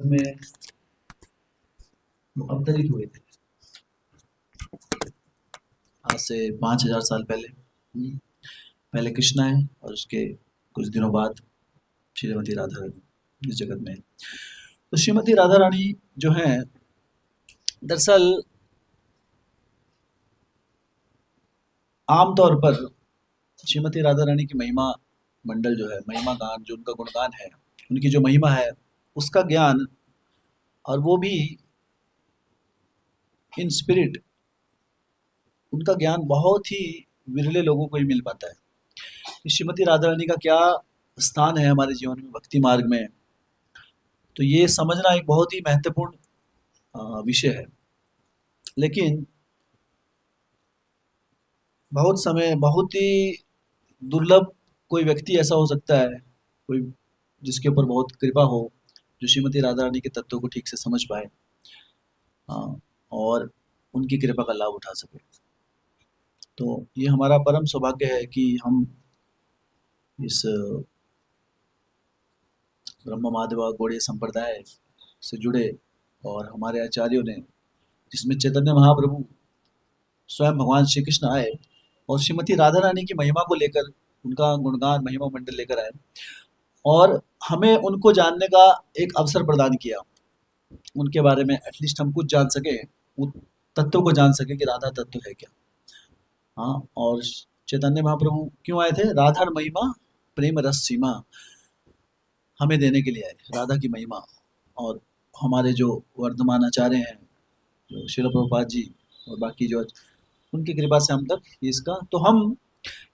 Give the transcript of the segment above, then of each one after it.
में अवतरित हुए थे आज से 5,000 साल पहले। पहले कृष्ण है और उसके कुछ दिनों बाद श्रीमती राधा रानी इस जगत में। तो श्रीमती राधा रानी जो है, दरअसल आमतौर पर श्रीमती राधा रानी की महिमा मंडल जो है, महिमा गान जो उनका गुणगान है, उनकी जो महिमा है उसका ज्ञान, और वो भी इन स्पिरिट, उनका ज्ञान बहुत ही विरले लोगों को ही मिल पाता है। श्रीमती राधा रानी का क्या स्थान है हमारे जीवन में, भक्ति मार्ग में, तो ये समझना एक बहुत ही महत्वपूर्ण विषय है। लेकिन बहुत समय, बहुत ही दुर्लभ कोई व्यक्ति ऐसा हो सकता है, कोई जिसके ऊपर बहुत कृपा हो, जो श्रीमती राधा रानी के तत्वों को ठीक से समझ पाए, और उनकी कृपा का लाभ उठा सके। तो ये हमारा परम सौभाग्य है कि हम इस ब्रह्म माधव गौड़ीय संप्रदाय से जुड़े, और हमारे आचार्यों ने, जिसमें चैतन्य महाप्रभु स्वयं भगवान श्री कृष्ण आए और श्रीमती राधा रानी की महिमा को लेकर, उनका गुणगान महिमा मंडल लेकर आए, और हमें उनको जानने का एक अवसर प्रदान किया। उनके बारे में एटलीस्ट हम कुछ जान सके, उन तत्व को जान सके कि राधा तत्व है क्या। हाँ, और चैतन्य महाप्रभु क्यों आए थे? राधा महिमा प्रेम रस सीमा हमें देने के लिए आए, राधा की महिमा। और हमारे जो वर्तमान आचार्य हैं, जो श्रील प्रभुपाद जी और बाकी जो, उनकी कृपा से हम तक इसका, तो हम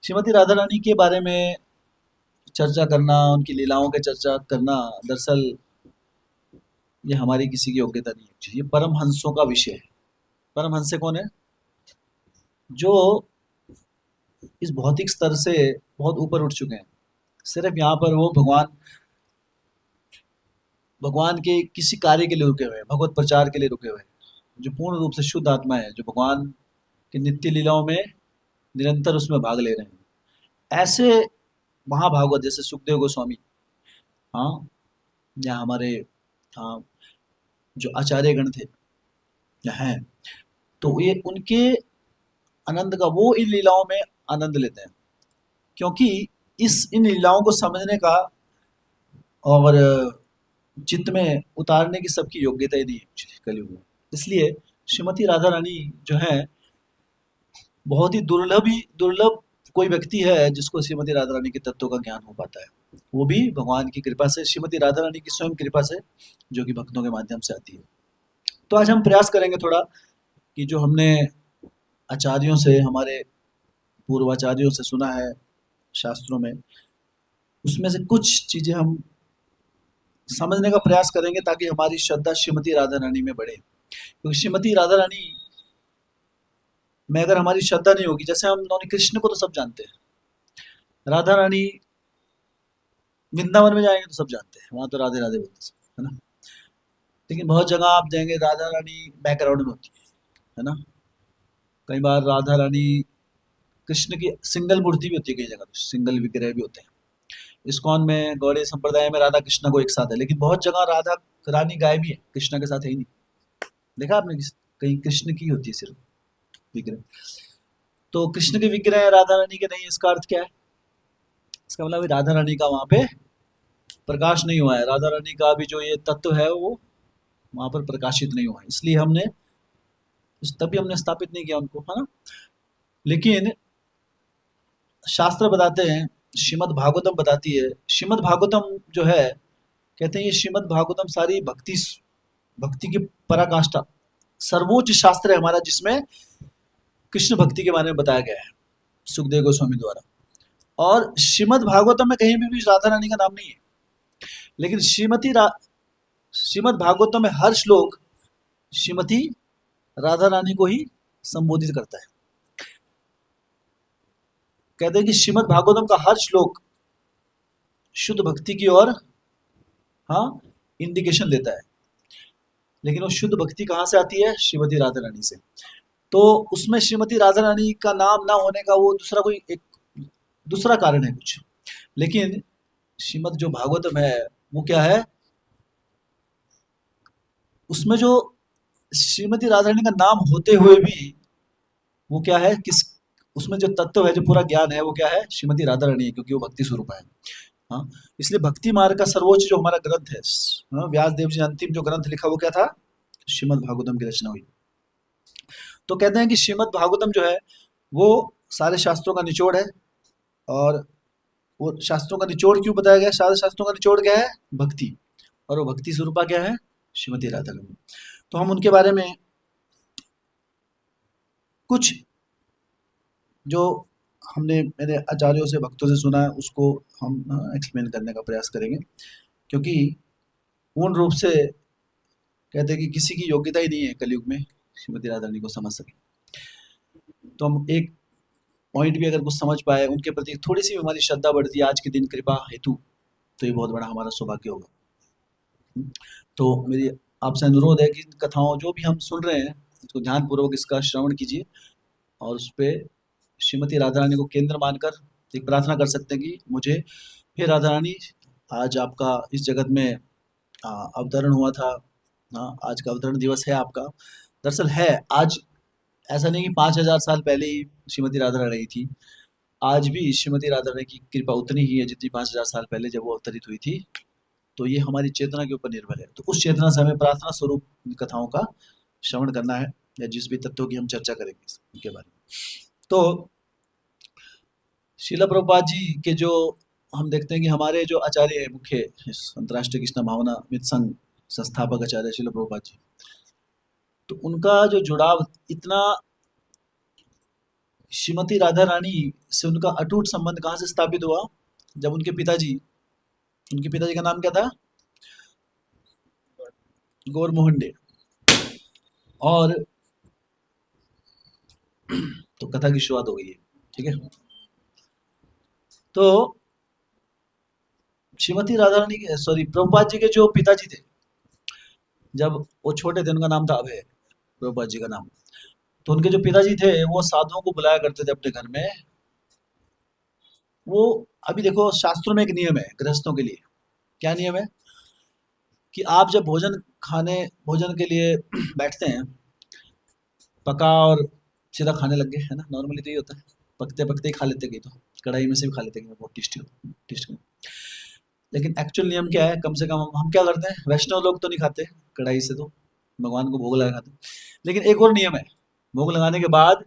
श्रीमती राधा रानी के बारे में चर्चा करना, उनकी लीलाओं के चर्चा करना, दरअसल ये हमारी किसी की योग्यता नहीं है। ये परमहंसों का विषय है। परमहंस कौन है? जो इस भौतिक स्तर से बहुत ऊपर उठ चुके हैं। सिर्फ यहाँ पर वो भगवान भगवान के किसी कार्य के लिए रुके हुए हैं, भगवत प्रचार के लिए रुके हुए हैं, जो पूर्ण रूप से शुद्ध आत्मा है, जो भगवान की नित्य लीलाओं में निरंतर उसमें भाग ले रहे हैं। ऐसे महाभागवत जैसे सुखदेव गोस्वामी, हाँ, या हमारे, हाँ, जो आचार्यगण थे हैं, तो ये उनके आनंद का, वो इन लीलाओं में आनंद लेते हैं, क्योंकि इन लीलाओं को समझने का और चित्त में उतारने की सबकी योग्यता ही नहीं है कलयुग में। इसलिए श्रीमती राधा रानी जो है, बहुत ही दुर्लभ कोई व्यक्ति है जिसको श्रीमती राधा रानी के तत्वों का ज्ञान हो पाता है, वो भी भगवान की कृपा से, श्रीमती राधा रानी की स्वयं कृपा से, जो कि भक्तों के माध्यम से आती है। तो आज हम प्रयास करेंगे थोड़ा कि जो हमने आचार्यों से, हमारे पूर्वाचार्यों से सुना है शास्त्रों में, उसमें से कुछ चीजें हम समझने का प्रयास करेंगे, ताकि हमारी श्रद्धा श्रीमती राधा रानी में बढ़े। क्योंकि श्रीमती राधा रानी में अगर हमारी श्रद्धा नहीं होगी, जैसे हम नौनी कृष्ण को तो सब जानते हैं, राधा रानी वृंदावन में जाएंगे तो सब जानते हैं, वहां तो राधे राधे बोलते हैं, है ना। लेकिन बहुत जगह आप जाएंगे, राधा रानी बैकग्राउंड में होती है ना। कई बार राधा रानी, कृष्ण की सिंगल मूर्ति भी होती है, कई जगह तो सिंगल विग्रह भी होते हैं। इस्कॉन में, गौड़ीय संप्रदाय में राधा कृष्ण को एक साथ है, लेकिन बहुत जगह राधा रानी गाय भी है, कृष्ण के साथ है ही नहीं। देखा आपने? कहीं कृष्ण की होती है सिर्फ विग्रह। तो कृष्ण के विग्रह है, राधा रानी के नहीं, इसका अर्थ क्या है? इसका मतलब राधा रानी का वहां पे प्रकाश नहीं हुआ है, राधा रानी का भी जो ये तत्व है वो वहां पर प्रकाशित नहीं हुआ है, इसलिए हमने, तभी हमने स्थापित नहीं किया उनको, है ना। लेकिन शास्त्र बताते हैं, श्रीमद् भागवतम बताती है, श्रीमद् भागवतम जो है, कहते हैं ये श्रीमद् भागवतम सारी भक्ति की पराकाष्ठा, सर्वोच्च शास्त्र है हमारा, जिसमें कृष्ण भक्ति के बारे में बताया गया है सुखदेव गोस्वामी द्वारा। और श्रीमद् भागवतम में कहीं भी राधा रानी का नाम नहीं है, लेकिन श्रीमद् भागवतम में हर श्लोक श्रीमती राधा रानी को ही संबोधित करता है। कहते हैं कि श्रीमद् भागवतम का हर श्लोक शुद्ध भक्ति की ओर, हाँ, इंडिकेशन देता है। लेकिन वो शुद्ध भक्ति कहाँ से आती है? श्रीमती राधा रानी से। तो उसमें श्रीमती राधा रानी का नाम ना होने का वो दूसरा कारण है कुछ। लेकिन श्रीमद् जो भागवतम है वो क्या है? उसमें जो श्रीमती राधा रानी का नाम होते हुए भी वो क्या है, किस उसमें जो तत्व है, जो पूरा ज्ञान है, वो क्या है, श्रीमती राधा रानी है, क्योंकि वो भक्ति स्वरूप है। हाँ, इसलिए भक्ति मार्ग का सर्वोच्च जो हमारा ग्रंथ है, हाँ, व्यास देव जी ने अंतिम जो ग्रंथ लिखा वो क्या था, श्रीमद् भागवतम की रचना हुई। तो कहते हैं कि श्रीमद् भागवतम जो है वो सारे शास्त्रों का निचोड़ है। और वो शास्त्रों का निचोड़ क्यों बताया गया, सारे शास्त्रों का निचोड़ क्या है, भक्ति। और वो भक्ति स्वरूपा क्या है, श्रीमती राधा रानी। तो हम उनके बारे में कुछ जो हमने मेरे आचार्यों से, भक्तों से सुना है, उसको हम एक्सप्लेन करने का प्रयास करेंगे। क्योंकि पूर्ण रूप से कहते हैं कि किसी की योग्यता ही नहीं है कलयुग में श्रीमती राधा रानी को समझ सके। तो हम एक पॉइंट भी अगर कुछ समझ पाए, उनके प्रति थोड़ी सी भी हमारी श्रद्धा बढ़ती है आज के दिन कृपा हेतु, तो ये बहुत बड़ा हमारा सौभाग्य होगा। तो मेरी आपसे अनुरोध है कि इन कथाओं जो भी हम सुन रहे हैं, इसको ध्यानपूर्वक इसका श्रवण कीजिए और उस पे श्रीमती राधा रानी को केंद्र मानकर एक प्रार्थना कर सकते हैं कि मुझे, हे राधा रानी, आज आपका इस जगत में अवतरण हुआ था। आज का अवतरण दिवस है आपका। दरअसल है आज, ऐसा नहीं कि 5000 साल पहले ही श्रीमती राधा रही थी। आज भी श्रीमती राधा रानी की कृपा उतनी ही है जितनी 5000 साल पहले जब वो अवतरित हुई थी। तो ये हमारी चेतना के ऊपर निर्भर है। तो उस चेतना से हमें प्रार्थना स्वरूप इन कथाओं का श्रवण करना है, या जिस भी तत्वों की हम चर्चा करेंगे उनके बारे में। तो शिला प्रभुपाद जी के जो हम देखते हैं कि हमारे जो आचार्य है मुख्य, इस अंतर्राष्ट्रीय कृष्ण भावना मित संघ संस्थापक आचार्य शिला प्रभुपाद जी, तो उनका जो जुड़ाव इतना श्रीमती राधा रानी से, उनका अटूट संबंध कहाँ से स्थापित हुआ, जब उनके पिताजी का नाम क्या था, गौर मोहन डे। और तो कथा की शुरुआत हो गई है, ठीक है। तो श्रीमती राधा रानी के, सॉरी, प्रभुपाद जी के जो पिताजी थे, जब वो छोटे थे, उनका नाम था अभय, प्रभुपाद जी का नाम। तो उनके जो पिताजी थे वो साधुओं को बुलाया करते थे अपने घर में। वो, अभी देखो शास्त्रों में एक नियम है गृहस्थों के लिए। क्या नियम है, कि आप जब भोजन के लिए बैठते हैं, पका और सीधा खाने लग गए, है ना, नॉर्मली तो ये होता है, पकते पकते ही खा लेते कहीं, तो कढ़ाई में से भी खा लेते हैं, बहुत टेस्टी टेस्टी। लेकिन एक्चुअल नियम क्या है, कम से कम हम क्या करते हैं, वैष्णव लोग तो नहीं खाते कढ़ाई से, तो भगवान को भोग लगा खाते हैं। लेकिन एक और नियम है, भोग लगाने के बाद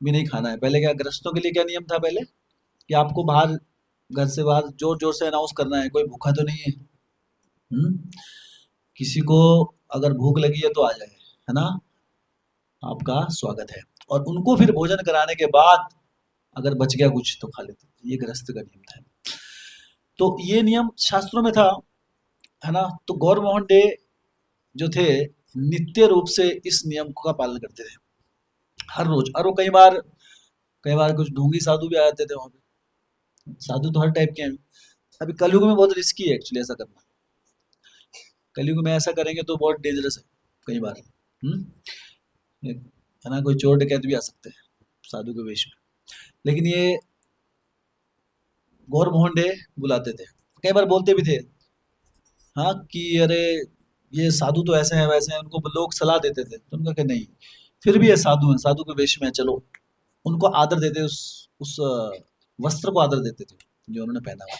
भी नहीं खाना है। पहले क्या, ग्रस्तों के लिए क्या नियम था पहले, कि आपको बाहर, घर से बाहर जोर जोर से अनाउंस करना है, कोई भूखा तो नहीं है। हम्म, किसी को अगर भूख लगी है तो आ जाए, है ना, आपका स्वागत है। और उनको फिर भोजन कराने के बाद अगर बच गया कुछ तो खा लेते, ये गृहस्थ का नियम था। तो ये नियम शास्त्रों में था, है ना। तो गौर मोहन डे जो थे, नित्य रूप से इस नियम का पालन करते थे हर रोज। और वो कई बार कुछ ढोंगी साधु भी आ जाते थे वहां पे। साधु तो हर टाइप के हैं। अभी कलयुग में बहुत रिस्की है एक्चुअली ऐसा करना। कलयुग में ऐसा करेंगे तो बहुत डेंजरस है कई बार। है ना, कोई चोर डकैत भी आ सकते हैं साधु के वेश में। लेकिन ये गौर मोहन डे बुलाते थे, कई बार बोलते भी थे, हाँ, कि अरे ये साधु तो ऐसे हैं वैसे हैं, उनको लोग सलाह देते थे। तो उनका कि नहीं, फिर भी ये साधु हैं, साधु के वेश में हैं, चलो। उनको आदर देते, उस वस्त्र को आदर देते थे जो उन्होंने पहना हुआ।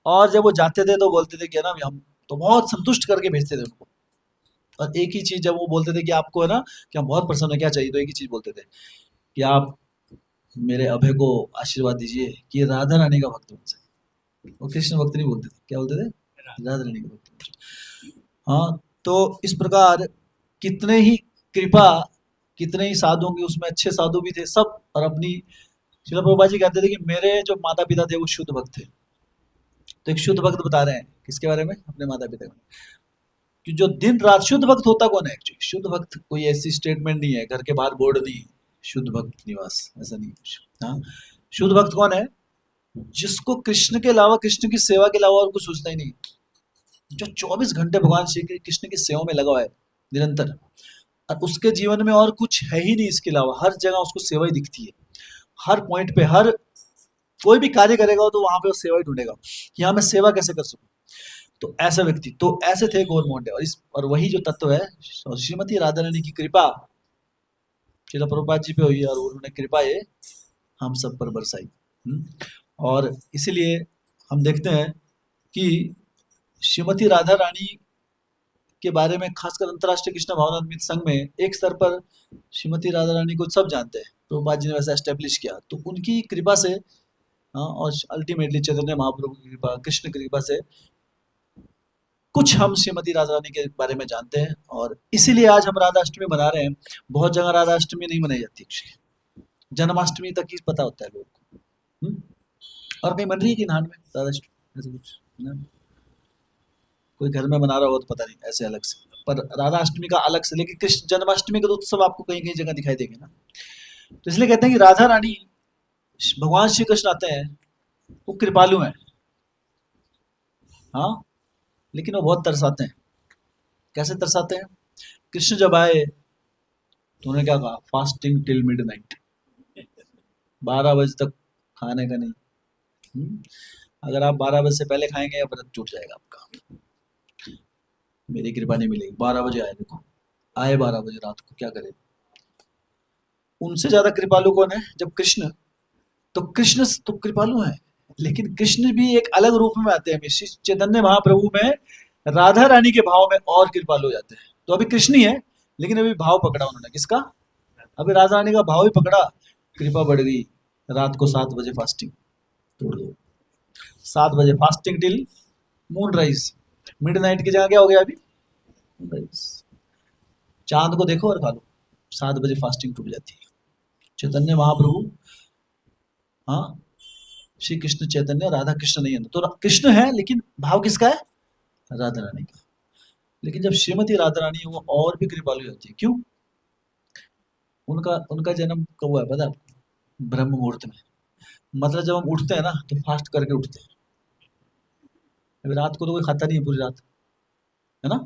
और जब वो जाते थे तो बोलते थे कि, है ना, हम तो बहुत संतुष्ट करके भेजते थे उनको। और एक ही चीज जब वो बोलते थे कि आपको, है ना, कि हम बहुत प्रसन्न हैं, क्या चाहिए, तो एक ही चीज बोलते थे कि आप मेरे अभय को आशीर्वाद दीजिए कि ये राधा रानी का भक्त बन सके। वो कृष्ण भक्त नहीं बोलते थे, क्या बोलते थे, राधा रानी का भक्त बन सके। हाँ, तो इस प्रकार कितने ही कृपा, कितने ही साधुओं की, उसमें अच्छे साधु भी थे सब। और अपनी, शिला प्रभुपाद जी कहते थे कि मेरे जो माता पिता थे वो शुद्ध भक्त थे। तो एक शुद्ध भक्त बता रहे हैं किसके बारे में, अपने माता पिता के। कि जो दिन रात, शुद्ध भक्त होता कौन है एक्चुअली, शुद्ध भक्त कोई ऐसी स्टेटमेंट नहीं है, घर के बाहर बोर्ड नहीं, शुद्ध भक्त निवास, ऐसा नहीं कुछ। हाँ, शुद्ध भक्त कौन है, जिसको कृष्ण के अलावा, कृष्ण की सेवा के अलावा और कुछ सोचता ही नहीं, जो 24 घंटे भगवान श्री कृष्ण की सेवा में लगा हुआ है निरंतर। और उसके जीवन में और कुछ है ही नहीं इसके अलावा, हर जगह उसको सेवा ही दिखती है। हर पॉइंट पे, हर कोई भी कार्य करेगा तो वहां पे वो सेवा ही ढूंढेगा कि हाँ मैं सेवा कैसे कर सकूं। तो ऐसा व्यक्ति, तो ऐसे थे गौर मोहन, और वही जो तत्व है श्रीमती राधा रानी की कृपा श्रील प्रभुपाद जी पे हुई और उन्होंने कृपा ये हम सब पर बरसाई। और इसीलिए हम देखते हैं कि श्रीमती राधा रानी के बारे में खासकर अंतर्राष्ट्रीय कृष्ण भावनात्मिक संघ में एक स्तर पर श्रीमती राधा रानी को सब जानते हैं, प्रभुपाद जी ने वैसा एस्टेब्लिश किया, तो उनकी कृपा से और अल्टीमेटली चैतन्य महाप्रभु की कृपा, कृष्ण की कृपा से कुछ हम श्रीमती राधा रानी के बारे में जानते हैं, और इसीलिए आज हम राधा अष्टमी मना रहे हैं। बहुत जगह राधा अष्टमी नहीं मनाई जाती, जन्माष्टमी तक ही पता होता है लोगों को। और कहीं मन रही है कि नान में राधा अष्टमी ऐसा कुछ ना? कोई घर में मना रहा हो तो पता नहीं ऐसे अलग से, पर राधा अष्टमी का अलग से, लेकिन कृष्ण जन्माष्टमी का तो उत्सव आपको कहीं कहीं जगह दिखाई देंगे ना। तो इसलिए कहते हैं कि राधा रानी, भगवान श्री कृष्ण आते हैं, वो कृपालु हैं, हाँ, लेकिन वो बहुत तरसाते हैं। कैसे तरसाते हैं? कृष्ण जब आए तो उन्होंने क्या कहा, फास्टिंग टिल मिडनाइट, 12 बजे तक खाने का नहीं। अगर आप 12 बजे से पहले खाएंगे या व्रत टूट जाएगा आपका, मेरी कृपा नहीं मिलेगी। 12 बजे आए, देखो आए 12 बजे रात को, क्या करें? उनसे ज्यादा कृपालु कौन है? जब कृष्ण, तो कृष्ण तो कृपालु है, लेकिन कृष्ण भी एक अलग रूप में आते हैं। श्री चैतन्य महाप्रभु में राधा रानी के भाव में और कृपालु हो जाते हैं। तो अभी कृष्ण ही है, लेकिन अभी भाव पकड़ा उन्होंने, किसका? अभी राधा रानी का भाव ही पकड़ा, कृपा बढ़ गई। रात को 7 बजे फास्टिंग तोड़ दो, 7 बजे fasting till moon rise. Midnight की जगह क्या हो गया अभी? मूनराइज। चांद को देखो और खा लो, 7 बजे फास्टिंग टूट जाती है। चैतन्य महाप्रभु, हाँ, श्री कृष्ण चैतन्य, राधा कृष्ण नहीं है, तो कृष्ण है लेकिन भाव किसका है? राधा रानी का। लेकिन जब श्रीमती राधा रानी है, वो और भी कृपालु होती है। क्यों? उनका उनका जन्म कब हुआ है पता है आपको? ब्रह्म मुहूर्त में। मतलब जब हम उठते हैं ना, तो फास्ट करके उठते हैं। अभी रात को तो कोई खाता नहीं है पूरी रात, है ना?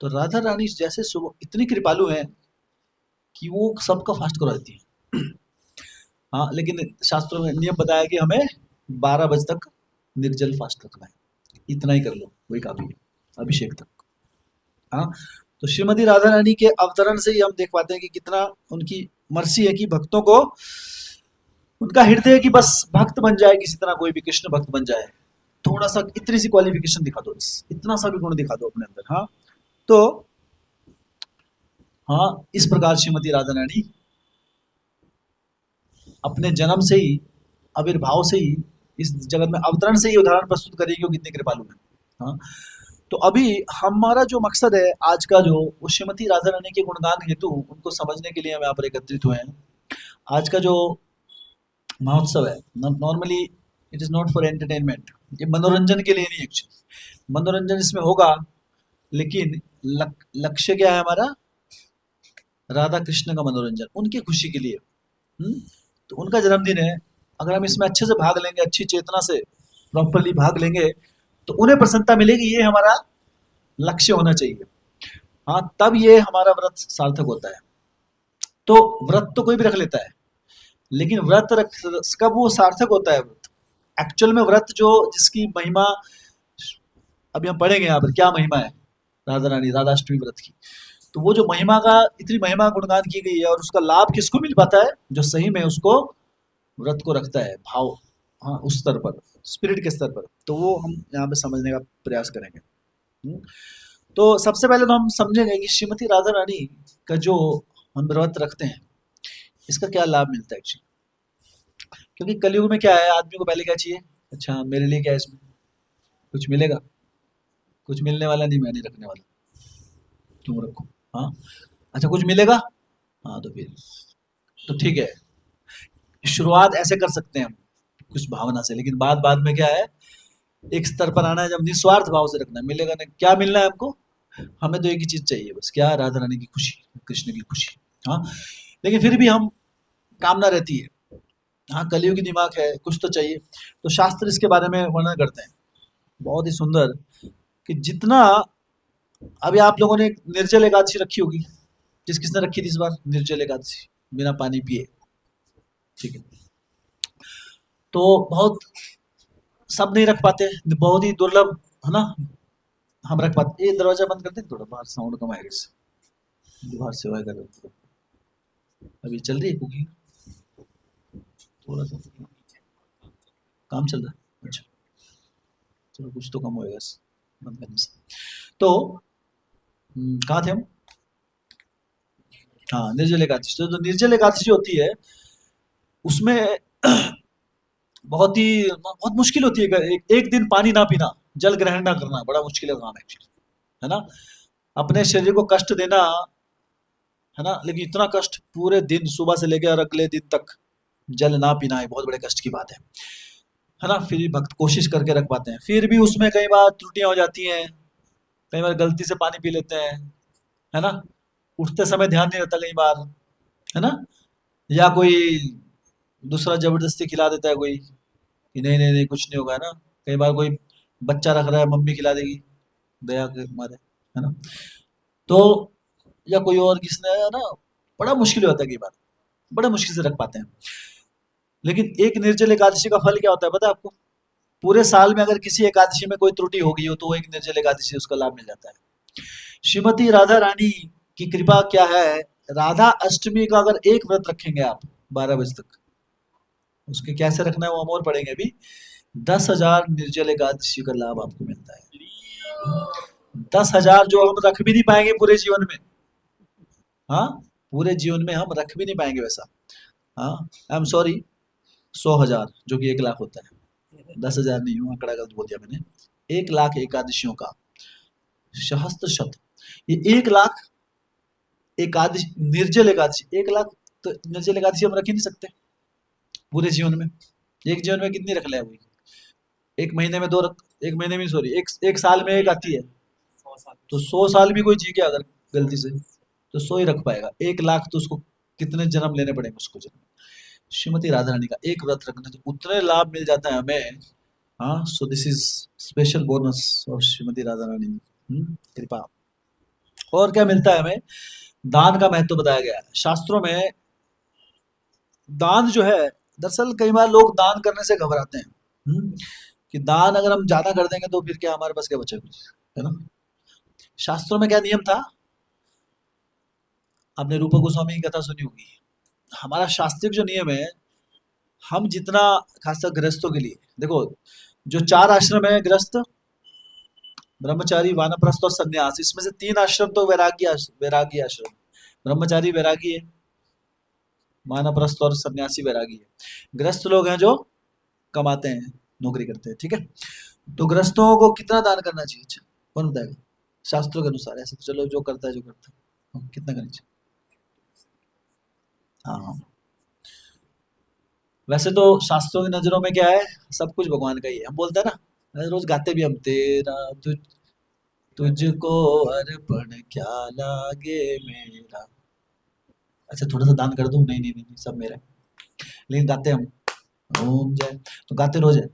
तो राधा रानी जैसे सुबह इतनी कृपालु है कि वो सबका फास्ट करा देती है। हाँ, लेकिन शास्त्रों में नियम बताया कि हमें 12 बजे तक निर्जल फास्ट रखना है, इतना ही कर लो, वही काफी है, अभिषेक तक। हाँ, तो श्रीमती राधा रानी के अवतरण से ही हम देख पाते हैं कि कितना उनकी मर्सी है कि भक्तों को, उनका हृदय कि बस भक्त बन जाए, किसी तरह कोई भी कृष्ण भक्त बन जाए। थोड़ा सा इतनी सी क्वालिफिकेशन दिखा दो, बस इतना सा भी गुण दिखा दो अपने अंदर। हाँ, तो हाँ, इस प्रकार श्रीमती राधा रानी अपने जन्म से ही, आविर्भाव से ही, इस जगत में अवतरण से ही उदाहरण प्रस्तुत करेगी वो कितने कृपालु है। हाँ, तो अभी हमारा जो मकसद है आज का, जो वो श्रीमती राधा रानी के गुणगान हेतु उनको समझने के लिए हम यहाँ पर एकत्रित हुए हैं। आज का जो महोत्सव है, normally it is not for entertainment, ये मनोरंजन के लिए नहीं। एक्चुअली मनोरंजन इसमें होगा, लेकिन लक्ष्य क्या है हमारा? राधा कृष्ण का मनोरंजन, उनकी खुशी के लिए। तो उनका जन्मदिन है, अगर हम इसमें अच्छे से भाग लेंगे, अच्छी चेतना से प्रॉपरली भाग लेंगे, तो उन्हें प्रसन्नता मिलेगी, ये हमारा लक्ष्य होना चाहिए। हाँ, तब ये हमारा व्रत सार्थक होता है। तो व्रत तो कोई भी रख लेता है, लेकिन व्रत रख, कब वो सार्थक होता है व्रत? एक्चुअल में व्रत जो, जिसकी महिमा अभी हम पढ़ेंगे यहाँ पर, क्या महिमा है राधा रानी राधाष्टमी व्रत की। तो वो जो महिमा का, इतनी महिमा गुणगान की गई है, और उसका लाभ किसको मिल पाता है? जो सही में उसको व्रत को रखता है, भाव, हाँ, उस स्तर पर, स्पिरिट के स्तर पर। तो वो हम यहाँ पे समझने का प्रयास करेंगे। तो सबसे पहले तो हम समझेंगे कि श्रीमती राधा रानी का जो हम व्रत रखते हैं, इसका क्या लाभ मिलता है एक्चुअली। क्योंकि कलयुग में क्या है, आदमी को पहले क्या चाहिए? अच्छा, मेरे लिए क्या है इसमें, कुछ मिलेगा? कुछ मिलने वाला नहीं, मैं नहीं रखने वाला, तुम रखो। हाँ, अच्छा, कुछ मिलेगा? हाँ, तो फिर तो ठीक है, शुरुआत ऐसे कर सकते हैं हम, कुछ भावना से, लेकिन बाद बाद में क्या है, एक स्तर पर आना है जब निस्वार्थ भाव से रखना है। मिलेगा ना, क्या मिलना है हमको? हमें तो एक ही चीज चाहिए बस, क्या? राधा रानी की खुशी, कृष्ण की खुशी। हाँ, लेकिन फिर भी हम, कामना रहती है, हाँ, कलयुग की दिमाग है, कुछ तो चाहिए। तो शास्त्र इसके बारे में वर्णन करते हैं बहुत ही सुंदर, कि जितना, अभी आप लोगों ने निर्जल एकादशी रखी होगी, जिस किसने रखी थी इस बार निर्जल एकादशी, बिना पानी पिए? ठीक है, तो बहुत, सब नहीं रख पाते, बहुत ही दुर्लभ है ना, हम रख पाते। ये दरवाजा बंद करते हैं, थोड़ा बाहर साउंड कम आएगा इससे, जो बाहर सेवा कर रहे हैं। अभी चल रही है कुकिंग, थोड़ा सा काम चल रहा है, अच्छा चलो कुछ तो कम होएगा इससे बंद करने से। तो कहाँ थे हम? हाँ, निर्जल एकादशी। तो जो निर्जल एकादशी होती है उसमें बहुत ही बहुत मुश्किल होती है। एक दिन पानी ना पीना, जल ग्रहण ना करना बड़ा मुश्किल का काम है एक्चुअली, है ना। अपने शरीर को कष्ट देना, है ना, लेकिन इतना कष्ट पूरे दिन सुबह से लेकर अगले दिन तक जल ना पीना है, बहुत बड़े कष्ट की बात है ना। फिर भी भक्त कोशिश करके रख पाते हैं, फिर भी उसमें कई बार त्रुटियां हो जाती हैं, कई बार गलती से पानी पी लेते हैं, है ना। उठते समय ध्यान नहीं रहता कई बार, है ना। या कोई दूसरा जबरदस्ती खिला देता है कोई, कि नहीं नहीं नहीं कुछ नहीं होगा, है ना। कई बार कोई बच्चा रख रहा है, मम्मी खिला देगी दया के मारे, है ना। तो या कोई और किसने, है ना, बड़ा मुश्किल होता है कई बार, बड़ा मुश्किल से रख पाते हैं। लेकिन एक निर्जल एकादशी का फल क्या होता है पता है आपको? पूरे साल में अगर किसी एकादशी में कोई त्रुटि हो गई हो तो वो एक निर्जल एकादशी उसका लाभ मिल जाता है। श्रीमती राधा रानी की कृपा क्या है, राधा अष्टमी का अगर एक व्रत रखेंगे आप 12 बजे तक, उसके कैसे रखना है वो हम और पढ़ेंगे अभी, 10,000 निर्जल एकादशी का लाभ आपको मिलता है। 10,000 जो हम रख भी नहीं पाएंगे पूरे जीवन में, हाँ, पूरे जीवन में हम रख भी नहीं पाएंगे वैसा, हाँ, आई एम सॉरी, 100,000 जो कि 1 लाख होता है, 10,000 नहीं हुआ, आंकड़ा गलत बोल दिया मैंने। 1 लाख एकादशियों का सहस्त्र शत, ये 1 लाख एकादशी, निर्जल एकादशी 1 लाख, तो निर्जल एकादशी हम रख ही नहीं सकते पूरे जीवन में। एक जीवन में कितनी रख ले वही, एक महीने में दो रख, एक महीने में सॉरी एक साल में एक आती है, तो 100 साल भी कोई जी गया अगर गलती से, तो 100 ही रख पाएगा। 1 लाख तो उसको कितने जन्म लेने पड़ेंगे उसको जन्म। श्रीमती राधा रानी का एक व्रत रखने से उतने लाभ मिल जाता है हमें, हाँ। So this is special bonus of Shrimati Radha Rani कृपा। और क्या मिलता है हमें? दान का महत्व बताया गया है शास्त्रों में। दान जो है, दरअसल कई बार लोग दान करने से घबराते हैं, कि दान अगर हम ज्यादा कर देंगे तो फिर क्या हमारे पास क्या बचेगा कुछ, है ना। शास्त्रों में क्या नियम था, आपने रूपा गोस्वामी की कथा सुनी होगी। हमारा शास्त्रिक जो नियम है, हम जितना, खासकर गृहस्थों के लिए देखो, जो 4 आश्रम है, गृहस्थ, ब्रह्मचारी, वानप्रस्थ और सन्यास, इसमें से 3 आश्रम तो वैरागी आश्रम, ब्रह्मचारी वैरागी है, वानप्रस्थ और सन्यासी वैरागी है। गृहस्थ लोग हैं जो कमाते हैं, नौकरी करते हैं, ठीक है। तो गृहस्थों को कितना दान करना चाहिए? अच्छा, कौन बताएगा? शास्त्रों के अनुसार ऐसे तो चलो जो करता है जो करता है, कितना करना चाहिए? हाँ, वैसे तो शास्त्रों की नजरों में क्या है, सब कुछ भगवान का ही है। हम बोलते हैं ना, रोज गाते भी हम, तेरा तुझको अर्पण क्या लागे मेरा। अच्छा थोड़ा सा दान कर दूं, नहीं नहीं नहीं नहीं, सब मेरा है। लेकिन गाते हम ओम जय, तो गाते रोज है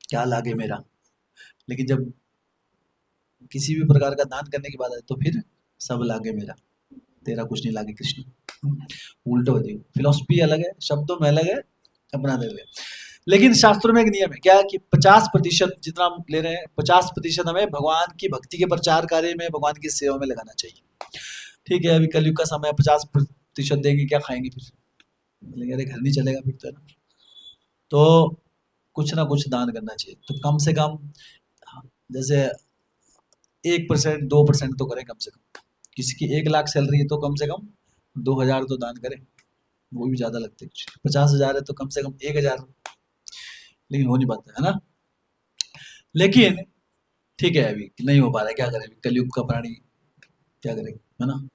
क्या लागे मेरा, लेकिन जब किसी भी प्रकार का दान करने की बात आए तो फिर सब लागे मेरा, तेरा कुछ नहीं लागे कृष्ण। उल्टो होती है, फिलोसफी अलग है, शब्दों में अलग है, अपना दे रहे। लेकिन शास्त्रों में एक नियम है क्या, कि 50% जितना हम ले रहे हैं, 50% हमें भगवान की भक्ति के प्रचार कार्य में, भगवान की सेवा में लगाना चाहिए। ठीक है, अभी कलयुग का समय, 50% देंगे क्या खाएंगे फिर, बोलेंगे अरे घर नहीं चलेगा फिर, तो है ना। तो कुछ ना कुछ दान करना चाहिए, तो कम से कम, हाँ, जैसे 1% 2% तो करें कम से कम। किसी की 1 लाख सैलरी है तो कम से कम 2,000 तो दान करें, वो भी ज्यादा लगते हैं कुछ। 50,000 है तो कम से कम 1,000, लेकिन हो नहीं पाता है ना। लेकिन ठीक है, अभी नहीं हो पा रहा है, क्या करें, अभी कलयुग का प्राणी, क्या करेंगे, है ना।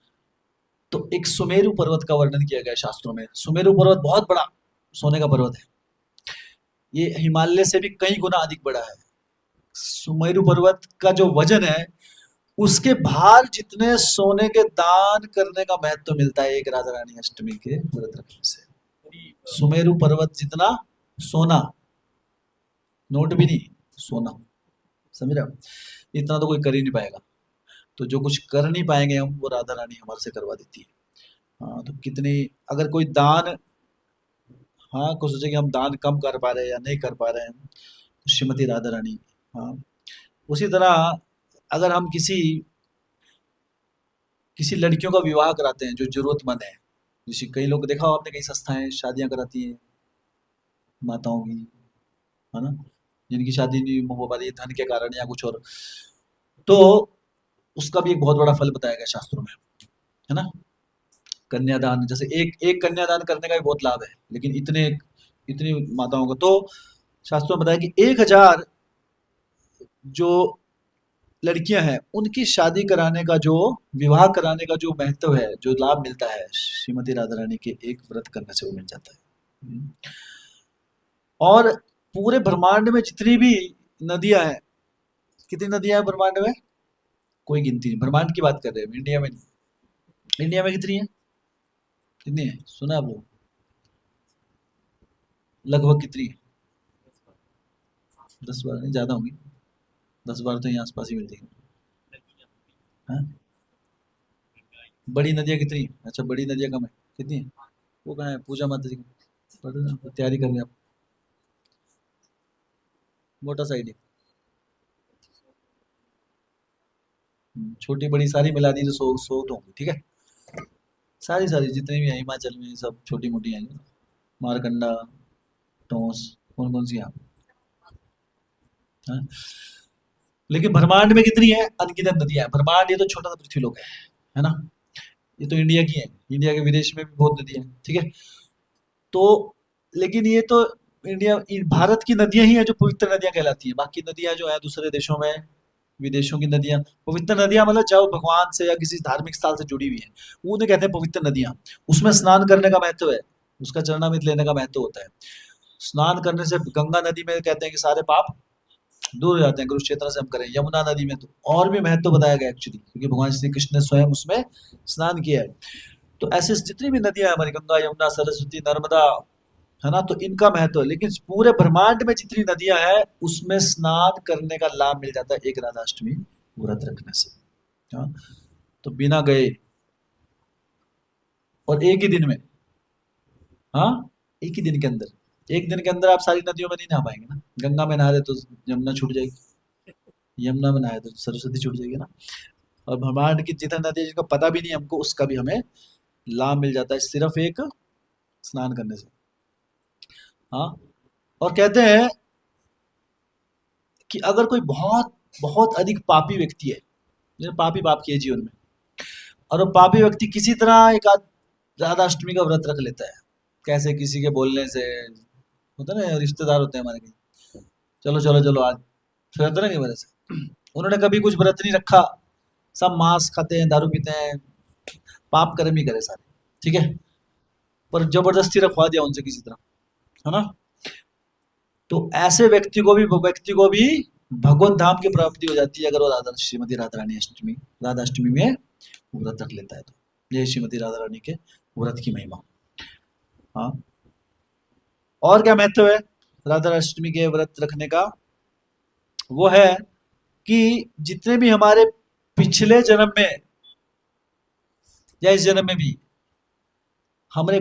तो एक सुमेरु पर्वत का वर्णन किया गया है शास्त्रों में। सुमेरु पर्वत बहुत बड़ा सोने का पर्वत है, ये हिमालय से भी कई गुना अधिक बड़ा है। सुमेरु पर्वत का जो वजन है, उसके भार जितने सोने के दान करने का महत्व मिलता है एक राधा रानी अष्टमी के व्रत रखने से। सुमेरु पर्वत जितना सोना, नोट भी नहीं, सोना, समझ रहे हो, इतना तो कोई कर ही नहीं पाएगा। तो जो कुछ कर नहीं पाएंगे हम, वो राधा रानी हमारे से करवा देती है। हाँ, तो कितनी, अगर कोई दान, हाँ, कुछ सोचे कि हम दान कम कर पा रहे हैं या नहीं कर पा रहे हैं, तो श्रीमती राधा रानी, हाँ। उसी तरह अगर हम किसी किसी लड़कियों का विवाह कराते हैं जो जरूरतमंद है, जैसे कई लोग देखा हो आपने, कई संस्थाएं शादियां कराती हैं माताओं की, है ना, जिनकी शादी नहीं हो पा रही है धन के कारण या कुछ और, तो उसका भी एक बहुत बड़ा फल बताया गया शास्त्रों में, है ना। कन्यादान, जैसे एक एक कन्यादान करने का भी बहुत लाभ है, लेकिन इतने इतनी माताओं को तो शास्त्रों में बताया कि 1,000 जो लड़कियां हैं उनकी शादी कराने का, जो विवाह कराने का जो महत्व है, जो लाभ मिलता है, श्रीमती राधा रानी के एक व्रत करने से वो मिल जाता है। और पूरे ब्रह्मांड में जितनी भी नदियां हैं, कितनी नदियां हैं ब्रह्मांड में, कोई गिनती नहीं, ब्रह्मांड की बात कर रहे हैं, इंडिया में नहीं। इंडिया में कितनी है, कितनी है सुना आप लोग, लगभग कितनी है? 10-12 नहीं, ज्यादा होंगी, 10-12 तो यहाँ आसपास ही मिल जाएगी। हाँ, बड़ी नदियाँ कितनी है? अच्छा, बड़ी नदियाँ कम है, कितनी है? वो कहाँ है, पूजा माता जी की पढ़ रहे हैं, तैयारी कर रहे हैं आप, मोटा साइड है। छोटी बड़ी सारी मिला दी तो 100 तो होंगी, ठीक है। सारी सारी जितनी भी हैं हिमाचल में सब छोटी मोटी हैं, मारकंडा, टोंस, कौन कौन सी हैं? हाँ? लेकिन ब्रह्मांड में कितनी है, अनगिनत नदियां हैं। ब्रह्मांड ये तो छोटा सा पृथ्वीलोक है ना। ये तो इंडिया की है, इंडिया के विदेश में भी बहुत नदियां हैं, ठीक है। तो लेकिन ये तो भारत की नदियां ही हैं जो पवित्र नदियां कहलाती हैं। बाकी नदियां जो है दूसरे देशों में, विदेशों की नदियां, पवित्र नदियां मतलब जब भगवान से या किसी धार्मिक स्थल से जुड़ी हुई है, वो उन्हें कहते हैं पवित्र नदियां। उसमें स्नान करने का महत्व है, उसका चरणामृत लेने का महत्व होता है। स्नान करने से गंगा नदी में कहते हैं कि सारे पाप दूर हो जाते हैं, कुरुक्षेत्र से हम करें। यमुना नदी में तो और भी महत्व बताया गया एक्चुअली, क्योंकि भगवान श्री कृष्ण ने स्वयं उसमें स्नान किया है। तो ऐसे जितनी भी नदियां हैं हमारी, गंगा, यमुना, सरस्वती, नर्मदा, है ना, तो इनका महत्व है। लेकिन पूरे ब्रह्मांड में जितनी नदियां हैं उसमें स्नान करने का लाभ मिल जाता है एक राधाष्टमी व्रत रखने से। हाँ, तो बिना गए और एक ही दिन में, हाँ, एक ही दिन के अंदर, एक दिन के अंदर आप सारी नदियों में नहीं नहा पाएंगे ना। गंगा में नहा रहे तो यमुना छूट जाएगी, यमुना में नहाए तो सरस्वती छूट जाएगी ना। और ब्रह्मांड की जितनी नदी है जिसका पता भी नहीं हमको, उसका भी हमें लाभ मिल जाता है सिर्फ एक स्नान करने से। हाँ, और कहते हैं कि अगर कोई बहुत बहुत अधिक पापी व्यक्ति है, जिसने पापी पाप किए जीवन में, और वो पापी व्यक्ति किसी तरह एक आध राधाष्टमी का व्रत रख लेता है, कैसे, किसी के बोलने से, होता है ना, रिश्तेदार होते हैं हमारे कहीं, चलो चलो चलो आज व्रत रखेंगे मेरे से, उन्होंने कभी कुछ व्रत नहीं रखा, सब मांस खाते हैं, दारू पीते हैं, पाप कर्म ही करे सारे, ठीक है, पर जबरदस्ती रखवा दिया उनसे किसी तरह, है ना। तो ऐसे व्यक्ति को भी भगवत धाम की प्राप्ति हो जाती है अगर वो राधा श्रीमती राधा रानी अष्टमी राधा अष्टमी में व्रत रख लेता है तो। ये श्रीमती राधा रानी के व्रत की महिमा। हाँ, और क्या महत्व है राधा अष्टमी के व्रत रखने का? वो है कि जितने भी हमारे पिछले जन्म में या इस जन्म में भी हमने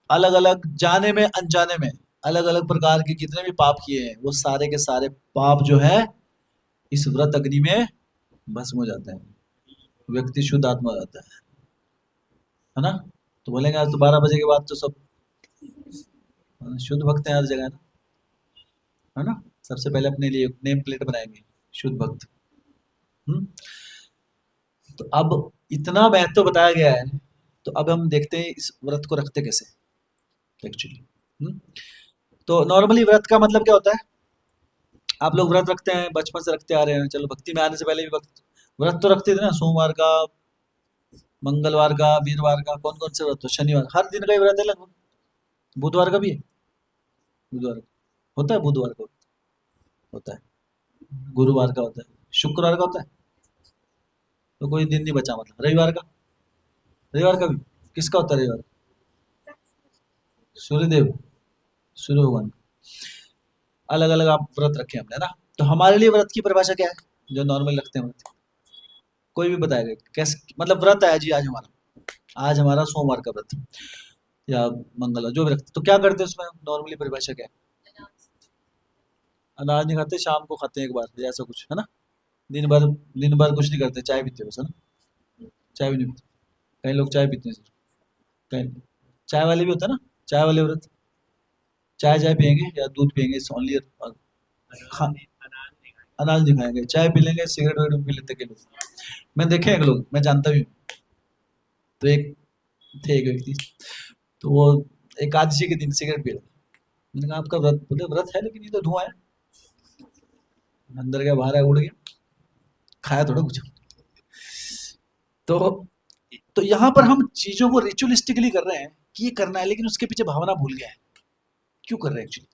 अलग अलग जाने में अनजाने में अलग अलग प्रकार के कितने भी पाप किए हैं, वो सारे के सारे पाप जो है इस व्रत अग्नि में भस्म हो जाते हैं, व्यक्ति शुद्ध आत्मा हो जाता है ना। तो बोलेंगे आज तो 12 बजे के बाद तो सब शुद्ध भक्त हैं हर जगह, है ना। सबसे पहले अपने लिए नेम प्लेट बनाएंगे, शुद्ध भक्त। हम्म। तो अब इतना महत्व बताया गया है, तो अब हम देखते हैं इस व्रत को रखते कैसे एक्चुअली। तो नॉर्मली व्रत का मतलब क्या होता है? आप लोग व्रत रखते हैं, बचपन से रखते आ रहे हैं, चलो भक्ति में आने से पहले भी व्रत तो रखते थे ना, सोमवार का, मंगलवार का, वीरवार का, कौन कौन से व्रत, शनिवार, हर दिन का ही व्रत है लगभग। बुधवार का भी है, बुधवार का होता है, बुधवार का होता है, गुरुवार का होता है, शुक्रवार का होता है, तो कोई दिन नहीं बचा, मतलब रविवार का, रविवार का भी किसका होता है रविवार? सूर्यदेव, सूर्य भगवान। अलग अलग आप व्रत रखे हमने ना। तो हमारे लिए व्रत की परिभाषा क्या है जो नॉर्मल रखते हैं व्रत? कोई भी बताएगा कैसे, मतलब व्रत है जी, आज हमारा सोमवार का व्रत या मंगलवार जो भी रखते, तो क्या करते हैं उसमें नॉर्मली परिभाषा क्या है? अनाज नहीं खाते, शाम को खाते हैं एक बार या ऐसा कुछ, है ना। दिन भर दिन भर कुछ नहीं करते, चाय पीते बस, है ना? चाय भी नहीं पीते, कई लोग चाय पीते हैं सिर्फ, कई चाय वाले भी होते हैं ना, चाय वाले व्रत, चाय चाय पियेंगे या दूध पियेंगे, ओनली खा अनाज नहीं खाएंगे, चाय पी लेंगे, सिगरेट वगैरह पी लेते के लोग, मैं देखे हैं लोग, मैं जानता भी हूँ। तो एक थे एक व्यक्ति, तो वो एकादशी के दिन सिगरेट पी रहे थे। मैंने कहा आपका व्रत, बोले व्रत है लेकिन ये तो धुआं है, अंदर गया बाहर आया उड़ गया, खाया थोड़ा कुछ। तो तो यहाँ पर हम चीजों को रिचुअलिस्टिकली कर रहे हैं कि ये करना है, लेकिन उसके पीछे भावना भूल गए हैं क्यों कर रहे हैं एक्चुअली।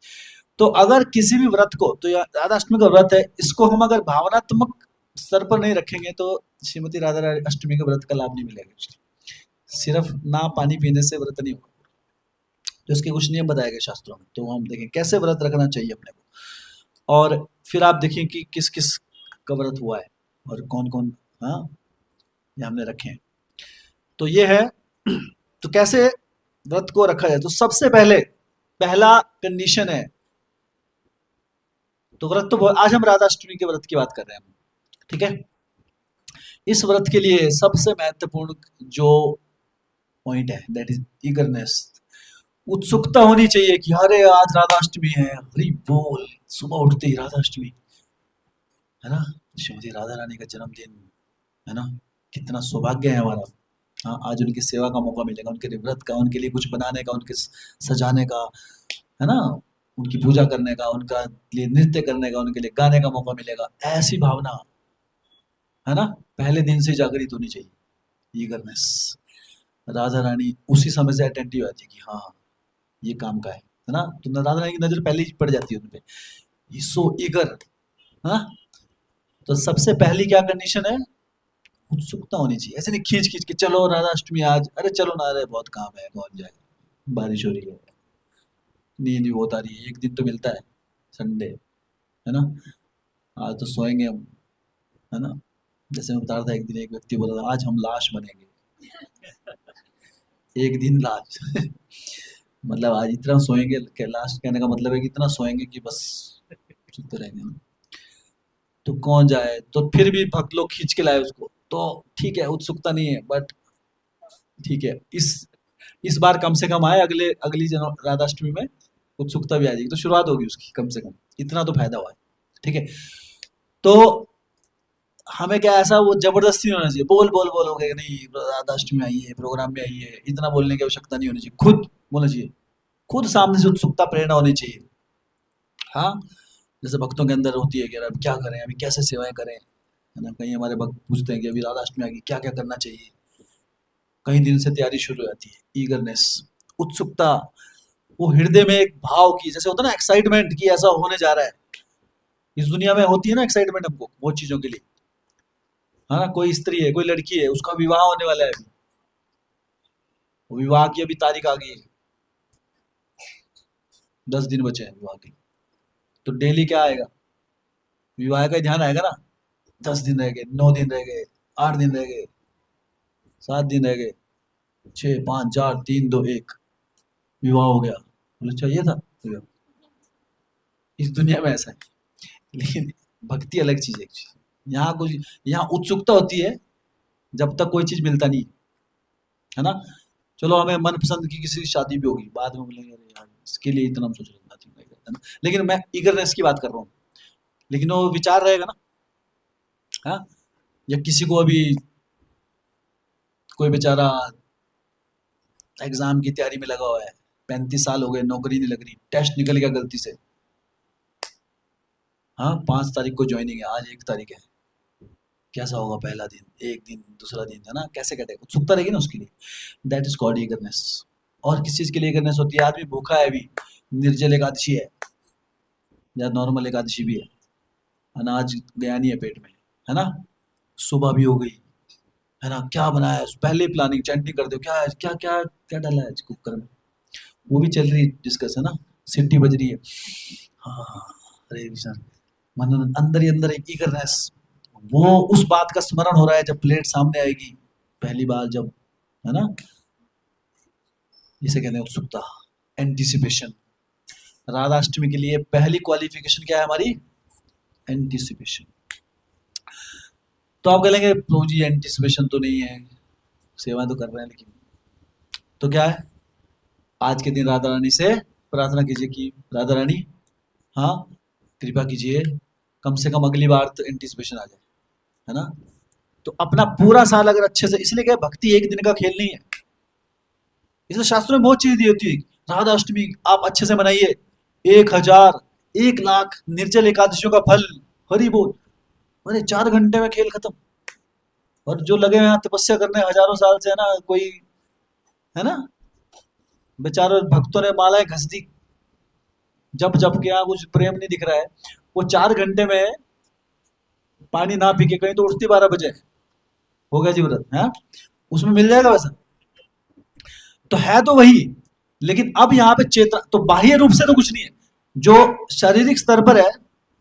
तो अगर किसी भी व्रत को, तो राधा अष्टमी का व्रत है, इसको हम अगर भावनात्मक स्तर पर नहीं रखेंगे तो श्रीमती राधा अष्टमी के व्रत का लाभ नहीं मिलेगा एक्चुअली। सिर्फ ना पानी पीने से व्रत नहीं होगा, तो इसके कुछ नियम बताए गए शास्त्रों में, तो हम देखें कैसे व्रत रखना चाहिए अपने को। और फिर आप देखिए कि किस किस का व्रत हुआ है और कौन कौन, हाँ, ये हमने रखे हैं। तो ये है तो कैसे व्रत को रखा जाए, तो सबसे पहले पहला कंडीशन है, तो व्रत तो आज हम राधा अष्टमी के व्रत की बात कर रहे हैं, ठीक है। इस व्रत के लिए सबसे महत्वपूर्ण जो पॉइंट है दैट इज ईगरनेस, उत्सुकता होनी चाहिए कि अरे आज राधा अष्टमी है, हरी बोल, सुबह उठते ही राधा अष्टमी, है ना, श्रीमती राधा रानी का जन्मदिन, है ना, कितना सौभाग्य है हमारा। हाँ, आज उनकी सेवा का मौका मिलेगा, उनके लिए व्रत का, उनके लिए कुछ बनाने का, उनके सजाने का, है ना, उनकी पूजा करने का, उनका लिए नृत्य करने का, उनके लिए गाने का मौका मिलेगा, ऐसी भावना, है ना, पहले दिन से जागृत होनी चाहिए। ईगरनेस, राधा रानी उसी समय से अटेंटिव आती है कि हाँ ये काम का है ना, तो राधा रानी की नजर पहले ही पड़ जाती है उन पे, सो ईगर, हाँ। तो सबसे पहली क्या कंडीशन है, उत्सुकता होनी चाहिए, ऐसे नहीं खींच खींच के चलो राधा अष्टमी आज, अरे चलो ना, अरे बहुत काम है, कौन जाए, बारिश हो रही है, नींद भी बहुत आ रही है, एक दिन तो मिलता है संडे, है ना, आज तो सोएंगे हम, है ना। जैसे मैं बता रहा था, एक दिन एक व्यक्ति बोला था आज हम लाश बनेंगे, एक दिन लाश मतलब आज इतना सोएंगे, लाश कहने का मतलब है कि इतना सोएंगे कि बस सुनते रहेंगे ना। तो कौन जाए, तो फिर भी भक्त लोग खींच के लाए उसको, तो ठीक है, उत्सुकता नहीं है, बट ठीक है, इस बार कम से कम आए, अगले अगली राधाष्टमी में उत्सुकता भी आ जाएगी, तो शुरुआत होगी उसकी, कम से कम इतना तो फायदा हुआ है, ठीक है। तो हमें क्या, ऐसा वो जबरदस्ती नहीं होना चाहिए, बोल बोल बोल हो गया नहीं, राधाष्टमी आई है, प्रोग्राम में आई है, इतना बोलने की आवश्यकता नहीं होनी चाहिए, खुद बोलना चाहिए, खुद सामने से उत्सुकता प्रेरणा होनी चाहिए। हाँ, जैसे भक्तों के अंदर होती है कि यार अब क्या करें, अभी कैसे सेवाएं करें, है ना, कहीं हमारे भक्त पूछते हैं कि अभी राधाष्टमी आ गई, क्या क्या करना चाहिए, कहीं दिन से तैयारी शुरू हो जाती है। ईगरनेस, उत्सुकता, वो हृदय में एक भाव की, जैसे होता है ना एक्साइटमेंट की ऐसा होने जा रहा है, इस दुनिया में होती है ना एक्साइटमेंट हमको बहुत चीजों के लिए, है ना, कोई स्त्री है, कोई लड़की है, उसका विवाह होने वाला है अभी, वो विवाह की अभी तारीख आ गई है, 10 दिन बचे हैं विवाह के, तो डेली क्या आएगा, विवाह का ही ध्यान आएगा ना, 10 दिन रह गए, 9 दिन रह गए, 8 दिन रह गए, 7 दिन रह गए, 6 5 4 3 2 1, विवाह हो गया, बोले चाहिए था विवाह। इस दुनिया में ऐसा है, लेकिन भक्ति अलग चीज है, यहाँ कुछ, यहाँ उत्सुकता होती है जब तक कोई चीज मिलता नहीं, है ना। चलो हमें मनपसंद की किसी की शादी भी होगी, बाद में बोलेंगे अरे यार इसके लिए इतना हम सोच रहे थे, nothing like that, है ना, लेकिन मैं ईगरनेस की बात कर रहा हूँ, लेकिन वो विचार रहेगा ना, हाँ। या किसी को अभी कोई बेचारा एग्जाम की तैयारी में लगा हुआ है, 35 साल हो गए, नौकरी नहीं लग रही, टेस्ट निकल गया गलती से, हाँ, 5 तारीख को ज्वाइनिंग है, आज 1 तारीख है, कैसा होगा पहला दिन, एक दिन, दूसरा दिन, है ना, कैसे कटेगा, उत्सुकता रहेगी ना उसके लिए, दैट इज कॉल्ड ईगरनेस। और किस चीज के लिए ईगरनेस होती है, आदमी भूखा है अभी, निर्जल एकादशी है या नॉर्मल एकादशी भी अनाज गया नहीं है पेट में, है ना, सुबह भी हो गई, है ना, क्या बनाया है, पहले प्लानिंग चैंटिंग कर दो, क्या क्या क्या क्या डाला है आज कुकर में, वो भी चल रही डिस्कस, है ना, सीटी बज रही है, हाँ, हरे कृष्ण, मन अंदर ही अंदर एक ईगरनेस, वो उस बात का स्मरण हो रहा है जब प्लेट सामने आएगी पहली बार जब, है ना, इसे कहते हैं उत्सुकता, एंटिसिपेशन। राधाष्टमी के लिए पहली क्वालिफिकेशन क्या है हमारी, एंटिसिपेशन। तो आप कहेंगे प्रभु जी एंटिसिपेशन तो नहीं है, सेवा तो कर रहे हैं, लेकिन तो क्या है, आज के दिन राधा रानी से प्रार्थना कीजिए कि राधा रानी, हाँ, कृपा कीजिए, कम से कम अगली बार तो एंटिसिपेशन आ जाए, है ना। तो अपना पूरा साल अगर अच्छे से, इसलिए क्या है, भक्ति एक दिन का खेल नहीं है। इसलिए शास्त्रों में बहुत चीज दी होती है। राधा अष्टमी आप अच्छे से मनाइए, 1000 1 लाख निर्जल एकादशियों का फल, हरि बोल। अरे 4 घंटे में खेल खत्म। और जो लगे हुए हैं तपस्या करने हजारों साल से, है ना, कोई, है ना, बेचारों भक्तों ने मालाएं घस दी, जप जप के यहाँ कुछ प्रेम नहीं दिख रहा है, वो 4 घंटे में पानी ना पी के कहीं तो उठती 12 बजे, हो गया जी व्रत, है, उसमें मिल जाएगा वैसा। तो है तो वही, लेकिन अब यहाँ पे चेतना तो बाह्य रूप से तो कुछ नहीं है, जो शारीरिक स्तर पर है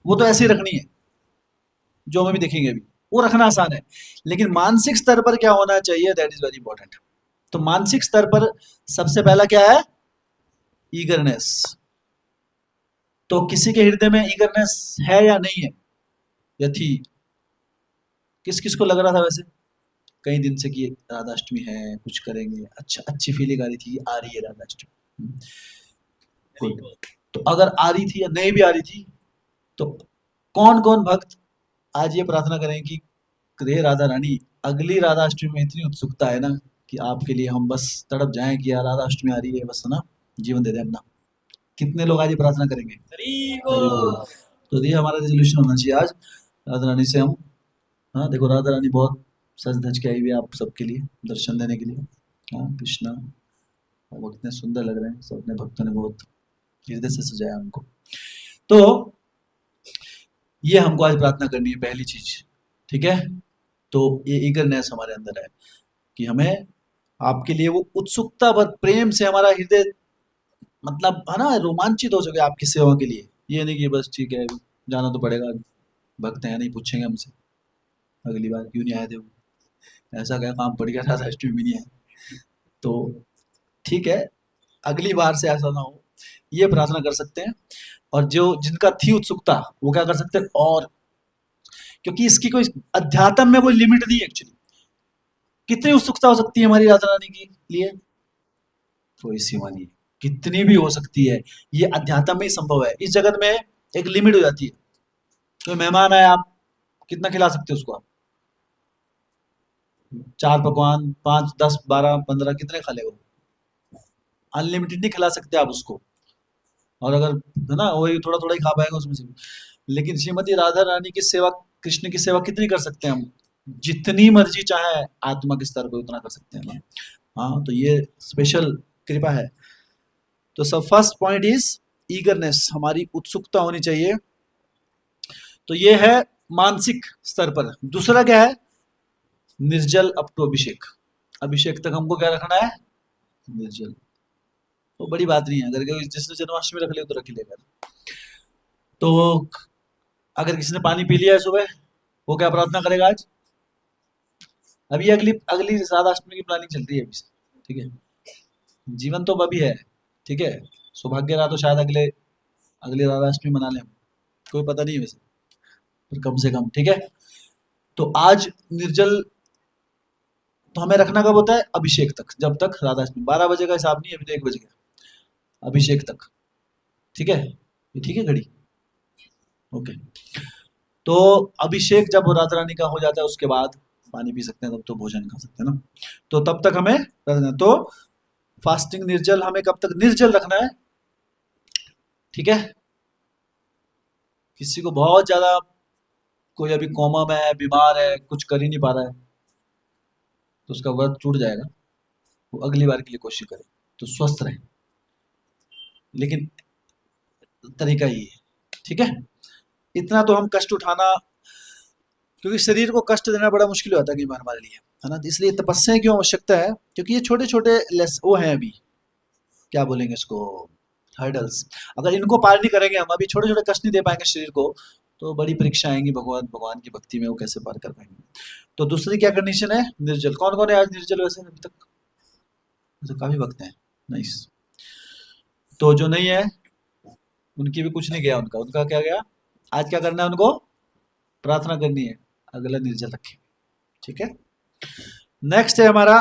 वो तो ऐसे ही रखनी है, जो हम अभी देखेंगे अभी, वो रखना आसान है। लेकिन मानसिक स्तर पर क्या होना चाहिए, दैट इज वेरी इंपॉर्टेंट। तो मानसिक स्तर पर सबसे पहला क्या है, ईगरनेस। तो किसी के हृदय में ईगरनेस है या नहीं है, या थी, किस किस को लग रहा था वैसे कई दिन से कि राधाष्टमी है, कुछ करेंगे, अच्छा, अच्छी फीलिंग आ रही थी, आ रही है राधाष्टमी। गुड। तो अगर आ रही थी या नहीं भी आ रही थी, तो कौन कौन भक्त आज ये प्रार्थना करें कि हे राधा रानी, अगली राधाष्टमी में इतनी उत्सुकता है ना कि आपके लिए हम बस तड़प जाएं कि यार राधाष्टमी आ रही है, बस, है ना, जीवन दे दे अपना। कितने लोग आज ये प्रार्थना करेंगे? हरि बोल। तो ये हमारा रेजोल्यूशन होना चाहिए आज, राधा रानी से हम, हाँ, देखो राधा रानी बहुत सज धज के आई हुई है आप सबके लिए दर्शन देने के लिए। हाँ, कृष्णा, और वो कितने सुंदर लग रहे हैं, सब अपने भक्तों ने बहुत हृदय से सजाया उनको। तो ये हमको आज प्रार्थना करनी है, पहली चीज, ठीक है। तो ये ईगरनेस हमारे अंदर है कि हमें आपके लिए वो उत्सुकता भर प्रेम से हमारा हृदय, मतलब, है ना, रोमांचित हो सके आपकी सेवा के लिए। ये नहीं कि बस ठीक है, जाना तो पड़ेगा, भक्त हैं नहीं, पूछेंगे हमसे अगली बार क्यों नहीं आए थे वो, ऐसा क्या काम पड़ गया था, अष्टमी भी नहीं आए। तो ठीक है, अगली बार से ऐसा ना हो, ये प्रार्थना कर सकते हैं। और जो जिनका थी उत्सुकता, वो क्या कर सकते हैं, और क्योंकि इसकी कोई अध्यात्म में कोई लिमिट नहीं है एक्चुअली। कितनी उत्सुकता हो सकती है हमारी राधा रानी के लिए, कोई सीमा नहीं है, कितनी भी हो सकती है। ये अध्यात्म में ही संभव है, इस जगत में एक लिमिट हो जाती है। कोई मेहमान आए, आप कितना खिला सकते हो उसको, आप 4 पकवान, 5 10 12 15 कितने खा लेगा, अनलिमिटेड नहीं खिला सकते आप उसको। और अगर, है ना, वही थोड़ा थोड़ा ही खा पाएंगे उसमें से भी। लेकिन श्रीमती राधा रानी की सेवा, कृष्ण की सेवा कितनी कर सकते हैं हम, जितनी मर्जी चाहे आत्मा के स्तर पे उतना कर सकते हैं ना। हाँ, तो ये स्पेशल कृपा है। तो सब फर्स्ट पॉइंट इज ईगरनेस, हमारी उत्सुकता होनी चाहिए। तो ये है मानसिक स्तर पर। दूसरा क्या है, निर्जल अप टू अभिषेक। अभिषेक तक हमको क्या रखना है, निर्जल। तो बड़ी बात नहीं है, अगर जिसने जन्माष्टमी रख लिया तो रख ही लेगा। तो अगर किसी ने पानी पी लिया है सुबह, वो क्या प्रार्थना करेगा आज? अभी अगली अगली राधाष्टमी की प्लानिंग चल रही है अभी से, ठीक है, जीवन तो अभी है, ठीक है। सौभाग्य रहा तो शायद अगली राधाष्टमी मना लें, कोई पता नहीं है वैसे, पर कम से कम, ठीक है। तो आज निर्जल तो हमें रखना कब होता है, अभिषेक तक, जब तक राधाष्टमी, 12 बजे का हिसाब नहीं है, अभी तो 1 बज गया, अभिषेक तक, ठीक है, ये ठीक है घड़ी, ओके। तो अभिषेक जब राधा रानी का हो जाता है, उसके बाद पानी पी सकते हैं, तब तो भोजन खा सकते हैं ना। तो तब तक हमें रखना है। तो फास्टिंग निर्जल हमें कब तक निर्जल रखना है, ठीक है। किसी को बहुत ज्यादा, कोई अभी कोमा में है, बीमार है, कुछ कर ही नहीं पा रहा है, तो उसका व्रत टूट जाएगा, वो अगली बार के लिए कोशिश करे तो स्वस्थ रहे, लेकिन तरीका ही है, ठीक है। इतना तो हम कष्ट उठाना, क्योंकि शरीर को कष्ट देना बड़ा मुश्किल होता है कई बार हमारे लिए, है ना। इसलिए तपस्या की आवश्यकता है, क्योंकि ये छोटे छोटे लेस वो हैं अभी, क्या बोलेंगे इसको, हर्डल्स। अगर इनको पार नहीं करेंगे हम, अभी छोटे छोटे कष्ट नहीं दे पाएंगे शरीर को, तो बड़ी परीक्षा आएंगी भगवान भगवान की भक्ति में, वो कैसे पार कर पाएंगे। तो दूसरी क्या कंडीशन है, निर्जल। कौन कौन है आज निर्जल वैसे अभी तक? तो काफी भक्त हैं, नाइस। तो जो नहीं है उनकी भी कुछ नहीं गया, उनका उनका क्या गया, आज क्या करना है उनको, प्रार्थना करनी है अगला निर्जल रखे, ठीक है। नेक्स्ट है हमारा,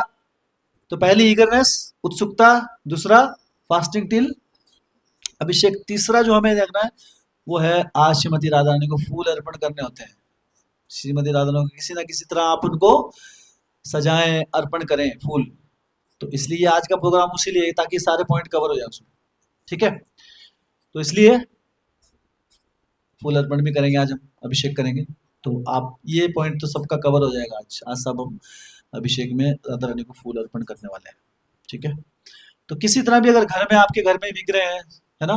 तो पहली ईगरनेस, उत्सुकता, दूसरा फास्टिंग टिल अभिषेक, तीसरा जो हमें देखना है वो है आज श्रीमती राधा रानी को फूल अर्पण करने होते हैं। श्रीमती राधा रानी को किसी ना किसी तरह आप उनको सजाएं, अर्पण करें फूल। तो इसलिए आज का प्रोग्राम उसी लिए, ताकि सारे पॉइंट कवर हो जाए उसमें। ठीक है, तो इसलिए फूल अर्पण भी करेंगे आज हम, अभिषेक करेंगे। तो आप ये पॉइंट तो सबका कवर हो जाएगा आज। आज सब हम अभिषेक में राधा रानी को फूल अर्पण करने वाले हैं। ठीक है, तो किसी तरह भी अगर घर में, आपके घर में विग्रह है ना,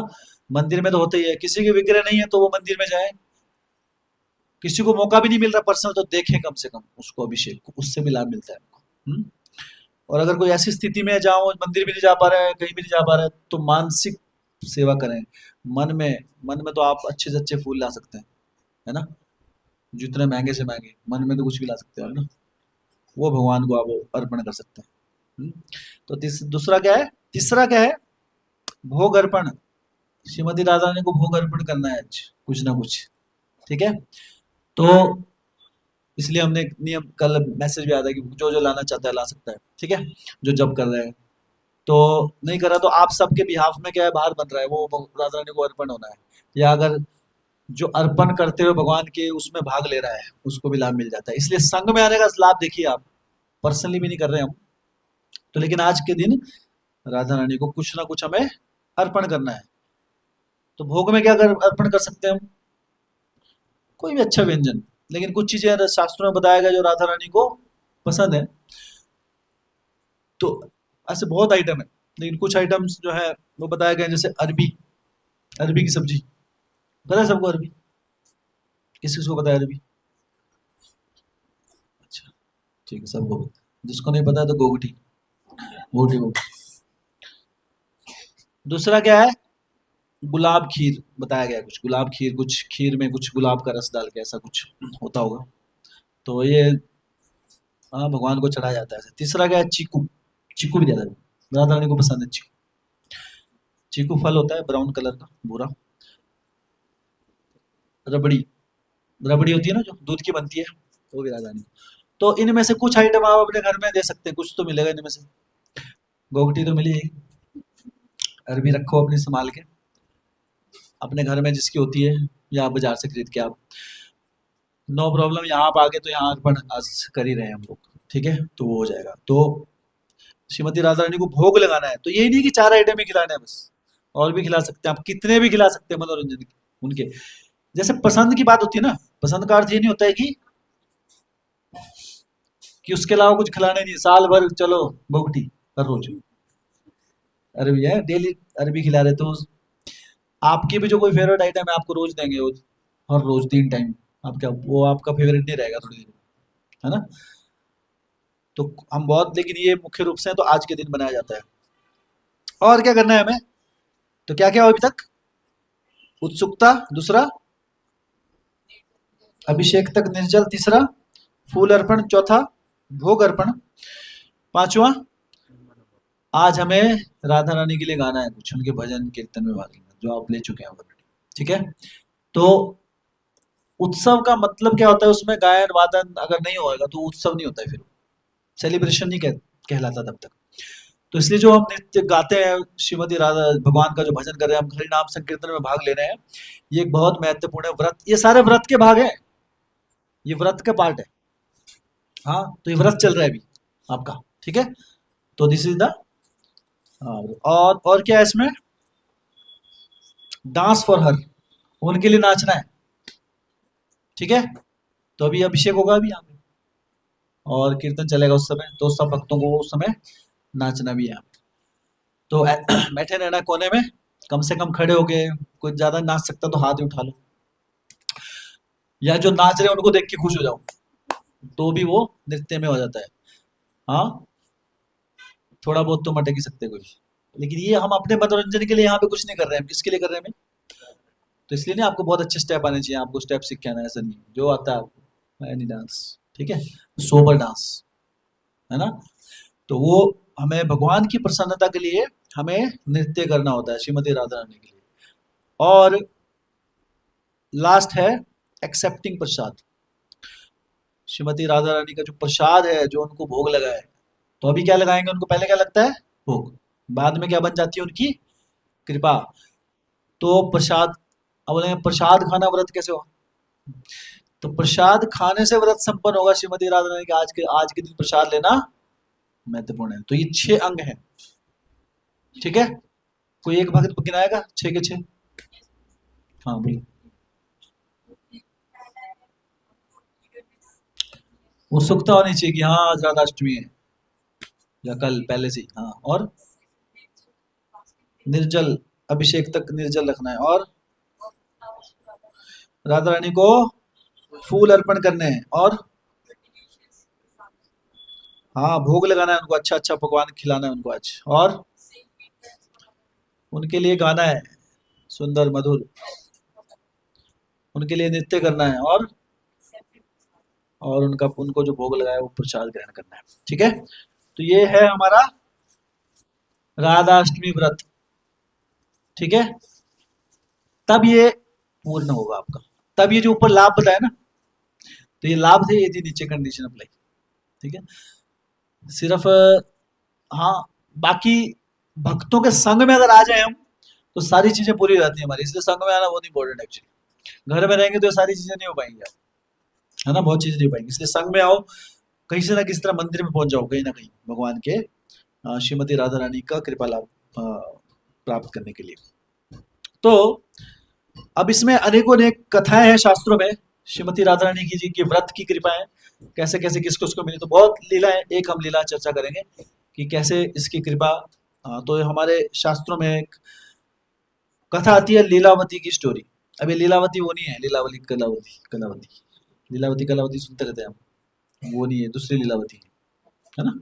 मंदिर में तो होते ही है, किसी के विग्रह नहीं है तो वो मंदिर में जाए, किसी को मौका भी नहीं मिल रहा पर्सनल तो देखें कम से कम उसको, अभिषेक को, उससे भी लाभ मिलता है हमको। और अगर कोई ऐसी स्थिति में जाओ, मंदिर भी नहीं जा पा रहे हैं, कहीं भी नहीं जा पा रहे हैं, तो मानसिक सेवा करें। मन में तो आप अच्छे से अच्छे फूल ला सकते हैं, है ना, जितने महंगे से महंगे, मन में तो कुछ भी ला सकते हो, है ना, वो भगवान को आप अर्पण कर सकते हैं। तो दूसरा क्या है, तीसरा क्या है, भोग अर्पण। श्रीमती राधा रानी को भोग अर्पण करना है आज, कुछ ना कुछ। ठीक है, तो इसलिए हमने एक नियम, कल मैसेज भी आया था कि जो जो लाना चाहता है ला सकता है। ठीक है, जो जब कर रहे हैं, तो नहीं कर रहा तो आप सबके बिहाफ में क्या है, बाहर बन रहा है, वो राधा रानी को अर्पण होना है। या अगर जो अर्पण करते हुए भगवान के उसमें भाग ले रहा है, उसको भी लाभ मिल जाता है। इसलिए संघ में आने का लाभ देखिए आप, पर्सनली भी नहीं कर रहे हम तो, लेकिन आज के दिन राधा रानी को कुछ ना कुछ हमें अर्पण करना है। तो भोग में क्या अर्पण कर सकते हैं हम, कोई भी अच्छा व्यंजन, लेकिन कुछ चीजें शास्त्रों में बताया गया जो राधा रानी को पसंद है। तो ऐसे बहुत आइटम है, लेकिन कुछ आइटम्स जो है वो बताया गया, जैसे अरबी, अरबी की सब्जी, पता है सबको अरबी, किस किस को पता है अरबी? अच्छा, ठीक है, सबको पता है। जिसको नहीं पता है तो गोगटी, गोगटी गोगटी। दूसरा क्या है, गुलाब खीर बताया गया, कुछ गुलाब खीर, कुछ खीर में कुछ गुलाब का रस डाल के ऐसा कुछ होता होगा, तो ये हाँ भगवान को चढ़ाया जाता है। तीसरा क्या है, चीकू, चीकू भी दिया जाता है, राधा रानी को पसंद है चीकू। चीकू फल होता है ब्राउन कलर का, भूरा। रबड़ी, रबड़ी होती है ना जो दूध की बनती है, वो भी राधा रानी को। तो इनमें से कुछ आइटम आप अपने घर में दे सकते हैं, कुछ तो मिलेगा इनमें से। गोगटी तो मिली, अरबी रखो अपनी संभाल के अपने घर में जिसकी होती है, या आप बाजार से खरीद के आप, नो प्रॉब्लम। यहाँ आप आगे तो यहाँ अर्पण आज कर ही रहे हैं हम लोग, ठीक है, तो वो हो जाएगा। तो श्रीमती राधा रानी को भोग लगाना है, तो यही नहीं कि 4 आइटम ही खिलाने हैं बस, और भी खिला सकते हैं आप, कितने भी खिला सकते हैं मनोरंजन के उनके। जैसे पसंद की बात होती है ना, पसंद का अर्थ ये नहीं होता है कि उसके अलावा कुछ खिलाना ही नहीं, साल भर चलो भोगटी हर रोज अरबी है, डेली अरबी खिला रहे, तो आपकी भी जो कोई फेवरेट आइटम है आपको रोज देंगे वो, हर रोज 3 टाइम, आप क्या वो आपका फेवरेट नहीं रहेगा थोड़ी देर, है ना। तो हम बहुत, लेकिन ये मुख्य रूप से तो आज के दिन बनाया जाता है। और क्या करना है हमें, तो क्या क्या हो अभी तक, उत्सुकता, दूसरा अभिषेक तक निर्जल, तीसरा फूल अर्पण, चौथा भोग अर्पण, पांचवा आज हमें राधा रानी के लिए गाना है कुछ, उनके भजन कीर्तन में भाग लेना, जो आप ले चुके हैं ऑलरेडी। ठीक है, तो उत्सव का मतलब क्या होता है, उसमें गायन वादन अगर नहीं होएगा तो उत्सव नहीं होता है, फिर सेलिब्रेशन नहीं कहलाता तब तक। तो इसलिए जो हम नृत्य गाते हैं, श्रीमती राधा भगवान का जो भजन कर रहे हैं हम, हरि नाम संकीर्तन में भाग ले रहे हैं, ये एक बहुत महत्वपूर्ण है व्रत, ये सारे व्रत के भाग हैं, ये व्रत का पार्ट है। हाँ, तो ये व्रत चल रहा है अभी आपका, ठीक है, तो दिस इज द, और क्या है इसमें, डांस फॉर हर, उनके लिए नाचना है। ठीक है, तो अभी अभिषेक होगा अभी यहाँ पे, और कीर्तन चलेगा उस समय, तो सब भक्तों को उस समय नाचना भी है। तो बैठे रहना कोने में, कम से कम खड़े होके, कोई ज्यादा नाच सकता तो हाथ ही उठा लो, या जो नाच रहे हैं उनको देख के खुश हो जाओ, तो भी वो नृत्य में हो जाता है। हाँ, थोड़ा बहुत तो मटक ही सकते कोई, लेकिन ये हम अपने मनोरंजन के लिए यहाँ पे कुछ नहीं कर रहे हैं, हम किसके लिए कर रहे हैं हमें, तो इसलिए नहीं, आपको बहुत अच्छे स्टेप आने चाहिए, आपको स्टेप सीख के आना है, ऐसा नहीं जो आता है आपको एनी डांस, ठीक है, सोबर डांस, है ना। तो वो हमें भगवान की प्रसन्नता के लिए हमें नृत्य करना होता है श्रीमती राधा रानी के लिए। और लास्ट है एक्सेप्टिंग प्रसाद। श्रीमती राधा रानी का जो प्रसाद है, जो उनको भोग लगा है, तो अभी क्या लगाएंगे उनको? पहले क्या लगता है? भोग। बाद में क्या बन जाती है उनकी? कृपा। तो प्रसाद, अब बोलेंगे प्रसाद खाना व्रत कैसे हो? तो प्रसाद खाने से व्रत संपन्न होगा श्रीमती राधा रानी के। आज के दिन प्रसाद लेना महत्वपूर्ण है। तो ये 6 अंग हैं, ठीक है। कोई एक भक्त गिनाएगा 6 के 6? हाँ बोलिए। उत्सुकता होनी चाहिए कि हाँ आज राधाष्टमी है, या कल पहले से ही। हाँ, और निर्जल, अभिषेक तक निर्जल रखना है। और राधा रानी को फूल अर्पण करने हैं। और हाँ, भोग लगाना है उनको, अच्छा अच्छा पकवान खिलाना है उनको आज। और उनके लिए गाना है सुंदर मधुर, उनके लिए नृत्य करना है। और उनका, उनको जो भोग लगाया वो प्रसाद ग्रहण करना है, ठीक है। तो ये है हमारा राधाष्टमी व्रत, ठीक है। तब ये पूर्ण होगा आपका। तब ये जो ऊपर लाभ बताया ना, तो ये लाभ थे, ये थी नीचे कंडीशन अप्लाई, ठीक है। सिर्फ हाँ, बाकी भक्तों के संग में अगर आ जाए हम, तो सारी चीजें पूरी हो जाती है हमारी। इसलिए संग में आना बहुत इंपॉर्टेंट है एक्चुअली। घर में रहेंगे तो ये सारी चीजें नहीं हो पाएंगी आप, है ना, बहुत चीजें नहीं हो पाएंगी। इसलिए संग में आओ, कहीं से ना किसी तरह मंदिर में पहुंच जाओ, कहीं ना कहीं भगवान के श्रीमती राधा रानी का कृपा लाभ प्राप्त करने के लिए। तो अब इसमें अनेकों अनेक कथाएं हैं शास्त्रों में, श्रीमती राधा रानी की जी की व्रत की कृपाएं कैसे कैसे किसको उसको मिली। तो बहुत लीलाएं, एक हम लीला चर्चा करेंगे कि कैसे इसकी कृपा। तो हमारे शास्त्रों में एक कथा आती है लीलावती की स्टोरी। अब ये लीलावती वो नहीं है, लीलावती कलावती, कलावती लीलावती कलावती सुनते रहते हैं हम, वो नहीं है, दूसरी लीलावती है ना।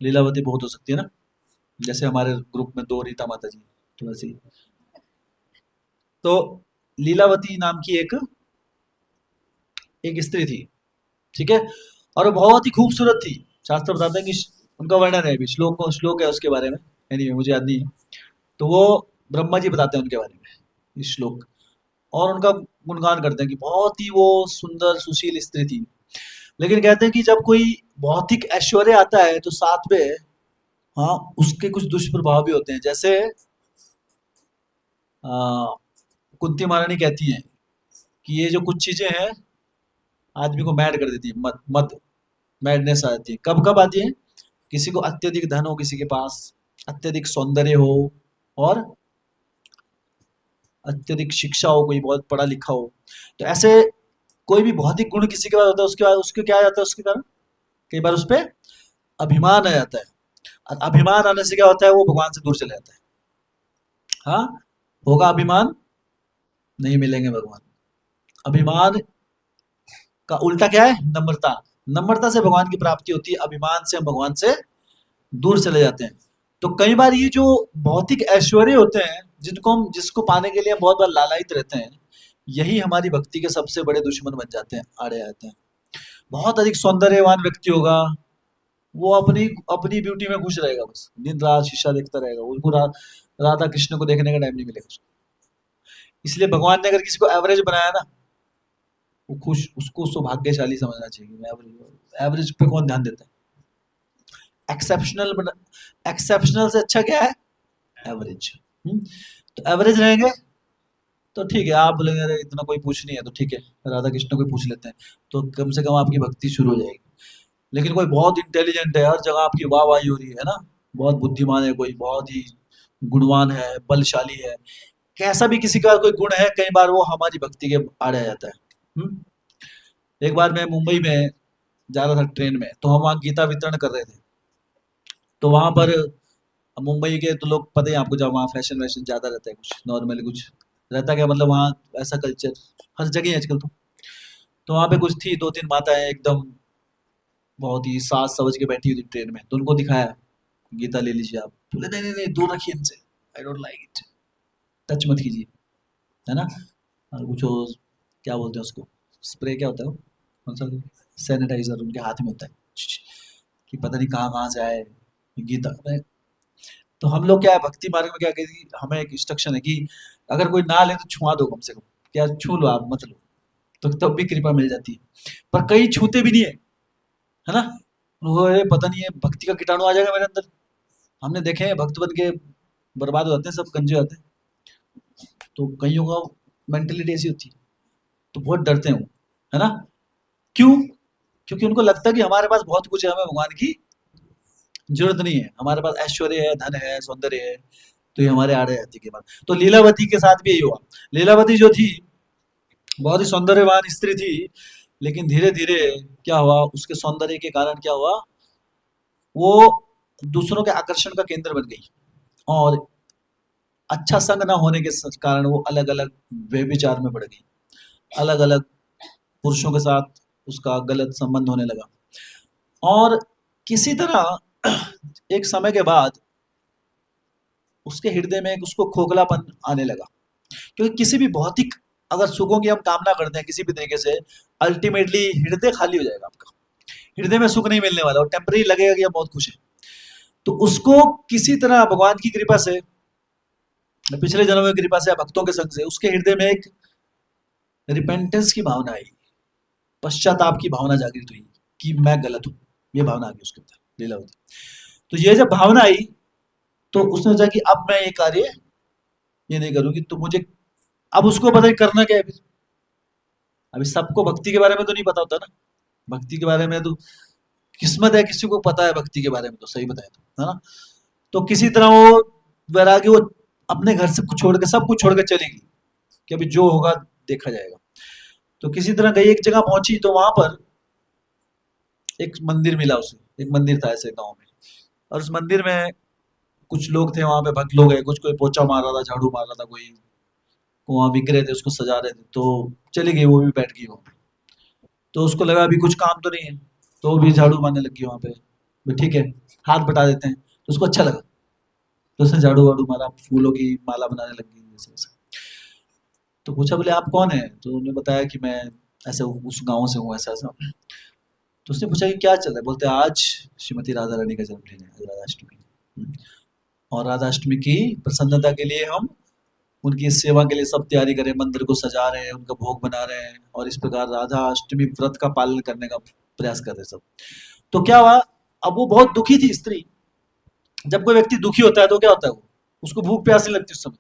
लीलावती बहुत हो सकती है ना, जैसे हमारे ग्रुप में 2 रीता माता जी, तो वैसे ही। तो लीलावती नाम की एक स्त्री थी, ठीक है। और वो बहुत ही खूबसूरत थी। शास्त्र बताते हैं कि उनका वर्णन है, अभी श्लोक है उसके बारे में, anyway, मुझे याद नहीं है। तो वो ब्रह्मा जी बताते हैं उनके बारे में इस श्लोक, और उनका गुणगान करते हैं कि बहुत ही वो सुंदर सुशील स्त्री थी। लेकिन कहते हैं कि जब कोई भौतिक ऐश्वर्य आता है तो साथ में, हाँ, उसके कुछ दुष्प्रभाव भी होते हैं। जैसे आ, कुंती महारानी कहती हैं कि ये जो कुछ चीजें हैं आदमी को मैड कर देती है, मत मत मैडनेस आ जाती है। कब कब आती है? किसी को अत्यधिक धन हो, किसी के पास अत्यधिक सौंदर्य हो, और अत्यधिक शिक्षा हो, कोई बहुत पढ़ा लिखा हो। तो ऐसे कोई भी भौतिक गुण किसी के पास होता है, उसके बाद उसके क्या आ जाता है, उसके कारण कई बार उस पर अभिमान आ जाता है। और अभिमान आने से क्या होता है? वो भगवान से दूर चले जाता है। हाँ, होगा अभिमान, नहीं मिलेंगे भगवान। अभिमान का उल्टा क्या है? नम्रता। नम्रता से भगवान की प्राप्ति होती है, अभिमान से हम भगवान से दूर चले जाते हैं। तो कई बार ये जो भौतिक ऐश्वर्य होते हैं, जिसको पाने के लिए हम बहुत बार लालायित रहते हैं, यही हमारी भक्ति के सबसे बड़े दुश्मन बन जाते हैं, आड़े आते हैं। बहुत अधिक सौंदर्यवान व्यक्ति होगा, वो अपनी अपनी ब्यूटी में खुश रहेगा, बस दिन रात शीशा देखता रहेगा, उसको राधा कृष्ण को देखने का टाइम नहीं मिलेगा उसको। इसलिए भगवान ने अगर किसी को एवरेज बनाया ना, वो खुश, उसको सौभाग्यशाली समझना चाहिए। एवरेज एवरेज पे कौन ध्यान देता है? एक्सेप्शनल बना, एक्सेप्शनल से अच्छा क्या है? एवरेज। तो एवरेज रहेंगे तो ठीक है। आप बोलेंगे अरे इतना कोई पूछ नहीं है, तो ठीक है, राधा कृष्ण को पूछ लेते हैं, तो कम से कम आपकी भक्ति शुरू हो जाएगी। लेकिन कोई बहुत इंटेलिजेंट है, हर जगह आपकी वाहवाही हो रही है ना, बहुत बुद्धिमान है, कोई बहुत ही गुणवान है, बलशाली है, कैसा भी किसी का कोई गुण है, कई बार वो हमारी भक्ति के आड़े आ जाता है। एक बार मैं मुंबई में जा रहा था ट्रेन में, तो हम वहाँ गीता वितरण कर रहे थे। तो वहां पर मुंबई के तो लोग पता ही है आपको, जब वहाँ फैशन वैशन ज्यादा रहता है, कुछ नॉर्मली कुछ रहता क्या, मतलब वहाँ ऐसा कल्चर हर जगह है आजकल। तो वहाँ पे कुछ थी 2-3 माताएं, एकदम बहुत ही साज सवज के बैठी हुई थी ट्रेन में। तो उनको दिखाया, गीता ले लीजिए आप। बोले नहीं नहीं नहीं, दूर रखिए इनसे, I don't like it, touch मत कीजिए, है ना। और कुछ वो क्या बोलते हैं उसको, स्प्रे क्या होता है वो, कौन सा, सैनिटाइजर उनके हाथ में होता है, कि पता नहीं कहाँ कहाँ से आए गीता में। तो हम लोग क्या है, भक्ति मार्ग में क्या कहते हैं, हमें एक इंस्ट्रक्शन है कि अगर कोई ना ले तो छुआ दो कम से कम, क्या छू लो आप, मत लो। तो तब भी कृपा मिल जाती है। पर कई छूते भी नहीं है ना? वो पता नहीं है भक्ति का कीटाणु आ जाएगा मेरे अंदर। हमने देखे हैं भक्त बन के बर्बाद हो जाते हैं, सब गंजे हो जाते हैं। तो कईयों का मेंटेलिटी ऐसी होती है, तो बहुत डरते हैं वो, है ना? क्यों? क्योंकि उनको लगता है कि हमारे पास बहुत कुछ है, हमें भगवान की जरूरत नहीं है, हमारे पास ऐश्वर्य है, धन है, सौंदर्य है, तो ये हमारे आड़े रहती के बाद। तो लीलावती के साथ भी यही हुआ। लीलावती जो थी बहुत ही सौंदर्यवान स्त्री थी, लेकिन धीरे धीरे क्या हुआ, उसके सौंदर्य के कारण क्या हुआ, वो दूसरों के आकर्षण का केंद्र बन गई, और अच्छा संग ना होने के कारण वो अलग अलग व्यभिचार में बढ़ गई, अलग अलग पुरुषों के साथ उसका गलत संबंध होने लगा। और किसी तरह एक समय के बाद उसके हृदय में एक उसको खोखलापन आने लगा, क्योंकि किसी भी भौतिक अगर सुखों की हम कामना करते हैं किसी भी तरीके से, अल्टीमेटली हृदय खाली हो जाएगा आपका, हृदय में सुख नहीं मिलने वाला, और टेम्पररी लगेगा कि हम बहुत खुश है। तो उसको किसी तरह भगवान की कृपा से, पिछले जन्मों की कृपा से या भक्तों के संग से, उसके हृदय में एक रिपेंटेंस की भावना आई, पश्चाताप की भावना जागृत हुई कि मैं गलत हूं, ये भावना आ गई उसके अंदर लीलावती। तो ये जब भावना आई, तो उसने सोचा कि अब मैं ये कार्य ये नहीं करूंगी, तो मुझे अब उसको पता नहीं करना क्या है फिर। अभी सबको भक्ति के बारे में तो नहीं पता होता ना, भक्ति के बारे में तो किस्मत है किसी को पता है भक्ति के बारे में, तो सही बताया तो, है ना? तो किसी तरह वो वैरागी वो अपने घर से छोड़ के सब कुछ छोड़ के चलेगी कि अभी जो होगा देखा जाएगा। तो किसी तरह गई, एक जगह पहुंची, तो वहां पर एक मंदिर मिला उसे, एक मंदिर था ऐसे गांव में, और उस मंदिर में कुछ लोग थे वहां पे, भक्त लोग है कुछ, कोई पोछा मार रहा था, झाड़ू मार रहा था, कोई वहां बिक रहे थे, उसको सजा रहे थे। तो चली गई, वो भी बैठ गई वहां पे। तो उसको लगा अभी कुछ काम तो नहीं है, तो वो भी झाड़ू मारने लगी वहां पे, भी ठीक है हाथ बटा देते हैं, तो उसको अच्छा लगा, तो उसने झाड़ू वाड़ू मारा, फूलों की माला बनाने लगी जैसे वैसे। तो पूछा बोले आप कौन है, तो उन्होंने बताया कि मैं ऐसे उस गांव से हूँ, ऐसा ऐसा। तो उसने पूछा कि क्या चल रहा है, बोलते आज श्रीमती राधा रानी का जन्मदिन है, आज राधाष्टमी। और राधाष्टमी की प्रसन्नता के लिए हम उनकी सेवा के लिए सब तैयारी करें, मंदिर को सजा रहे हैं, उनका भोग बना रहे हैं, और इस प्रकार राधा अष्टमी व्रत का पालन करने का प्रयास कर रहे हैं सब। तो क्या हुआ, अब वो बहुत दुखी थी स्त्री। जब कोई व्यक्ति दुखी होता है तो क्या होता है, वो उसको भूख प्यास नहीं लगती उस समय,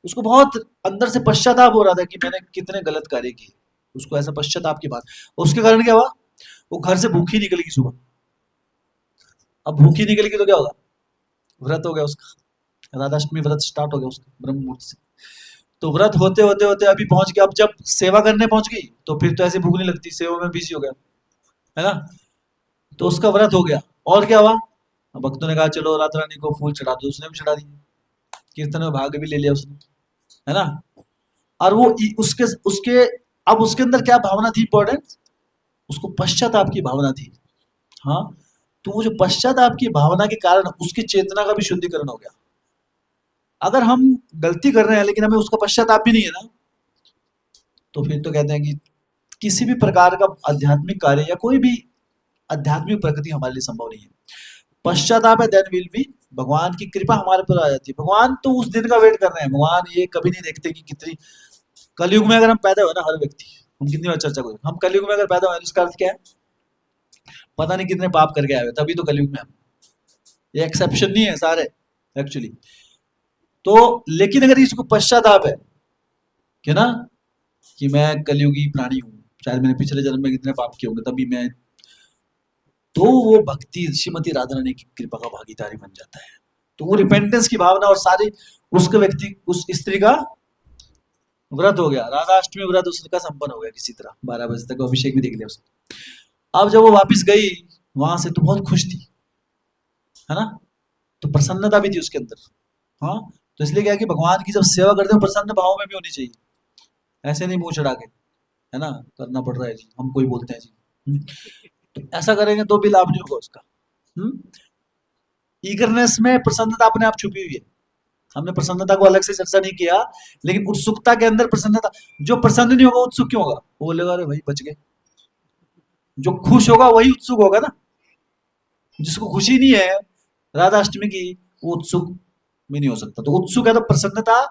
उसको बहुत अंदर से पश्चाताप हो रहा था कि मैंने कितने गलत कार्य किए, उसको ऐसा पश्चाताप की बात। उसके कारण क्या हुआ, वो घर से भूखी निकलेगी सुबह। अब भूखी निकलेगी तो क्या होगा, व्रत हो गया उसका, राधाष्टमी व्रत स्टार्ट हो गया उसका ब्रह्म मुहूर्त से। तो व्रत होते होते होते अभी पहुंच गया, अब जब सेवा करने पहुंच गई तो फिर तो ऐसे भूख नहीं लगती, सेवा में बिजी हो गया, है ना? तो उसका व्रत हो गया। और क्या हुआ, भक्तों ने कहा चलो राधा रानी को फूल चढ़ा दो, उसने भी चढ़ा दिया, कीर्तन में भाग भी ले लिया उसने, है ना? और वो उसके उसके अब उसके अंदर क्या भावना थी इंपॉर्टेंट, उसको पश्चाताप की भावना थी। हाँ, तो वो जो पश्चाताप की भावना के कारण उसकी चेतना का भी शुद्धिकरण हो गया। अगर हम गलती कर रहे हैं लेकिन हमें उसका पश्चाताप भी नहीं है ना, तो फिर तो कहते हैं कि किसी भी प्रकार का आध्यात्मिक कार्य या कोई भी आध्यात्मिक प्रगति हमारे लिए संभव नहीं है। पश्चाताप है देन विल बी, भगवान की कृपा हमारे पर आ जाती है। भगवान तो उस दिन का वेट कर रहे हैं, भगवान ये कभी नहीं देखते कि कितनी कलयुग में अगर हम पैदा हुए ना, हर व्यक्ति, हम कितनी बार चर्चा करें, हम कलयुग में अगर पैदा हुए इसका अर्थ क्या है, पता नहीं कितने पाप करके आए हुए, तभी तो कलयुग में हम, ये एक्सेप्शन नहीं है सारे एक्चुअली। तो लेकिन अगर इसको पश्चाताप है कि ना, कि मैं कलयुगी प्राणी हूँ, शायद मैंने पिछले जन्म में कितने पाप किए होंगे तभी मैं, तो वो भक्ति श्रीमती राधा रानी की कृपा का भागीदारी बन जाता है। तो वो रिपेंटेंस की भावना और सारी उसके व्यक्ति उस स्त्री का व्रत हो गया, राधा अष्टमी व्रत उसका संपन्न हो गया किसी तरह, 12 बजे तक अभिषेक भी देख लिया उसने। अब जब वो वापस गई वहां से तो बहुत खुश थी, है ना? तो प्रसन्नता भी थी उसके अंदर। हाँ, तो इसलिए क्या है कि भगवान की जब सेवा करते हैं प्रसन्न भाव में भी होनी चाहिए, ऐसे नहीं मुंह चढ़ा के, है ना, करना पड़ रहा है जी, हम कोई बोलते हैं जी। तो ऐसा करेंगे तो भी लाभ नहीं होगा उसका। ईगरनेस में प्रसन्नता अपने आप छुपी हुई है, हमने प्रसन्नता को अलग से चर्चा नहीं किया, लेकिन उत्सुकता के अंदर प्रसन्नता, जो प्रसन्न नहीं होगा उत्सुक क्यों होगा, वो बोलेगा अरे भाई बच गए। जो खुश होगा वही उत्सुक होगा ना, जिसको खुशी नहीं है राधाष्टमी की, वो उत्सुक भी नहीं हो सकता। तो उत्सुक है तो प्रसन्नता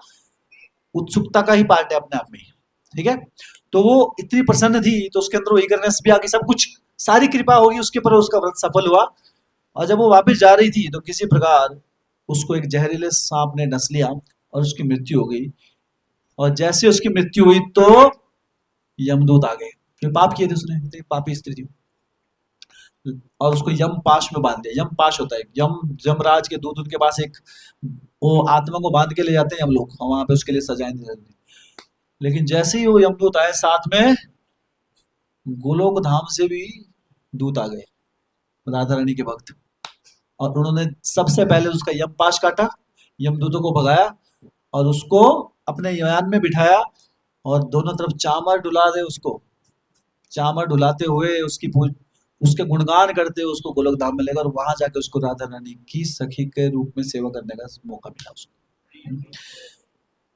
उत्सुकता का ही पार्ट है अपने आप में ही। ठीक है। तो वो इतनी प्रसन्न थी, तो उसके अंदर वो ईगरनेस भी आ गई, सब कुछ सारी कृपा होगी उसके ऊपर, उसका व्रत सफल हुआ। और जब वो वापस जा रही थी तो किसी प्रकार उसको एक जहरीले सांप ने डस लिया और उसकी मृत्यु हो गई। और जैसे उसकी मृत्यु हुई तो यमदूत आ गए, फिर पाप किए थे उसने, तो पापी स्त्री थी, और उसको यम पाश में बांध दिया। यम पाश होता है, यम यमराज के दूत उनके पास एक, वो आत्मा को बांध के ले जाते हैं हम लोग, वहां पे उसके लिए सजाएं दे देते हैं। लेकिन जैसे ही वो यमदूत आए साथ में गोलोक धाम से भी दूत आ गए, राधा रानी के भक्त, और उन्होंने सबसे पहले उसका यम पाश काटा, यमदूतों को भगाया और उसको अपने यान में बिठाया, और दोनों तरफ चामर डुला दे उसको, चामर डुलाते हुए उसकी उसके गुणगान करते हुए उसको गोलोक धाम में लेकर, वहां जाकर उसको राधा रानी की सखी के रूप में सेवा करने का मौका मिला उसको।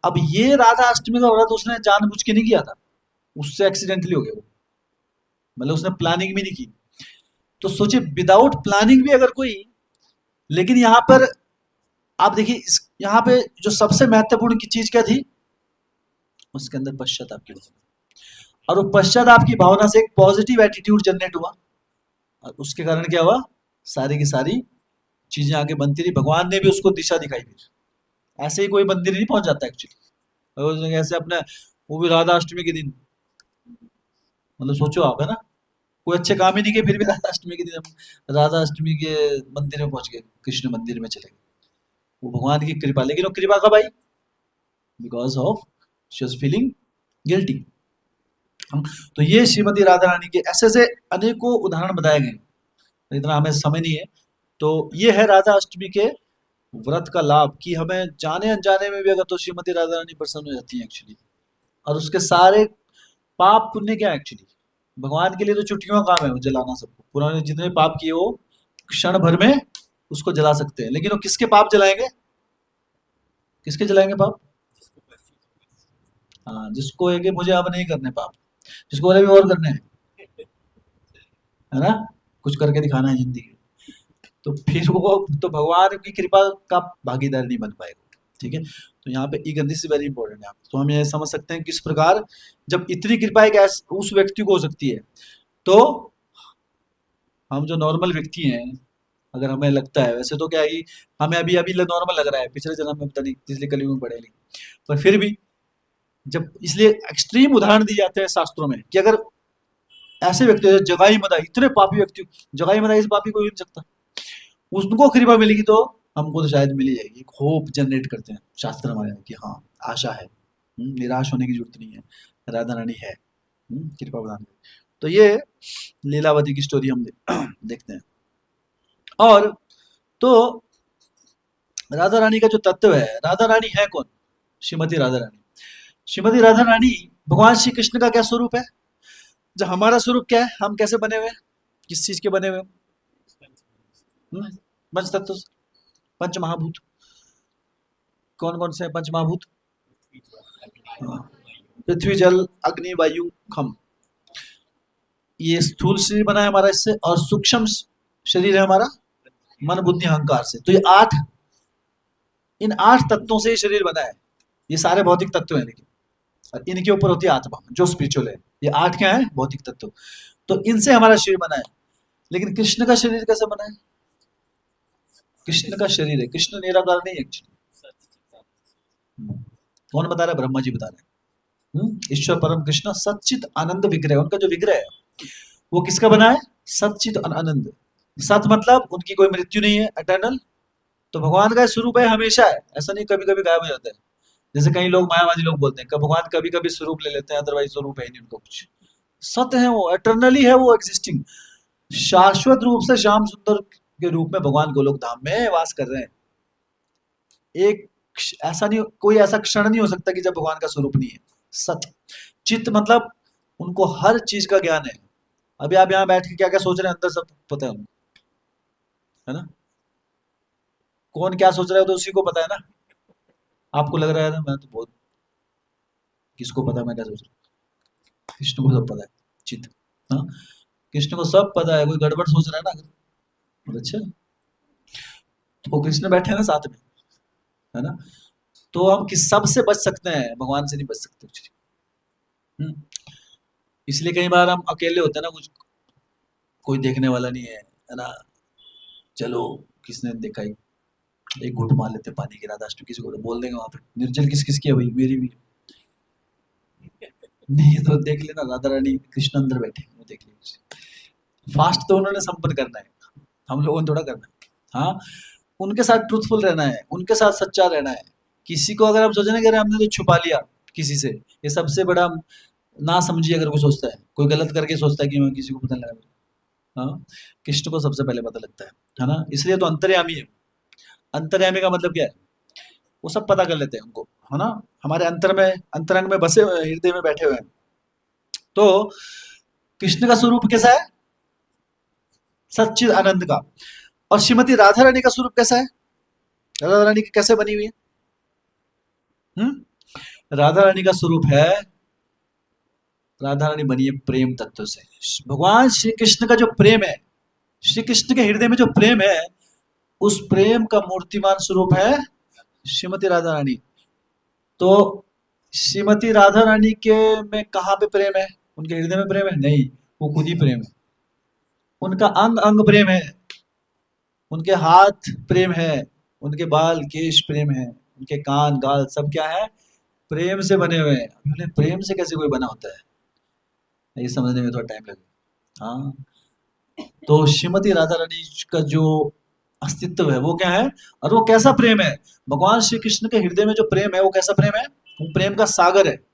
अब ये राधा अष्टमी का व्रत उसने जानबूझ के नहीं किया था, उससे एक्सीडेंटली हो गया वो, मतलब उसने प्लानिंग भी नहीं की। तो सोचिए विदाउट प्लानिंग भी अगर कोई, लेकिन यहाँ पर आप देखिए यहाँ पे जो सबसे महत्वपूर्ण की चीज क्या थी, उसके अंदर पश्चाताप की भावना, और वो पश्चाताप की भावना से एक पॉजिटिव एटीट्यूड जनरेट हुआ, और उसके कारण क्या हुआ, सारी की सारी चीजें आगे बनती रही, भगवान ने भी उसको दिशा दिखाई। फिर ऐसे ही कोई मंदिर नहीं पहुंच जाता एक्चुअली, ऐसे अपने, वो भी राधा अष्टमी के दिन, मतलब सोचो आप, है ना, कोई अच्छे काम ही नहीं किए फिर भी राधा अष्टमी के दिन हम राधा अष्टमी के मंदिर में पहुंच गए, कृष्ण मंदिर में चले गए। वो भगवान की कृपा, लेकिन वो कृपा कब आई, because of she was feeling guilty. तो ये श्रीमती राधा रानी के ऐसे ऐसे अनेकों उदाहरण बताए गए, इतना हमें समय नहीं है। तो ये है राधा अष्टमी के व्रत का लाभ, कि हमें जाने अनजाने में भी अगर तो श्रीमती राधा रानी प्रसन्न हो जाती है एक्चुअली, और उसके सारे पाप पुण्य क्या है एक्चुअली, भगवान के लिए तो चुटकियों का काम है वो जलाना सबको, पुराने जितने पाप किए वो क्षण भर में उसको जला सकते हैं, लेकिन वो किसके पाप जलाएंगे, किसके जलाएंगे पाप, हाँ जिसको है कि मुझे अब नहीं करने पाप, जिसको बोले भी और करने हैं, है ना, कुछ करके दिखाना है जिंदगी। तो फिर वो तो भगवान की कृपा का भागीदार नहीं बन पाएगा। ठीक है, तो यहाँ पे ईगनिस वेरी इंपॉर्टेंट है। तो हम ये समझ सकते हैं किस प्रकार जब इतनी कृपा एक उस व्यक्ति को हो सकती है, तो हम जो नॉर्मल व्यक्ति हैं, अगर हमें लगता है, वैसे तो क्या है कि हमें अभी अभी नॉर्मल लग रहा है, पिछले जन्म में पता नहीं पिछले कलयुग में पड़े नहीं, पर फिर भी जब, इसलिए एक्सट्रीम उदाहरण दिए जाते हैं शास्त्रों में कि अगर ऐसे व्यक्ति जगाई मदाई इतने पापी व्यक्ति, जगाई मदाई से पापी कोई नहीं सकता, उनको कृपा मिलेगी तो हमको तो शायद मिल ही जाएगी। एक होप जनरेट करते हैं शास्त्र हमारे कि हाँ आशा है, निराश होने की जरूरत नहीं है, राधा रानी है, कृपा प्रदान करें। तो ये लीलावती की स्टोरी हम देखते हैं। और तो राधा रानी का जो तत्व है, राधा रानी है कौन, श्रीमती राधा रानी, श्रीमती राधा रानी भगवान श्री कृष्ण का क्या स्वरूप है, जो हमारा स्वरूप क्या है, हम कैसे बने हुए हैं, किस चीज के बने हुए हैं, पंच तत्व, पंच महाभूत, कौन कौन से हैं पंच महाभूत, हाँ, पृथ्वी जल अग्नि वायु खम, ये स्थूल शरीर बना है हमारा इससे, और सूक्ष्म शरीर है हमारा मन बुद्धि अहंकार से। तो ये आठ, इन आठ तत्वों से ये शरीर बना है, ये सारे भौतिक तत्व हैं, लेकिन और इनके ऊपर होती है आत्मा जो स्पिरिचुअल है। ये आठ क्या है, भौतिक तत्व, तो इनसे हमारा शरीर बना है। लेकिन कृष्ण का शरीर कैसे बना है, कृष्ण का शरीर है, कृष्ण निराकार नहीं एक्चुअली, कौन बता रहा है, ब्रह्मा जी बता रहे हैं। ईश्वर परम कृष्ण सच्चित आनंद विग्रह, उनका जो विग्रह है वो किसका बना है, सच्चित आनंद, सत मतलब उनकी कोई मृत्यु नहीं है, एटर्नल। तो भगवान का स्वरूप है, हमेशा है, ऐसा नहीं कभी कभी गायब हो जाता है, जैसे कई लोग मायावादी लोग बोलते हैं कि भगवान कभी कभी स्वरूप ले लेते हैं, अदरवाइज स्वरूप है नहीं उनको कुछ, सत्य है वो, एटर्नली है वो, एग्जिस्टिंग, शाश्वत रूप से श्याम सुंदर के रूप में भगवान गोलोक धाम में वास कर रहे हैं। एक ऐसा नहीं, कोई ऐसा क्षण नहीं हो सकता कि जब भगवान का स्वरूप नहीं है, सत्य। चित्त मतलब उनको हर चीज का ज्ञान है, अभी आप यहाँ बैठ के क्या क्या सोच रहे हैं अंदर सब पता है उनको, है ना, कौन क्या सोच रहा है तो उसी को पता है ना, आपको लग रहा है ना मैं तो बहुत, किसको पता मैं क्या सोच रहा हूँ, कृष्ण को सब पता है, चित्त, हाँ, कृष्ण को सब पता है, कोई गड़बड़ सोच रहा है ना अगर, अच्छा, तो कृष्ण बैठे हैं ना साथ में, है ना, तो हम किस सब से बच सकते हैं, भगवान से नहीं बच सकते। हम्म, इसलिए कई बार हम अकेले होते हैं ना, कुछ कोई देखने वाला नहीं है ना, चलो किसने देखा, एक घूंट मार लेते पानी की, राधा अष्टमी किसी को तो बोल देंगे वहां पे, निर्जल किस किस की है भाई, मेरी भी नहीं, तो देख लेना राधा रानी कृष्ण अंदर बैठे हैं, वो देख लीजिए। फास्ट तो उन्होंने संपन्न करना है, हम लोगों ने थोड़ा करना है। हाँ, उनके साथ ट्रूथफुल रहना है, उनके साथ सच्चा रहना है। किसी को अगर हम सोचे ना कि अरे हमने तो छुपा लिया किसी से, ये सबसे बड़ा ना समझिए। अगर कोई सोचता है, कोई गलत करके सोचता है कि मैं किसी को पता नहीं लगा, हाँ, कृष्ण को सबसे पहले पता लगता है ना, इसलिए तो अंतर्यामी है। अंतर्यामी का मतलब क्या है? वो सब पता कर लेते हैं उनको, है ना, हमारे अंतर में, अंतरंग में बसे हुए हैं, हृदय में बैठे हुए हैं। तो कृष्ण का स्वरूप कैसा है? सच्चिद आनंद का। और श्रीमती राधा रानी का स्वरूप कैसा है? राधा रानी की कैसे बनी हुई है? राधा रानी का स्वरूप है, राधा रानी बनी है प्रेम तत्व से। भगवान श्री कृष्ण का जो प्रेम है, श्री कृष्ण के हृदय में जो प्रेम है, उस प्रेम का मूर्तिमान स्वरूप है श्रीमती राधा रानी। तो श्रीमती राधा रानी के में कहाँ पे प्रेम है? उनके हृदय में प्रेम है? नहीं, वो खुद ही प्रेम है। उनका अंग अंग प्रेम है, उनके हाथ प्रेम है, उनके बाल केश प्रेम है, उनके कान गाल सब क्या है? प्रेम से बने हुए हैं। बोले प्रेम से कैसे कोई बना होता है? ये समझने में थोड़ा टाइम लगेगा। हाँ, तो श्रीमती राधा रानी का जो अस्तित्व है वो क्या है, और वो कैसा प्रेम है? भगवान श्री कृष्ण के हृदय में जो प्रेम है वो कैसा प्रेम है? वो प्रेम का सागर है।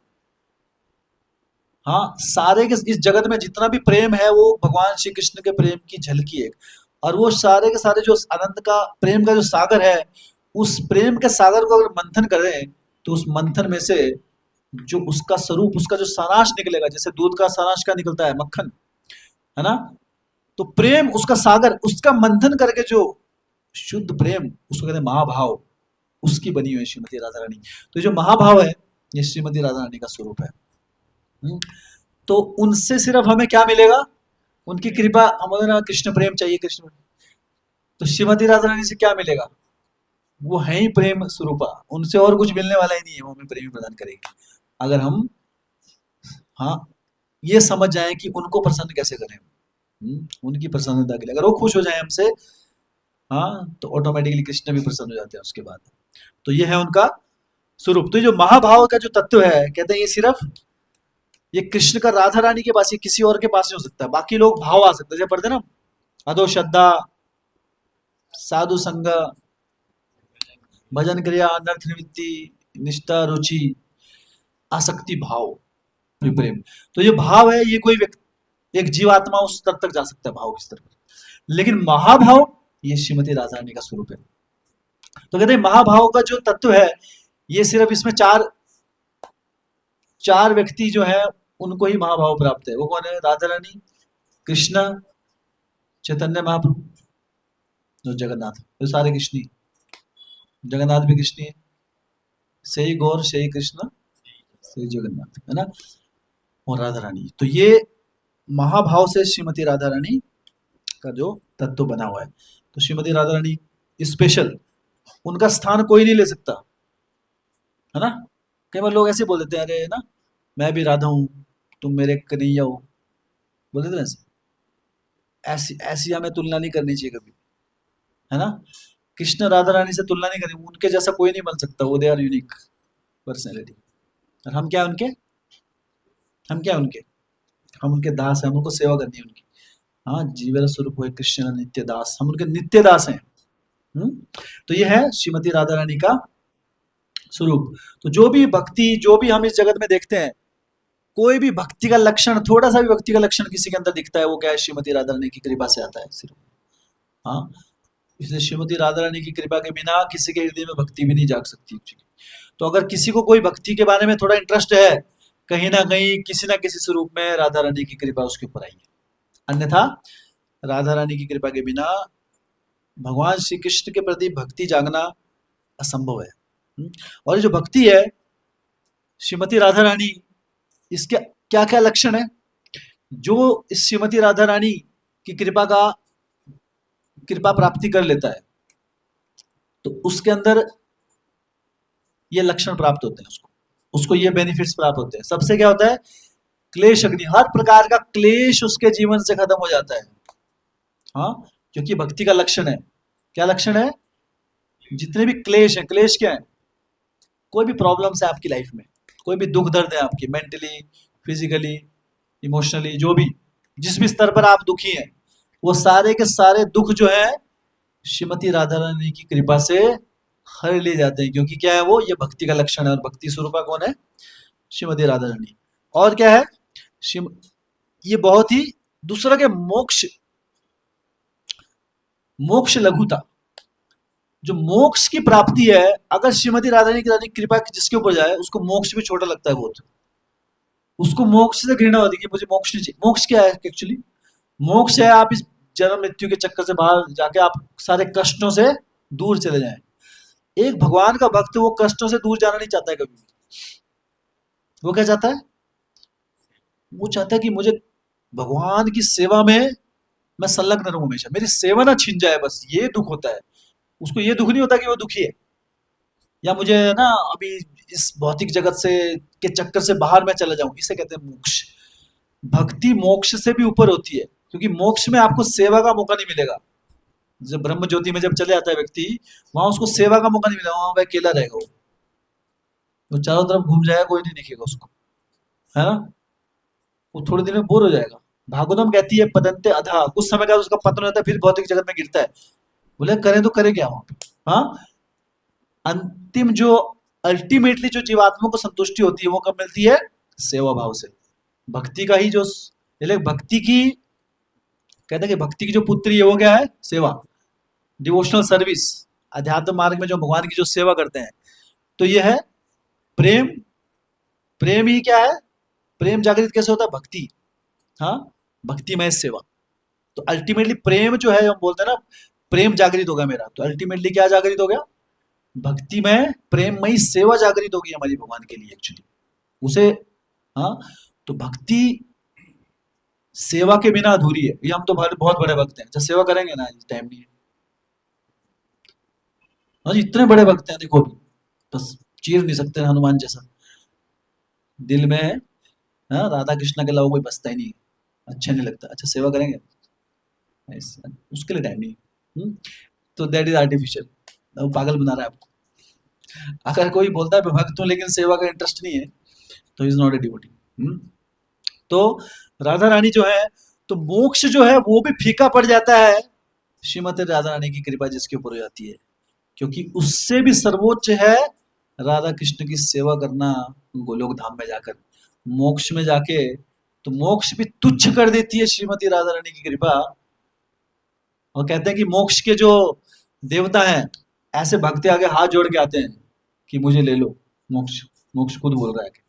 हाँ, सारे के इस जगत में जितना भी प्रेम है वो भगवान श्री कृष्ण के प्रेम की झलकी है। और वो सारे के सारे जो अनंत का प्रेम का जो सागर है, उस प्रेम के सागर को अगर मंथन करें, तो उस मंथन में से जो उसका स्वरूप, उसका जो सारांश निकलेगा, जैसे दूध का सारांश क्या निकलता है? मक्खन, है ना। तो प्रेम उसका सागर, उसका मंथन करके जो शुद्ध प्रेम, उसको कहते हैं महाभाव, उसकी बनी हुई है श्रीमती राधा रानी। तो ये जो महाभाव है, ये श्रीमती राधा रानी का स्वरूप है। हम्म, तो उनसे सिर्फ हमें क्या मिलेगा? उनकी कृपा। हमें ना कृष्ण प्रेम चाहिए, कृष्ण, तो श्रीमती राधा रानी से क्या मिलेगा? वो है ही प्रेम स्वरूपा, उनसे और कुछ मिलने वाला ही नहीं है, वो हमें प्रेम ही प्रदान करेगी। अगर हम, हाँ, ये समझ जाएं कि उनको प्रसन्न कैसे करें। उनकी प्रसन्नता के लिए अगर वो खुश हो जाए हमसे, हाँ, तो ऑटोमेटिकली कृष्ण भी प्रसन्न हो जाते हैं उसके बाद। तो ये है उनका स्वरूप। तो ये जो महाभाव का जो तत्व है, कहते हैं ये सिर्फ ये कृष्ण का राधा रानी के पास ही, किसी और के पास नहीं हो सकता। बाकी लोग भाव आ सकते हैं, जैसे पढ़ते हैं ना, अधो श्रद्धा, साधु संग, भजन क्रिया, अनर्थ निवृत्ति, निष्ठा, रुचि, आसक्ति भाव, प्रेम। तो ये भाव है, ये कोई व्यक्ति, एक जीवात्मा उस स्तर तक जा सकता है भाव के स्तर पर। लेकिन महाभाव, ये श्रीमती राधा रानी का स्वरूप है। तो कहते हैं महाभाव का जो तत्व है, ये सिर्फ इसमें चार चार व्यक्ति जो है, उनको ही महाभाव प्राप्त है। वो कौन है? राधा रानी, कृष्णा, चैतन्य महाप्रभु, जो जगन्नाथ, वो सारे कृष्ण ही। जगन्नाथ भी कृष्ण ही है, से ही गौर, से ही कृष्ण, से ही जगन्नाथ, है ना। और राधा रानी, तो ये महाभाव से श्रीमती राधा रानी का जो तत्व बना हुआ है। तो श्रीमती राधा रानी स्पेशल, उनका स्थान कोई नहीं ले सकता, है ना। कई बार लोग ऐसे बोल देते हैं, अरे ना, मैं भी राधा हूँ, तुम मेरे कन्हैया हो, बोल देते हैं ऐसे। ऐसी ऐसी हमें तुलना नहीं करनी चाहिए कभी, है ना। कृष्ण राधा रानी से तुलना नहीं करें, उनके जैसा कोई नहीं बन सकता, वो दे आर यूनिक पर्सनैलिटी। और हम क्या उनके, हम क्या उनके, हम उनके दास हैं, हम उनको सेवा करनी है उनकी। हाँ, जीवन स्वरूप हुए कृष्ण नित्य दास, हम उनके नित्य दास हैं। हम्म? तो ये है श्रीमती राधा रानी का स्वरूप। तो जो भी भक्ति, जो भी हम इस जगत में देखते हैं, कोई भी भक्ति का लक्षण, थोड़ा सा भी भक्ति का लक्षण किसी के अंदर दिखता है, वो क्या है? श्रीमती राधा रानी की कृपा से आता है सिर्फ। हाँ, इसलिए श्रीमती राधा रानी की कृपा के बिना किसी के हृदय में भक्ति भी नहीं जाग सकती actually। तो अगर किसी को कोई भक्ति के बारे में थोड़ा इंटरेस्ट है, कहीं ना किसी स्वरूप में राधा रानी की कृपा उसके ऊपर आई है। अन्यथा राधा रानी की कृपा के बिना भगवान श्री कृष्ण के प्रति भक्ति जागना असंभव है। और ये जो भक्ति है श्रीमती राधा रानी, इसके क्या क्या लक्षण है? जो इस श्रीमती राधा रानी की कृपा प्राप्ति कर लेता है, तो उसके अंदर ये लक्षण प्राप्त होते हैं, उसको उसको ये बेनिफिट्स प्राप्त होते हैं। सबसे क्या होता है क्लेश अग्नि, हर प्रकार का क्लेश उसके जीवन से खत्म हो जाता है। हाँ, क्योंकि भक्ति का लक्षण है, क्या लक्षण है? जितने भी क्लेश है, क्लेश क्या है? कोई भी प्रॉब्लम्स है आपकी लाइफ में, कोई भी दुख दर्द है आपकी, मेंटली, फिजिकली, इमोशनली, जो भी, जिस भी स्तर पर आप दुखी हैं, वो सारे के सारे दुख जो है श्रीमती राधा रानी की कृपा से हर लिए जाते हैं, क्योंकि क्या है वो, ये भक्ति का लक्षण है। और भक्ति स्वरूपा कौन है? श्रीमती राधा रानी। और क्या है? श्रीम ये बहुत ही दूसरा के मोक्ष, मोक्ष लघुता, जो मोक्ष की प्राप्ति है, अगर श्रीमती राधा रानी की कृपा जिसके ऊपर जाए, उसको मोक्ष भी छोटा लगता है बहुत, उसको मोक्ष से घृणा होती है कि मुझे मोक्ष नहीं चाहिए। मोक्ष क्या है एक्चुअली? मोक्ष है आप इस जन्म मृत्यु के चक्कर से बाहर जाके आप सारे कष्टों से दूर चले जाएं। एक भगवान का भक्त वो कष्टों से दूर जाना नहीं चाहता है कभी भी। वो क्या चाहता है? वो चाहता है कि मुझे भगवान की सेवा में मैं संलग्न रहूं हमेशा, मेरी सेवा ना छिन जाए, बस ये दुख होता है उसको। ये दुख नहीं होता कि वो दुखी है, या मुझे ना अभी इस भौतिक जगत से के चक्कर से बाहर मैं चला जाऊं, इसे कहते हैं मोक्ष। भक्ति मोक्ष से भी ऊपर होती है, क्योंकि मोक्ष में आपको सेवा का मौका नहीं मिलेगा। जब ब्रह्म ज्योति में जब चले जाता है व्यक्ति, वहां उसको सेवा का मौका नहीं मिलेगा, वहां वह अकेला रहेगा, वो चारों तरफ घूम जाएगा, कोई नहीं दिखेगा उसको, है ना? वो थोड़े दिन में बोर हो जाएगा। भागवतम कहती है पतंते अधा, कुछ समय का उसका पतन होता है, फिर भौतिक जगत में गिरता है। बोले करें तो करें क्या वहां पे? हाँ, अंतिम जो अल्टीमेटली जो जीवात्मा को संतुष्टि होती है वो कब मिलती है? सेवा भाव से। भक्ति का ही जो, भक्ति की, कहते हैं कि भक्ति की जो पुत्री है वो क्या है? सेवा, डिवोशनल सर्विस। अध्यात्म मार्ग में जो भगवान की जो सेवा करते हैं, तो ये है प्रेम। प्रेम ही क्या है? प्रेम जागृत कैसे होता है? भक्ति। हाँ, भक्तिमय सेवा। तो अल्टीमेटली प्रेम जो है, हम बोलते हैं ना प्रेम जागृत हो गया मेरा, तो अल्टीमेटली क्या जागृत हो गया? भक्तिमय प्रेममयी सेवा जागृत होगी हमारी भगवान के लिए एक्चुअली उसे। हाँ, तो भक्ति सेवा के बिना अधूरी है। ये हम तो बहुत बड़े भक्त हैं, जब सेवा करेंगे ना, टाइम नहीं है। हाँ जी, इतने बड़े भक्त हैं देखो, अभी बस चीर नहीं सकते हनुमान जैसा दिल में है। हाँ, राधा कृष्ण के अलावा कोई बसता ही नहीं है, अच्छा नहीं लगता। अच्छा, सेवा करेंगे, उसके लिए टाइम नहीं है। तो दैट इज आर्टिफिशियल, वो पागल बना रहा है आपको। अगर कोई बोलता है मैं भक्त हूँ लेकिन सेवा का इंटरेस्ट नहीं है, तो इज नॉट ए डिवोटी। तो राधा रानी जो है, तो मोक्ष जो है वो भी फीका पड़ जाता है श्रीमती राधा रानी की कृपा जिसके ऊपर हो जाती है, क्योंकि उससे भी सर्वोच्च है राधा कृष्ण की सेवा करना गोलोक धाम में जाकर। मोक्ष में जाके तो मोक्ष भी तुच्छ कर देती है श्रीमती राधा रानी की कृपा। और कहते हैं कि मोक्ष के जो देवता हैं, ऐसे भक्त आगे हाथ जोड़ के आते हैं कि मुझे ले लो मोक्ष। मोक्ष खुद बोल रहा है कि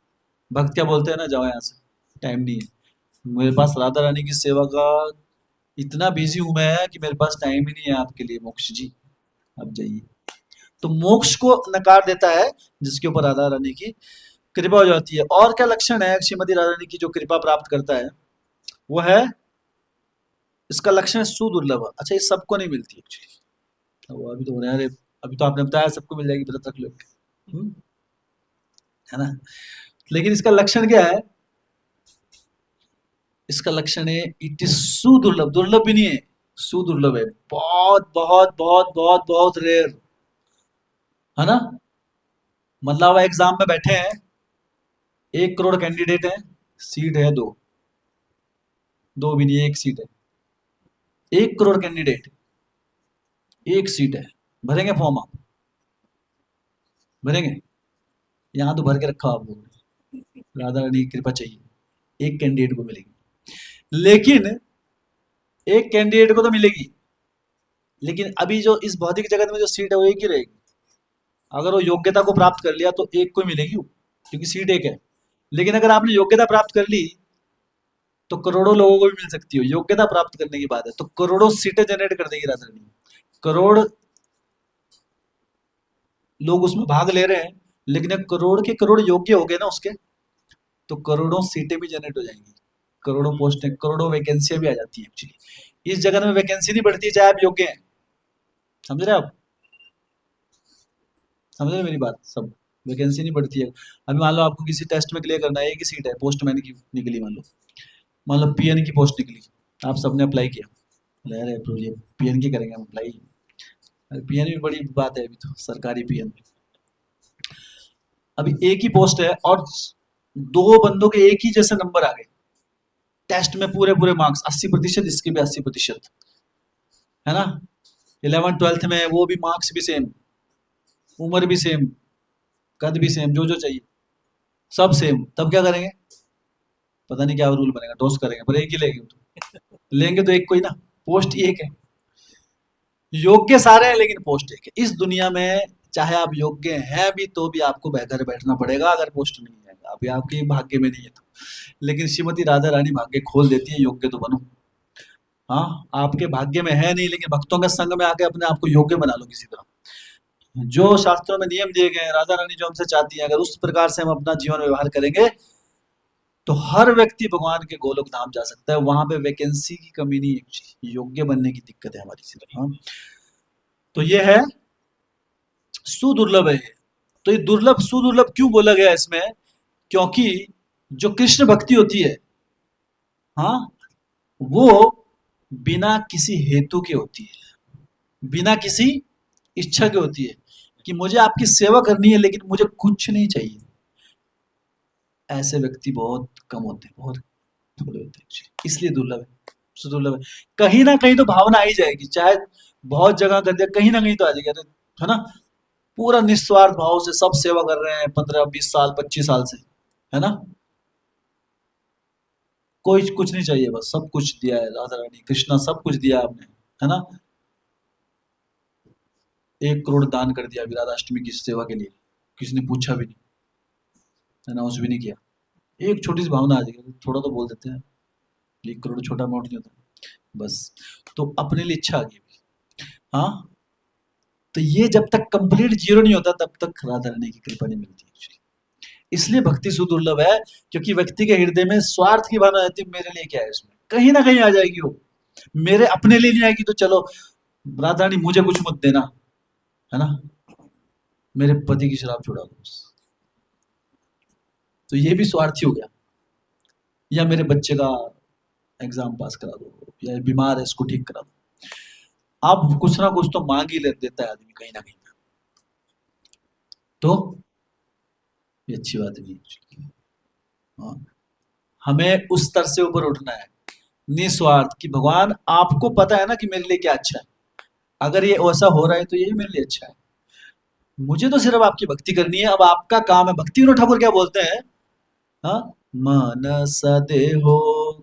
भक्त क्या बोलते हैं ना, जाओ यहाँ से, टाइम नहीं है मेरे पास, राधा रानी की सेवा का इतना बिजी हूं मैं कि मेरे पास टाइम ही नहीं है आपके लिए मोक्ष जी, आप जाइए। तो मोक्ष को नकार देता है जिसके ऊपर राधा रानी की कृपा हो जाती है। और क्या लक्षण है श्रीमती राधा रानी की जो कृपा प्राप्त करता है? वो है, इसका लक्षण है सुदुर्लभ। अच्छा, ये सबको नहीं मिलती एक्चुअली, वो अभी तो हो रहा है, अभी तो आपने बताया सबको मिल जाएगी, व्रत रख लो, है ना? लेकिन इसका लक्षण क्या है? इसका लक्षण है इट इज सुदुर्लभ। दुर्लभ भी नहीं है, सुदुर्लभ है, बहुत बहुत बहुत बहुत बहुत रेयर, है ना? मतलब एग्जाम में बैठे हैं, 1 करोड़ कैंडिडेट है, सीट है दो, दो भी नहीं, एक सीट है। 1 करोड़ कैंडिडेट, एक सीट है, भरेंगे फॉर्म आप? भरेंगे? यहाँ तो भर के रखा आप लोगों ने, राधा रानी की कृपा चाहिए, एक कैंडिडेट को मिलेगी। लेकिन एक कैंडिडेट को तो मिलेगी, लेकिन अभी जो इस भौतिक जगत में जो सीट है वो एक ही रहेगी। अगर वो योग्यता को प्राप्त कर लिया तो एक को मिलेगी, क्योंकि सीट एक है। लेकिन अगर आपने योग्यता प्राप्त कर ली तो करोड़ों लोगों को भी मिल सकती है। योग्यता प्राप्त करने की बात है, तो करोड़ों सीटें जनरेट कर देगी राधा रानी। करोड़ लोग उसमें भाग ले रहे हैं, लेकिन एक करोड़ के करोड़ योग्य हो गए ना उसके, तो करोड़ों सीटें भी जनरेट हो जाएंगी, करोड़ों पोस्टें, करोड़ों वैकेंसियां भी आ जाती है एक्चुअली। इस जगत में वैकेंसी नहीं बढ़ती चाहे आप योग्य हैं, समझ रहे आप? समझ रहे मेरी बात सब? वैकेंसी नहीं बढ़ती है। अभी मान लो आपको किसी टेस्ट में क्लियर करना है, एक ही सीट है, पोस्टमैन की निकली, मान लो पीएन की पोस्ट निकली, आप सबने अप्लाई किया, बोले अरे प्रभु जी पीएन की करेंगे हम अप्लाई। अरे पीएन भी बड़ी बात है, अभी तो सरकारी पीएन। अभी एक ही पोस्ट है और दो बंदों के एक ही जैसे नंबर आ गए, टेस्ट में पूरे पूरे मार्क्स 80%, इसके भी 80%, है ना। 11th 12th में वो भी मार्क्स भी सेम, उम्र भी सेम, कद भी सेम, जो जो चाहिए सब सेम, तब क्या करेंगे? पता नहीं क्या रूल बनेगा, टॉस करेंगे, पर एक ही लेंगे तो, लेंगे तो एक कोई ना, पोस्ट ही एक है। योग्य सारे हैं लेकिन पोस्ट एक है। इस दुनिया में चाहे आप योग्य हैं भी तो भी आपको घर बैठना पड़ेगा अगर पोस्ट नहीं है, अभी आपके भाग्य में नहीं है तो। लेकिन श्रीमती राधा रानी भाग्य खोल देती है, योग्य तो बनो। हाँ, आपके भाग्य में है नहीं, लेकिन भक्तों के संग में आके अपने आप को योग्य बना लो किसी तरह। जो शास्त्रों में नियम दिए गए हैं, राधा रानी जो हमसे चाहती है, अगर उस प्रकार से हम अपना जीवन व्यवहार करेंगे तो हर व्यक्ति भगवान के गोलोक धाम जा सकता है। वहां पे वैकेंसी की कमी नहीं है, योग्य बनने की दिक्कत है हमारी सिर्फ। हाँ, तो ये है सुदुर्लभ है। तो ये दुर्लभ सुदुर्लभ क्यों बोला गया इसमें? क्योंकि जो कृष्ण भक्ति होती है, हाँ, वो बिना किसी हेतु के होती है, बिना किसी इच्छा के होती है कि मुझे आपकी सेवा करनी है लेकिन मुझे कुछ नहीं चाहिए। ऐसे व्यक्ति बहुत कम होते हैं, बहुत थोड़े होते हैं, इसलिए दुर्लभ है, सुदुर्लभ है। कहीं ना कहीं तो भावना आ ही जाएगी, चाहे बहुत जगह कर दिया, कहीं ना कहीं तो आ जाएगी, अरे, है ना। पूरा निस्वार्थ भाव से सब सेवा कर रहे हैं 15 20 साल 25 साल से, है ना। कोई कुछ नहीं चाहिए, बस सब कुछ दिया है राधा रानी कृष्णा, सब कुछ दिया आपने, है ना। 1 करोड़ दान कर दिया विराधाष्टमी की सेवा के लिए, किसी ने पूछा भी नहीं, अनाउंस भी नहीं किया। एक छोटी सी भावना आ जाएगी, थोड़ा तो बोल देते हैं, 1 करोड़ छोटा अमाउंट नहीं होता, बस। तो अपने लिए इच्छा आ गई। हाँ, तो ये जब तक कंप्लीट जीरो नहीं होता तब तक राधा रानी की कृपा नहीं मिलती एक्चुअली। इसलिए भक्ति सुदुर्लभ है, क्योंकि व्यक्ति के हृदय में स्वार्थ की भावना रहती है, मेरे लिए क्या है इसमें, कहीं ना कहीं आ जाएगी वो। मेरे अपने लिए नहीं आएगी तो चलो राधा रानी मुझे कुछ मत देना, है ना, मेरे पति की शराब छुड़ा दो बस। तो ये भी स्वार्थी हो गया। या मेरे बच्चे का एग्जाम पास करा दो, या बीमार है इसको ठीक करा दो। आप कुछ ना कुछ तो मांग ही ले देता है आदमी कहीं ना कहीं, तो ये अच्छी बात नहीं है। हाँ, हमें उस स्तर से ऊपर उठना है, निस्वार्थ, कि भगवान आपको पता है ना कि मेरे लिए क्या अच्छा है, अगर ये ऐसा हो रहा है तो यही मेरे लिए अच्छा है, मुझे तो सिर्फ आपकी भक्ति करनी है। अब आपका काम है, भक्ति विनोद ठाकुर क्या बोलते हैं, हाँ, मानस देहो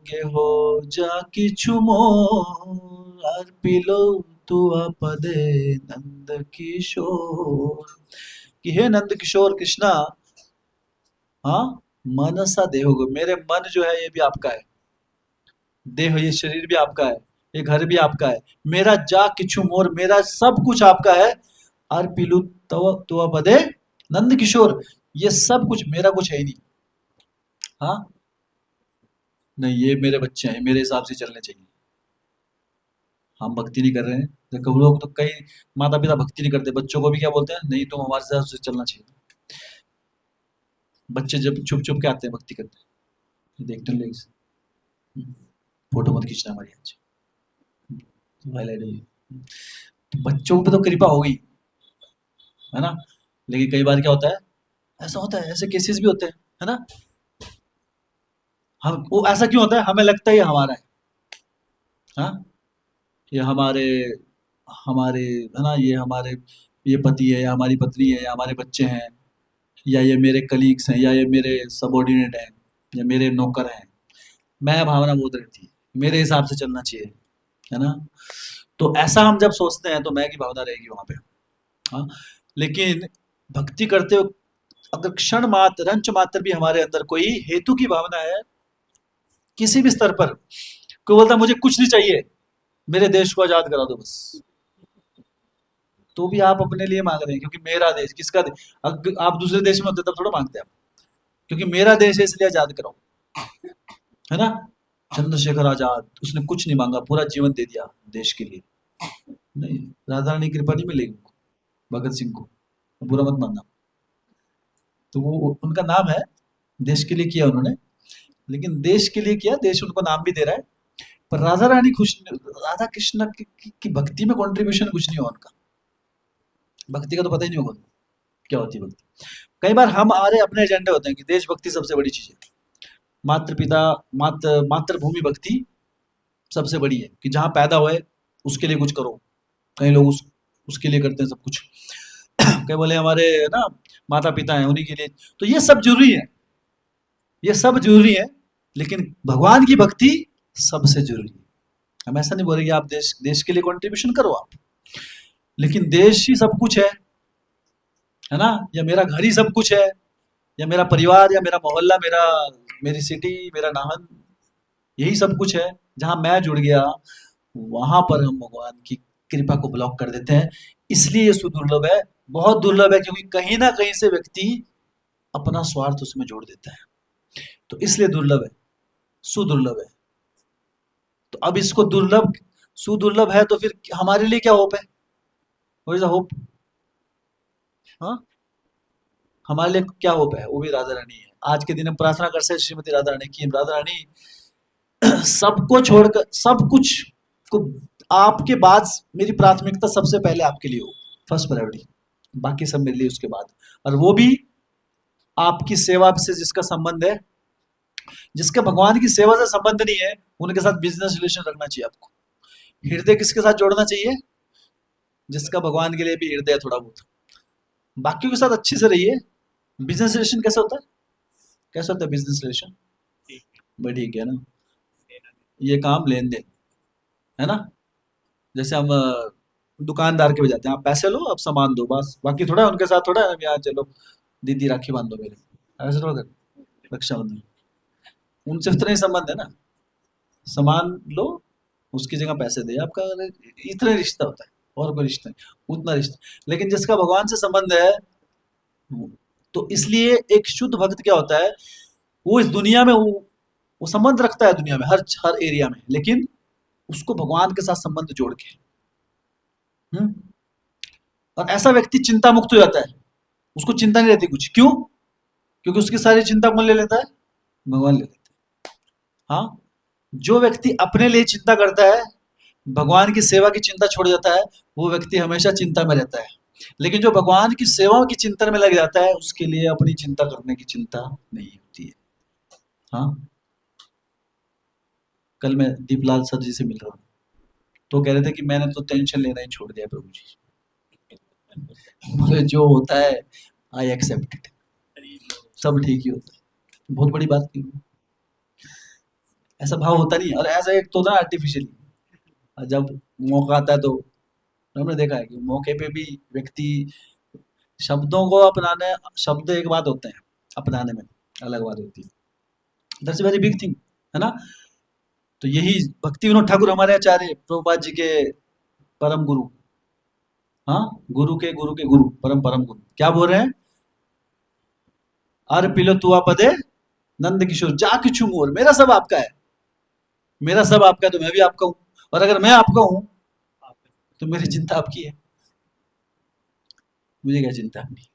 गेहो जा किछु मोर अर्पिलो तुआ पदे नंद किशोर, कि हे नंद किशोर कृष्णा, हाँ, मनसा देहो गो, मेरे मन जो है ये भी आपका है, देह ये शरीर भी आपका है, ये घर भी आपका है, मेरा जा किछु मोर, मेरा सब कुछ आपका है। और पिलु तव तुआ पदे नंद किशोर, ये सब कुछ मेरा कुछ है ही नहीं। हाँ, नहीं ये मेरे बच्चे हैं, मेरे हिसाब से चलने चाहिए। हम भक्ति नहीं कर रहे हैं, देखो लोग तो कई माता पिता भक्ति नहीं करते, बच्चों को भी क्या बोलते हैं, नहीं तुम हमारे हिसाब से चलना चाहिए। बच्चे जब छुप छुप के आते हैं भक्ति करते हैं, देखते हैं लोग, फोटो मत खींचना हमारी आज, हाईलाइट हुई। तो बच्चों पे तो कृपा होगी, है ना। लेकिन कई बार क्या होता है, ऐसा होता है, ऐसे केसेस भी होते हैं, है ना। हम वो ऐसा क्यों होता है, हमें लगता है ये हमारा है, हाँ, ये हमारे हमारे है ना, ये हमारे, ये पति है या हमारी पत्नी है या हमारे बच्चे हैं, या ये मेरे कलीग्स हैं या ये मेरे सबॉर्डिनेट हैं या मेरे नौकर हैं। मैं भावना बहुत रहती है, मेरे हिसाब से चलना चाहिए, है ना। तो ऐसा हम जब सोचते हैं तो मैं की भावना रहेगी वहां पे। हाँ, लेकिन भक्ति करते हो, अगर क्षण मात्र रंच मात्र भी हमारे अंदर कोई हेतु की भावना है, किसी भी स्तर पर, कोई बोलता है मुझे कुछ नहीं चाहिए, मेरे देश को आजाद करा दो बस, तो भी आप अपने लिए मांग रहे हैं, क्योंकि मेरा देश, किसका देश? अगर आप दूसरे देश में होते तब थोड़ा मांगते आप, क्योंकि मेरा देश है इसलिए आजाद कराओ, है ना। चंद्रशेखर आजाद, उसने कुछ नहीं मांगा, पूरा जीवन दे दिया देश के लिए। नहीं, राधा रानी की कृपा नहीं मिलेगी उनको, भगत सिंह को, बुरा मत मानना। तो वो उनका नाम है, देश के लिए किया उन्होंने, लेकिन देश के लिए किया, देश उनको नाम भी दे रहा है। पर राधा रानी खुश, राधा कृष्ण की भक्ति में कंट्रीब्यूशन कुछ नहीं हुआ उनका। भक्ति का तो पता ही नहीं होगा उनको, क्या होती है भक्ति। कई बार हमारे अपने एजेंडे होते हैं कि देशभक्ति सबसे बड़ी चीज है, मातृ पिता, मातृभूमि भक्ति सबसे बड़ी है, कि जहाँ पैदा हुए उसके लिए कुछ करो। कई लोग उसके लिए करते हैं सब कुछ। कई बोले हमारे ना माता पिता हैं उन्हीं के लिए, तो ये सब जरूरी है, ये सब जरूरी है, लेकिन भगवान की भक्ति सबसे जरूरी है। हम ऐसा नहीं बोलेंगे आप देश देश के लिए कंट्रीब्यूशन करो आप, लेकिन देश ही सब कुछ है ना, या मेरा घर ही सब कुछ है, या मेरा परिवार, या मेरा मोहल्ला, मेरी सिटी, मेरा नाहन, यही सब कुछ है। जहां मैं जुड़ गया वहां पर हम भगवान की कृपा को ब्लॉक कर देते हैं। इसलिए ये सुदुर्लभ है, बहुत दुर्लभ है, क्योंकि कहीं ना कहीं से व्यक्ति अपना स्वार्थ उसमें जोड़ देता है, तो इसलिए दुर्लभ है, सुदुर्लभ है। तो अब इसको दुर्लभ, सुदुर्लभ है, तो फिर हमारे लिए क्या होप है? What is the hope? हाँ, हमारे लिए क्या होप है? वो भी राधा रानी है। आज के दिन हम प्रार्थना करते हैं श्रीमती राधा रानी की, राधा रानी सबको छोड़कर, सब कुछ को, आपके बाद मेरी प्राथमिकता सबसे पहले आपके लिए हो, फर्स्ट प्रायोरिटी, बाकी सब मेरे लिए उसके बाद। और वो भी आपकी सेवा से जिसका संबंध है, जिसका भगवान की सेवा से संबंध नहीं है, उनके साथ बिजनेस रिलेशन रखना चाहिए आपको। हृदय किसके साथ जोड़ना चाहिए? जिसका भगवान के लिए भी हृदय है थोड़ा बहुत। बाकियों के साथ अच्छे से रहिए। बिजनेस रिलेशन कैसे होता है? कैसे होता है बिजनेस रिलेशन? बड़ी ठीक है ना, ये काम लेन देन है ना। जैसे हम दुकानदार के भी जाते हैं, आप पैसे लो, आप सामान दो, बस। बाकी थोड़ा उनके साथ थोड़ा यहाँ चलो दीदी राखी बांध दो मेरे, ऐसे थोड़ा कर रक्षाबंधन, उनसे उतना ही संबंध है ना। सामान लो, उसकी जगह पैसे दे, आपका इतना रिश्ता होता है, और कोई रिश्ता नहीं, उतना रिश्ता। लेकिन जिसका भगवान से संबंध है, तो इसलिए एक शुद्ध भक्त क्या होता है, वो इस दुनिया में वो संबंध रखता है दुनिया में, हर एरिया में, लेकिन उसको भगवान के साथ संबंध जोड़ के। हम्म। और ऐसा व्यक्ति चिंता मुक्त हो जाता है, उसको चिंता नहीं रहती कुछ। क्यों? क्योंकि उसकी सारी चिंता कौन ले लेता है? भगवान ले लेते हैं। हाँ, जो व्यक्ति अपने लिए चिंता करता है, भगवान की सेवा की चिंता छोड़ जाता है, वो व्यक्ति हमेशा चिंता में रहता है। लेकिन जो भगवान की सेवा की चिंतन में लग जाता है, उसके लिए अपनी चिंता करने की चिंता नहीं होती है। हाँ, कल मैं दीपलाल सर जी से मिल रहा हूँ, तो कह रहे थे कि मैंने तो टेंशन लेना ही छोड़ दिया प्रभु जी। बोले जो होता है आई एक्सेप्ट इट, सब ठीक ही होता है। बहुत बड़ी बात की, ऐसा भाव होता नहीं है। और ऐसा एक तो ना आर्टिफिशियली जब मौका आता है, तो हमने देखा है कि मौके पे भी व्यक्ति शब्दों को अपनाने, शब्द एक बात होते हैं, अपनाने में अलग बात होती है। दैट्स वेरी बिग थिंग, है ना। तो यही भक्ति विनोद ठाकुर हमारे आचार्य प्रभुपाद जी के परम गुरु, हाँ, गुरु के गुरु, परम परम गुरु क्या बोल रहे हैं? अर पिलो तुआ पदे नंद किशोर जा किचु मोर, मेरा सब आपका है, मेरा सब आपका है, तो मैं भी आपका हूं। और अगर मैं आपका हूं, तो मेरी चिंता आपकी है, मुझे क्या चिंता अपनी।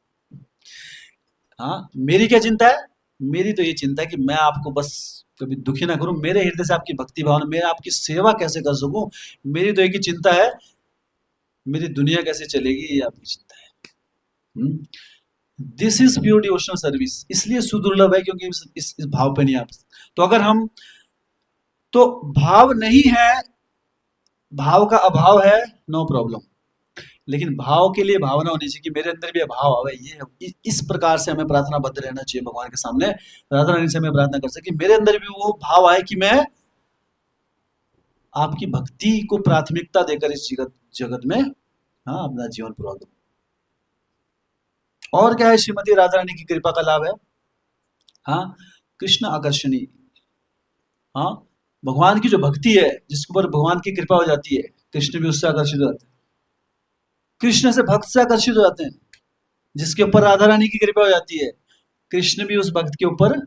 हाँ, मेरी क्या चिंता है? मेरी तो ये चिंता है कि मैं आपको बस कभी दुखी ना करूं, मेरे हृदय से आपकी भक्ति भावना, मैं आपकी सेवा कैसे कर सकूं, मेरी तो एक ही चिंता है, मेरी दुनिया कैसे चलेगी, ये आपकी चिंता है। This is pure devotional service. इसलिए सुदुर्लभ है, क्योंकि इस भाव पे नहीं आप। तो अगर हम, तो भाव नहीं है, भाव का अभाव है, नो प्रॉब्लम। लेकिन भाव के लिए भावना होनी चाहिए कि मेरे अंदर भी भाव आवे। ये इस प्रकार से हमें प्रार्थनाबद्ध रहना चाहिए भगवान के सामने। राधा रानी से हमें प्रार्थना कर सके मेरे अंदर भी वो भाव आए कि मैं आपकी भक्ति को प्राथमिकता देकर इस जगत जगत में, हाँ, अपना जीवन पूरा करूं। और क्या है श्रीमती राधा रानी की कृपा का लाभ है? हाँ, कृष्ण आकर्षणी। हाँ, भगवान की जो भक्ति है, जिसके ऊपर भगवान की कृपा हो जाती है, कृष्ण भी उससे आकर्षित हो जाते हैं। कृष्ण से भक्त से आकर्षित हो जाते हैं। जिसके ऊपर राधा रानी की कृपा हो जाती है, कृष्ण भी उस भक्त के ऊपर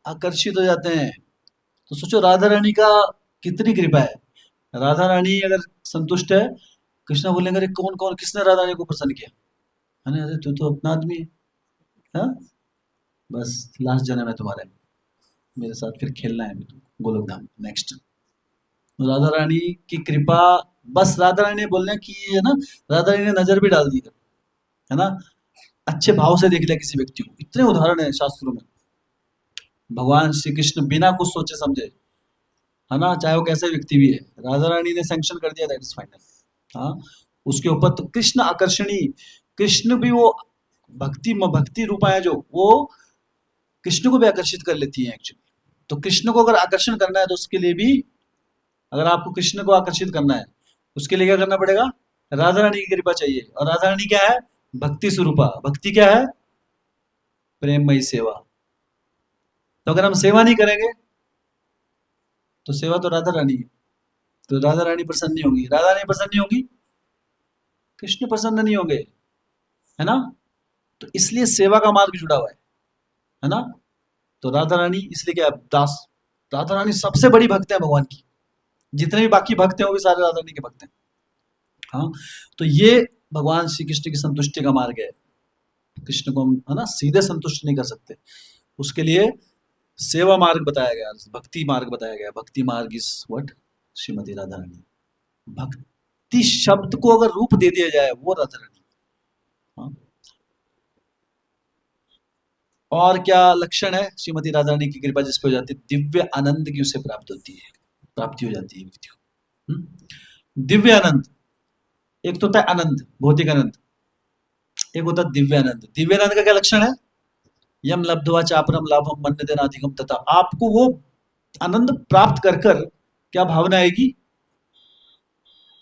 आकर्षित हो जाते हैं। तो सोचो राधा रानी का कितनी कृपा है। राधा रानी अगर संतुष्ट है, कृष्ण बोलेंगे अरे कौन कौन किसने राधा रानी को प्रसन्न किया, है ना, अरे तू तो अपना आदमी है। हाँ? बस लास्ट जन्म है तुम्हारे, मेरे साथ फिर खेलना है गोलोक धाम। नेक्स्ट, राधा रानी की कृपा, बस राधा रानी ने बोलना कि ये है ना, राधा रानी ने नजर भी डाल दी है ना, अच्छे भाव से देख लिया किसी व्यक्ति को। इतने उदाहरण है शास्त्रों में, भगवान श्री कृष्ण बिना कुछ सोचे समझे, है ना, चाहे वो कैसा व्यक्ति भी है, राधा रानी ने सैंक्शन कर दिया, दैट इज फाइनल। हाँ, उसके ऊपर तो कृष्ण आकर्षणी, कृष्ण भी वो भक्ति रूपा है जो, वो कृष्ण को भी आकर्षित कर लेती है एक्चुअली। तो कृष्ण को अगर आकर्षण करना है तो उसके लिए भी, अगर आपको कृष्ण को आकर्षित करना है, उसके लिए क्या करना पड़ेगा, राधा रानी की कृपा चाहिए। और राधा रानी क्या है, भक्ति स्वरूपा। भक्ति क्या है, प्रेममयी सेवा। तो अगर हम सेवा नहीं करेंगे तो सेवा तो राधा रानी है, तो राधा रानी प्रसन्न नहीं होंगी, राधा रानी प्रसन्न नहीं होंगी, कृष्ण प्रसन्न नहीं होंगे, है ना। तो इसलिए सेवा का मार्ग जुड़ा हुआ है ना। तो राधा रानी इसलिए क्या है, दास, राधा रानी सबसे बड़ी भक्त है भगवान की। जितने भी बाकी भक्त हैं वो भी सारे राधा रानी के भक्त हैं। हाँ, तो ये भगवान श्री कृष्ण की संतुष्टि का मार्ग है। कृष्ण को हम, है ना, सीधे संतुष्ट नहीं कर सकते, उसके लिए सेवा मार्ग बताया गया, भक्ति मार्ग बताया गया। भक्ति मार्ग इज व्हाट, श्रीमती राधा रानी। भक्ति शब्द को अगर रूप दे दिया जाए वो राधा रानी। हाँ? और क्या लक्षण है श्रीमती राधा रानी की कृपा जिस पे हो जाती है, दिव्य आनंद की उसे प्राप्त होती है, प्राप्ति हो जाती है व्यक्ति को। दिव्य आनंद, एक तो होता है आनंद, भौतिक आनंद, एक होता है दिव्य आनंद। दिव्य आनंद का क्या लक्षण है, यम लब्ध्वा चापरम लाभम मन्यते नाधिकम, तथा आपको वो आनंद प्राप्त कर कर क्या भावना आएगी,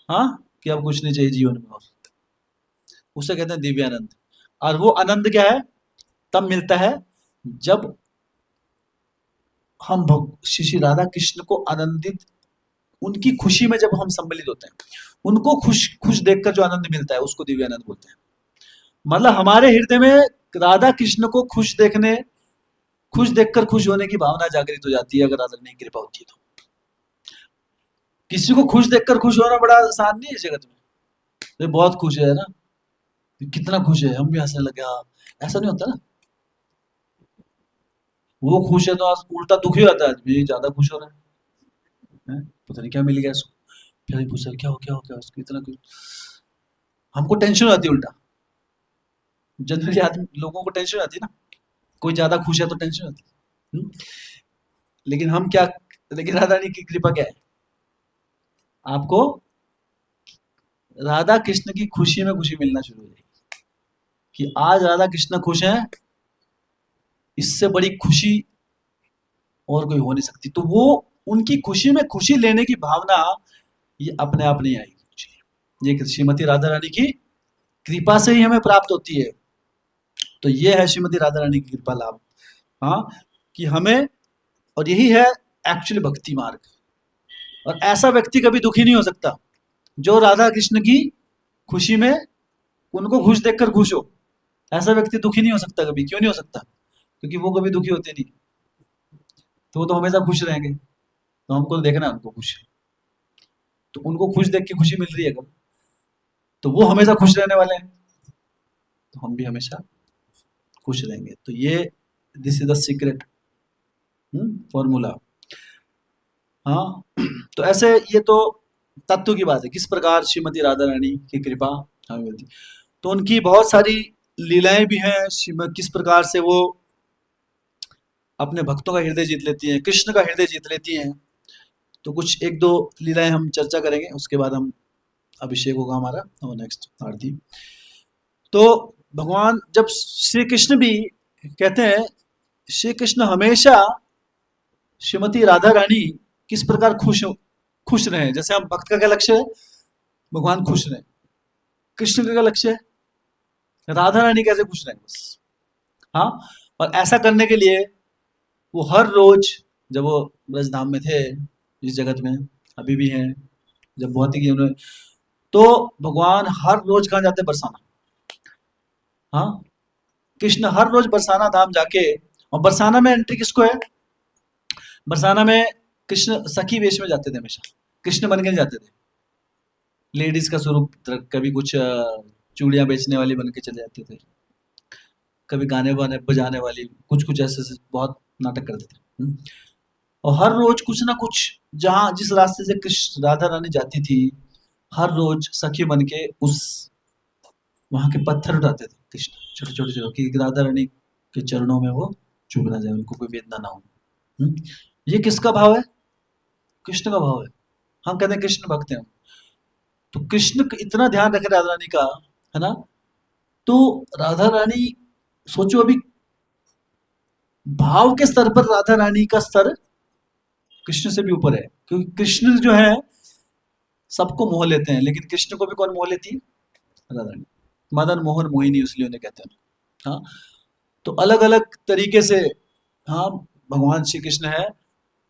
हाँ, कि अब कुछ नहीं चाहिए जीवन में और, उसे कहते हैं दिव्य आनंद। और वो आनंद क्या है, तब मिलता है जब हम श्री श्री राधा कृष्ण को आनंदित, उनकी खुशी में जब हम सम्मिलित होते हैं, उनको खुश खुश देखकर जो आनंद मिलता है उसको दिव्य आनंद बोलते हैं। मतलब हमारे हृदय में राधा कृष्ण को खुश देखने, खुश देखकर खुश होने की भावना जागृत हो जाती है, अगर राधा रानी की कृपा होती है तो। किसी को खुश देखकर खुश होना बड़ा आसान नहीं है इस जगत में, ये बहुत खुश है ना, कितना खुश है, हम भी हंसने लगे, हाँ, ऐसा नहीं होता ना। वो खुश है तो आज उल्टा दुखी होता है, आदमी ज्यादा खुश हो रहा है, पता नहीं क्या मिल गया इसको, फिर भी पूछ रहा है, क्या हो क्या हो क्या हो, इसको इतना कुछ, हमको टेंशन आती है उल्टा। जनरली आदमी लोगों को टेंशन आती है ना, कोई ज्यादा खुश है तो टेंशन आती है। लेकिन हम क्या, लेकिन राधा रानी की कृपा क्या है, आपको राधा कृष्ण की खुशी में खुशी मिलना शुरू हो जाएगी, कि आज राधा कृष्ण खुश हैं, इससे बड़ी खुशी और कोई हो नहीं सकती। तो वो उनकी खुशी में खुशी लेने की भावना ये अपने आप नहीं आएगी, ये श्रीमती राधा रानी की कृपा से ही हमें प्राप्त होती है। तो ये है श्रीमती राधा रानी की कृपा लाभ। हाँ, कि हमें, और यही है एक्चुअली भक्ति मार्ग। और ऐसा व्यक्ति कभी दुखी नहीं हो सकता जो राधा कृष्ण की खुशी में, उनको खुश देखकर खुश हो। ऐसा व्यक्ति दुखी नहीं हो सकता कभी। क्यों नहीं हो सकता, क्योंकि वो कभी दुखी होते नहीं, तो वो तो हमेशा खुश रहेंगे। तो हमको तो देखना है उनको खुश, तो उनको खुश देख के खुशी मिल रही है कब, तो वो हमेशा खुश रहने वाले हैं, तो हम भी हमेशा खुश रहेंगे। तो ये, this is the secret formula. हाँ, तो ऐसे ये तो तत्व की बात है, किस प्रकार श्रीमती राधा रानी की कृपा हमें मिलती। तो उनकी बहुत सारी लीलाएं भी हैं, किस प्रकार से वो अपने भक्तों का हृदय जीत लेती हैं, कृष्ण का हृदय जीत लेती हैं। तो कुछ एक दो लीलाएं हम चर्चा करेंगे, उसके बाद हम अभिषेक होगा हमारा और नेक्स्ट आरती। तो भगवान जब श्री कृष्ण भी कहते हैं, श्री कृष्ण हमेशा श्रीमती राधा रानी किस प्रकार खुश रहे। जैसे हम भक्त का क्या लक्ष्य है, भगवान खुश रहे, कृष्ण का क्या लक्ष्य है, राधा रानी कैसे खुश रहे बस। हाँ, और ऐसा करने के लिए वो हर रोज, जब वो ब्रजधाम में थे इस जगत में, अभी भी हैं, जब भौतिक जीवन में, तो भगवान हर रोज कहाँ जाते, बरसाना। हाँ, कृष्ण हर रोज बरसाना धाम जाके, और बरसाना में एंट्री किसको है, बरसाना में कृष्ण सखी वेश में जाते थे, हमेशा कृष्ण बन के जाते थे, लेडीज का स्वरूप, कभी कुछ चूड़ियां बेचने वाली बन के चले जाते थे, कभी गाने वाने बजाने वाली, कुछ कुछ ऐसे ऐसे बहुत नाटक करते थे। और हर रोज कुछ ना कुछ, जहाँ जिस रास्ते से कृष्ण राधा रानी जाती थी, हर रोज सखी बन के उस वहां के पत्थर उठाते थे कृष्ण, छोटे छोटे छोटे, कि राधा रानी के चरणों में वो चुभ ना जाए, उनको कोई वेदना ना हो। हम्म? ये किसका भाव है? कृष्ण का भाव है। हम कहते हैं कृष्ण भक्त हैं। तो कृष्ण इतना ध्यान रखे राधा रानी का, है ना? तो राधा रानी, सोचो अभी भाव के स्तर पर राधा रानी का स्तर कृष्ण से भी ऊपर है, क्योंकि कृष्ण जो है सबको मोह लेते हैं, लेकिन कृष्ण को भी कौन मोह लेती है? राधा रानी। मदन मोहन मोहिनी इसलिए उन्हें कहते हैं। हाँ, तो अलग अलग तरीके से, हाँ, भगवान श्री कृष्ण है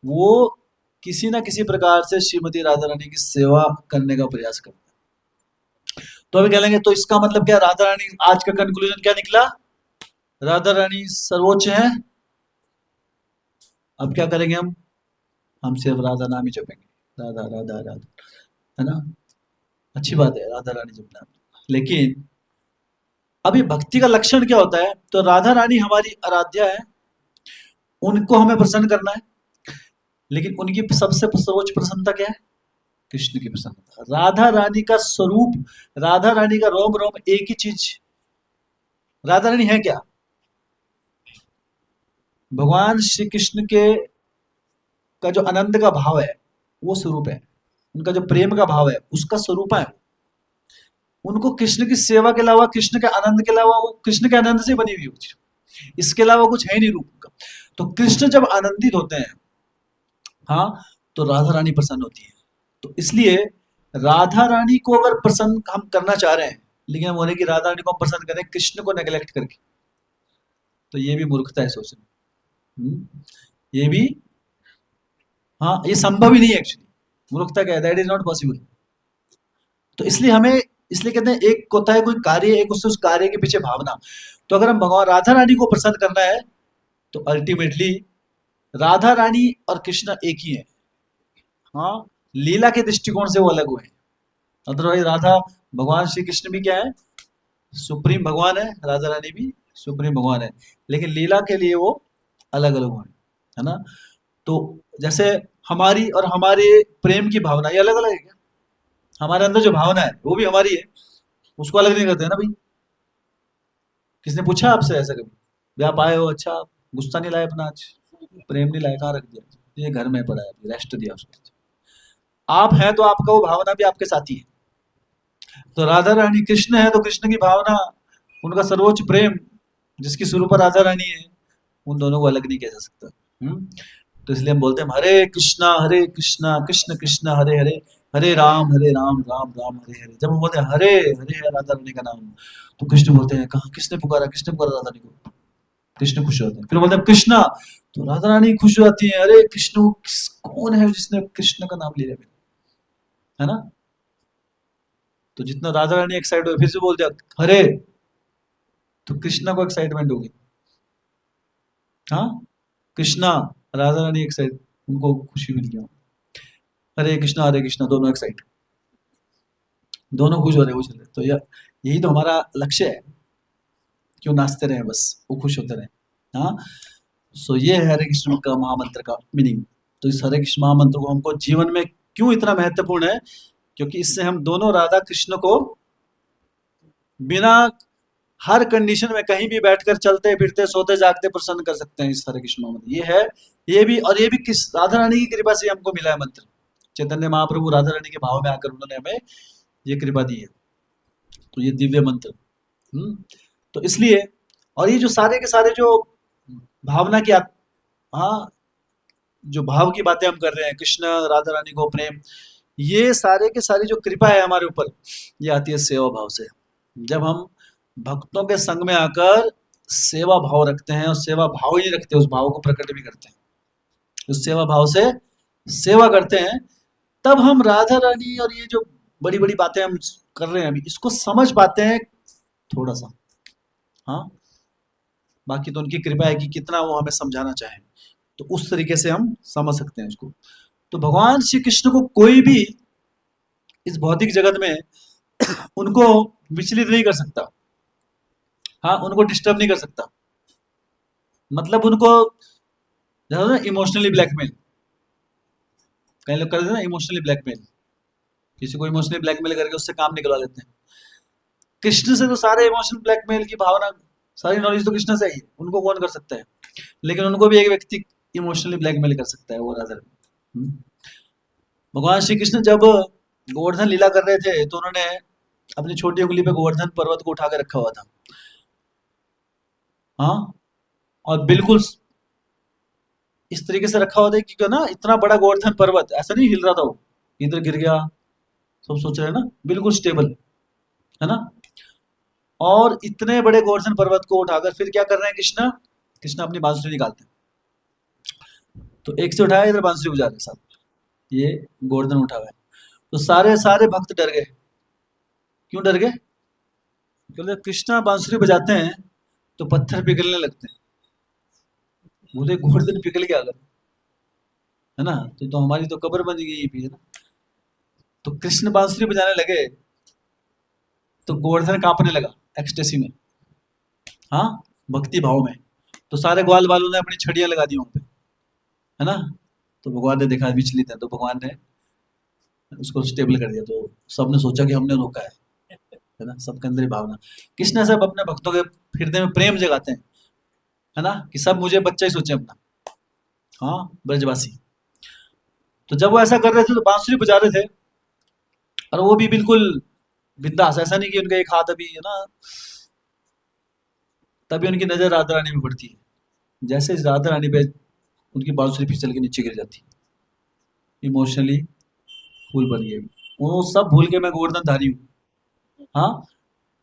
वो किसी ना किसी प्रकार से श्रीमती राधा रानी की सेवा करने का प्रयास करते हैं। तो अभी कह लेंगे तो इसका मतलब क्या? राधा रानी, आज का कंक्लूजन क्या निकला? राधा रानी सर्वोच्च है। अब क्या करेंगे हम सिर्फ राधा नाम ही जपेंगे, राधा राधा राधा, है ना? अच्छी बात है राधा रानी जपना, लेकिन अभी भक्ति का लक्षण क्या होता है? तो राधा रानी हमारी आराध्या है, उनको हमें प्रसन्न करना है, लेकिन उनकी सबसे सर्वोच्च प्रसन्नता क्या है? कृष्ण की प्रसन्नता। राधा रानी का स्वरूप, राधा रानी का रोम रोम एक ही चीज। राधा रानी है क्या? भगवान श्री कृष्ण के का जो आनंद का भाव है वो स्वरूप है, उनका जो प्रेम का भाव है उसका स्वरूप है। उनको कृष्ण की सेवा के अलावा, कृष्ण के आनंद के अलावा, वो कृष्ण के आनंद से बनी हुई कुछ, इसके अलावा कुछ है नहीं रूप का। तो कृष्ण जब आनंदित होते हैं, हाँ, तो राधा रानी प्रसन्न होती है। तो इसलिए राधा रानी को अगर प्रसन्न हम करना चाह रहे हैं, लेकिन हम बोले कि राधा रानी को हम प्रसन्न करें कृष्ण को नेग्लेक्ट करके, तो ये भी मूर्खता है सोचना। ये भी, हाँ, ये संभव ही नहीं है एक्चुअली। मूर्खता क्या है? That is not possible. तो इसलिए हमें, इसलिए कहते हैं एक होता है कोई कार्य, एक उससे उस कार्य के पीछे भावना। तो अगर हम भगवान राधा रानी को प्रसन्न करना है, तो अल्टीमेटली राधा रानी और कृष्ण एक ही है। हाँ, लीला के दृष्टिकोण से वो अलग हुए हैं। अदरवाइज राधा, भगवान श्री कृष्ण भी क्या है? सुप्रीम भगवान है, राधा रानी भी सुप्रीम भगवान है, लेकिन लीला के लिए वो अलग अलग हुए, है ना? तो जैसे हमारी और हमारे प्रेम की भावना ये अलग अलग है क्या? हमारे अंदर जो भावना है वो भी हमारी है, उसको अलग नहीं करते हैं ना भाई। किसने पूछा आपसे ऐसा कभी? भी आप आए हो, अच्छा, गुस्सा नहीं लाए अपना आज, प्रेम नहीं लाए, कहाँ रख दिया? ये घर में पड़ा है, अभी रेस्ट दिया उसको। आप हैं तो आपका वो भावना भी आपके साथी है। तो राधा रानी, कृष्ण है तो कृष्ण की भावना, उनका सर्वोच्च प्रेम जिसकी स्वरूप राधा रानी है, उन दोनों को अलग नहीं किया जा सकता। तो इसलिए हम बोलते हैं हरे कृष्णा कृष्ण कृष्ण हरे हरे, हरे राम राम राम हरे हरे। जब हम बोलते हैं हरे हरे है राधा रानी का नाम, तो कृष्ण बोलते हैं कहा किसने पुकारा? कृष्ण पुकारा राधा रानी को, कृष्ण खुश होते हैं। फिर बोलते हैं कृष्णा, तो राधा रानी खुश हो जाती है, अरे कृष्ण कौन है जिसने कृष्ण का नाम लिया, है ना? तो जितना राधा रानी एक्साइट हुए, फिर से बोल दिया हरे, तो कृष्णा को एक्साइटमेंट होगी। हाँ, कृष्णा, राधा रानी एक्साइट, उनको खुशी मिल गया। हरे कृष्णा, दोनों एक्साइट, दोनों खुश हो रहे, वो चल रहे। तो यही तो हमारा लक्ष्य है। क्यों नाचते रहे, बस वो खुश होते रहे। हाँ, सो ये है हरे कृष्ण का महामंत्र का मीनिंग। तो इस हरे कृष्ण महामंत्र को हमको जीवन में क्यों इतना महत्वपूर्ण है? क्योंकि इससे हम दोनों राधा कृष्ण को बिना, हर कंडीशन में कहीं भी बैठकर चलते फिरते सोते जागते प्रसन्न कर सकते हैं। इस हरे कृष्ण मंत्र ये है, ये भी, और ये भी किस राधा रानी की कृपा से हमको मिला है मंत्र। चैतन्य महाप्रभु राधा रानी के भाव में आकर उन्होंने हमें ये कृपा दी है। तो ये दिव्य मंत्र, तो इसलिए, और ये जो सारे के सारे जो भावना की हाँ, जो भाव की बातें हम कर रहे हैं, कृष्ण राधा रानी को प्रेम, ये सारे के सारी जो कृपा है हमारे ऊपर, ये आती है सेवा भाव से। जब हम भक्तों के संग में आकर सेवा भाव रखते हैं, और सेवा भाव ही नहीं रखते, उस भाव को प्रकट भी करते हैं, उस सेवा भाव से सेवा करते हैं, तब हम राधा रानी और ये जो बड़ी बड़ी बातें हम कर रहे हैं अभी, इसको समझ पाते हैं थोड़ा सा। हाँ, बाकी तो उनकी कृपा है कि कितना वो हमें समझाना चाहे, तो उस तरीके से हम समझ सकते हैं उसको। तो भगवान श्री कृष्ण को कोई भी इस भौतिक जगत में उनको विचलित नहीं कर सकता। हाँ, उनको डिस्टर्ब नहीं कर सकता। मतलब उनको जैसा ना इमोशनली ब्लैकमेल, कई लोग करते हैं ना इमोशनली ब्लैकमेल, किसी को इमोशनली ब्लैकमेल करके उससे काम निकलवा लेते हैं। कृष्ण से तो सारे इमोशनल ब्लैकमेल की भावना, सारी नॉलेज तो कृष्ण से ही है, उनको कौन कर सकता है। लेकिन उनको भी एक व्यक्ति इमोशनली ब्लैकमेल कर सकता है, वो राधर। भगवान श्री कृष्ण जब गोवर्धन लीला कर रहे थे तो उन्होंने अपनी छोटी उंगली पे गोवर्धन पर्वत को उठा के रखा हुआ था। हाँ, और बिल्कुल इस तरीके से रखा हुआ था कि क्या ना, इतना बड़ा गोवर्धन पर्वत ऐसा नहीं हिल रहा था वो, इधर गिर गया। सब सोच रहे हैं ना, बिल्कुल स्टेबल, है ना। और इतने बड़े गोवर्धन पर्वत को उठाकर फिर क्या कर रहे हैं कृष्णा, कृष्णा अपनी बांसुरी निकालते हैं। तो एक से उठाया, इधर बांसुरी बजा रहे हैं साथ, ये गोवर्धन उठा हुआ है। तो सारे सारे भक्त डर गए। क्यों डर गए? क्योंकि कृष्णा बांसुरी बजाते हैं तो पत्थर पिघलने लगते हैं। बोले गोवर्धन पिघल गया अगर, है ना, तो हमारी तो कब्र बन गई भी, है ना। तो कृष्ण बांसुरी बजाने लगे तो गोवर्धन कांपने लगा एक्सटेसी में। हाँ, भक्ति भाव में। तो सारे ग्वाल वालों ने अपनी छड़ियां लगा दी वहां पे, है ना। तो भगवान ने देखा विचलित है, तो भगवान ने उसको स्टेबल कर दिया। तो सबने सोचा कि हमने रोका है ना, सबके अंदर ही भावना। कृष्ण सब अपने भक्तों के हृदय में प्रेम जगाते हैं, है ना, कि सब मुझे बच्चा ही सोचे अपना। हाँ, ब्रजवासी। तो जब वो ऐसा कर रहे थे तो बांसुरी बजा रहे थे, और वो भी बिल्कुल बिंदास, ऐसा नहीं कि उनका एक हाथ अभी, है ना। तभी उनकी नजर राधा रानी में पड़ती है। जैसे इस राधा रानी पे उनकी बांसुरी फिसल के नीचे गिर जाती है, इमोशनली फूल बन गए। वो सब भूल के मैं गोवर्धन धारी हूँ। हाँ,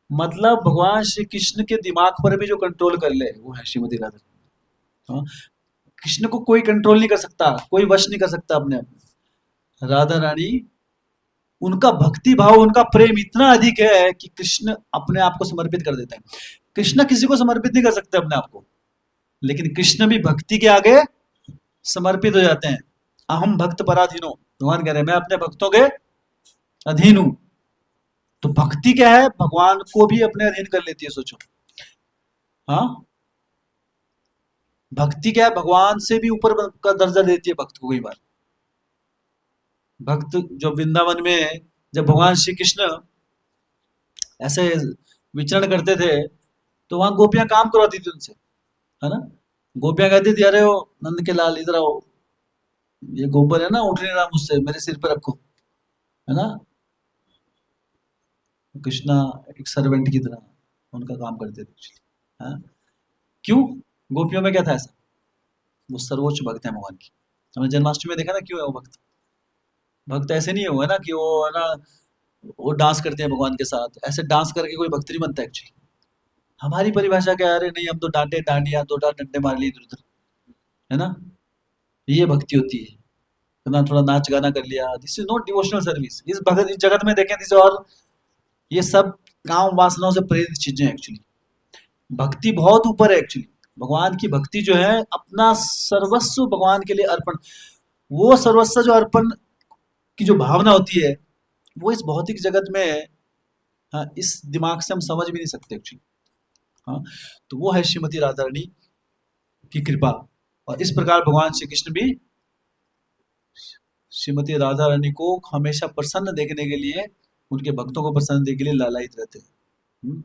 मतलब भगवान श्री कृष्ण के दिमाग पर भी जो कंट्रोल कर ले वो है श्रीमती राधा रानी। हाँ, कृष्ण को कोई कंट्रोल नहीं कर सकता, कोई वश नहीं कर सकता अपने आप में। राधा रानी, उनका भक्ति भाव, उनका प्रेम इतना अधिक है कि कृष्ण अपने आप को समर्पित कर देते हैं। कृष्ण किसी को समर्पित नहीं कर सकते अपने आप को, लेकिन कृष्ण भी भक्ति के आगे समर्पित हो जाते हैं। अहम भक्त पराधीनो, भगवान कह रहे हैं मैं अपने भक्तों के अधीन हूं। तो भक्ति क्या है, भगवान को भी अपने अधीन कर लेती है, सोचो। हाँ, भक्ति क्या है, भगवान से भी ऊपर का दर्जा देती है भक्त को। कई बार भक्त जो वृंदावन में, जब भगवान श्री कृष्ण ऐसे विचरण करते थे तो वहां गोपियां काम करवाती थी उनसे, है ना। गोपियां कहती थी अरे ओ नंद के लाल इधर आओ, ये गोबर है ना उठ नहीं रहा मुझसे, मेरे सिर पे रखो, है ना। कृष्णा एक सर्वेंट की तरह उनका काम करते थे actually, हाँ। क्यों? गोपियों में क्या था ऐसा? वो सर्वोच्च भक्त है भगवान की। हमने जन्माष्टमी में देखा ना, क्यों है वो भक्त। भक्त ऐसे नहीं हुआ ना कि वो, है ना, वो डांस करते हैं भगवान के साथ, ऐसे डांस करके कोई भक्त नहीं बनता एक्चुअली। हमारी परिभाषा क्या है, अरे नहीं हम तो डांटे डांडिया दो चार डंडे मार लिए इधर उधर, है ना, ये भक्ति होती है ना। थोड़ा नाच गाना कर लिया, this is not devotional service. इस भगत, इस जगत में देखें दिस, और ये सब काम वासनाओं से प्रेरित चीजें एक्चुअली। भक्ति बहुत ऊपर है एक्चुअली। भगवान की भक्ति जो है, अपना सर्वस्व भगवान के लिए अर्पण। वो सर्वस्व जो अर्पण की जो भावना होती है, वो इस भौतिक जगत में, हाँ, इस दिमाग से हम समझ भी नहीं सकते एक्चुअली। हाँ, तो वो है श्रीमती राधा रानी की कृपा। और इस प्रकार भगवान श्री कृष्ण भी श्रीमती राधा रानी को हमेशा प्रसन्न देखने के लिए, उनके भक्तों को प्रसन्न देखने के लिए लालायित रहते हैं। हम्म।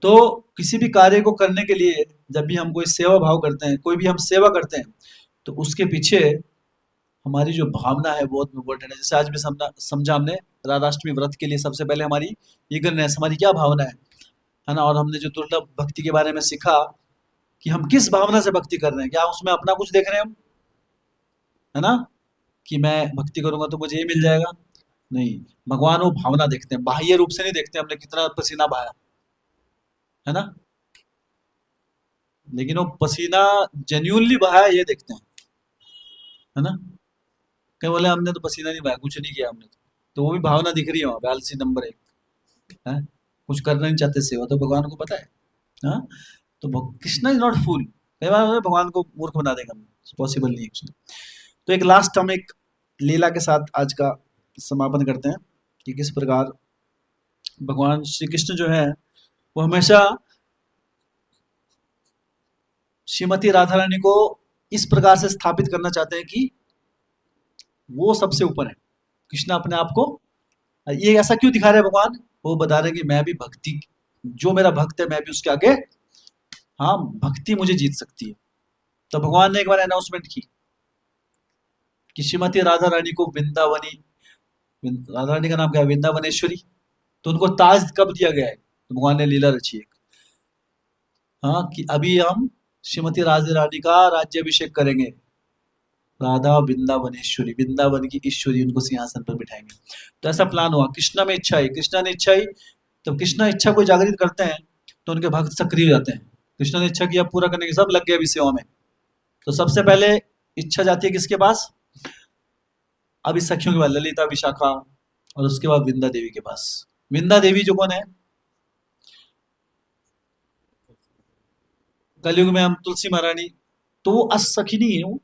तो किसी भी कार्य को करने के लिए, जब भी हम कोई सेवा भाव करते हैं, कोई भी हम सेवा करते हैं, तो उसके पीछे हमारी जो भावना है बहुत इम्पोर्टेंट है। जैसे आज भी समझा हमने, राधाष्टमी व्रत के लिए सबसे पहले हमारी ईगरनेस, हमारी क्या भावना है ना। और हमने जो दुर्लभ भक्ति के बारे में सीखा कि हम किस भावना से भक्ति कर रहे हैं, क्या उसमें अपना कुछ देख रहे हैं हम, है ना, कि मैं भक्ति करूंगा तो मुझे ये मिल जाएगा। नहीं, भगवान वो भावना देखते हैं, बाह्य रूप से नहीं देखते हमने कितना पसीना बहाया, है ना। लेकिन वो पसीना जेन्यूनली बहाया ये देखते हैं, है ना। कहीं बोले हमने तो पसीना नहीं बहाया, कुछ नहीं किया हमने, तो वो भी भावना दिख रही है वहां पे, आलसी नंबर एक है, कुछ करना नहीं चाहते सेवा, तो भगवान को पता है। हाँ, तो कृष्णा इज नॉट फूल। कई बार हमें भगवान को मूर्ख बना देगा, पॉसिबल नहीं एक्चुअली। तो एक लास्ट हम एक लीला के साथ आज का समापन करते हैं कि किस प्रकार भगवान श्री कृष्ण जो है वो हमेशा श्रीमती राधा रानी को इस प्रकार से स्थापित करना चाहते हैं कि वो सबसे ऊपर है। कृष्ण अपने आप को ये ऐसा क्यों दिखा रहे हैं भगवान? वो बता रहे हैं कि मैं भी भक्ति, जो मेरा भक्त है मैं भी उसके आगे, हाँ, भक्ति मुझे जीत सकती है। तो भगवान ने एक बार अनाउंसमेंट की कि श्रीमती राधा रानी को वृंदावनी, राधा रानी का नाम क्या है? वृंदावनेश्वरी। तो उनको ताज कब दिया गया है? तो भगवान ने लीला रची है, हाँ, कि अभी हम श्रीमती राधा रानी का राज्याभिषेक करेंगे। राधा वृंदावनेश्वरी, वृंदावन की ईश्वरी, उनको सिंहासन पर बिठाएंगे। तो ऐसा प्लान हुआ। कृष्णा में इच्छा है, कृष्णा ने इच्छा ही, तो कृष्णा इच्छा को जागृत करते हैं तो उनके भक्त सक्रिय हो जाते हैं। कृष्णा ने इच्छा किया, पूरा करने के सब लग गए अभी सेवा में। तो सबसे पहले इच्छा जाती है किसके पास? अभी सखियों के बाद ललिता, विशाखा, और उसके बाद विंदा देवी के पास। विंदा देवी जो कौन है? कलयुग में हम तुलसी महारानी, तो वो सखी नहीं है वो,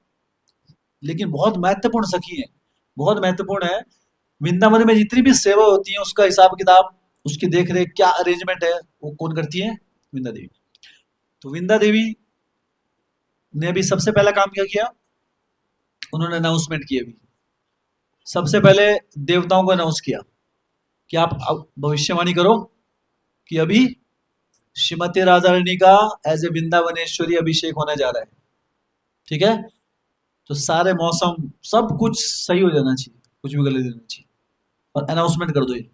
लेकिन बहुत महत्वपूर्ण सखी है, बहुत महत्वपूर्ण है। वृंदावन में जितनी भी सेवा होती है उसका हिसाब किताब, उसकी देख रेख, क्या अरेंजमेंट है, वो कौन करती है? विंदा देवी। तो विंदा देवी ने भी सबसे पहला काम क्या किया? उन्होंने अनाउंसमेंट की। अभी सबसे पहले देवताओं को अनाउंस किया कि आप भविष्यवाणी करो कि अभी श्रीमती राधा रानी का एज ए वृंदावनेश्वरी अभिषेक होने जा रहा है। ठीक है, तो सारे मौसम सब कुछ सही हो जाना चाहिए, कुछ भी गलत नहीं होना चाहिए, और अनाउंसमेंट कर दो ये।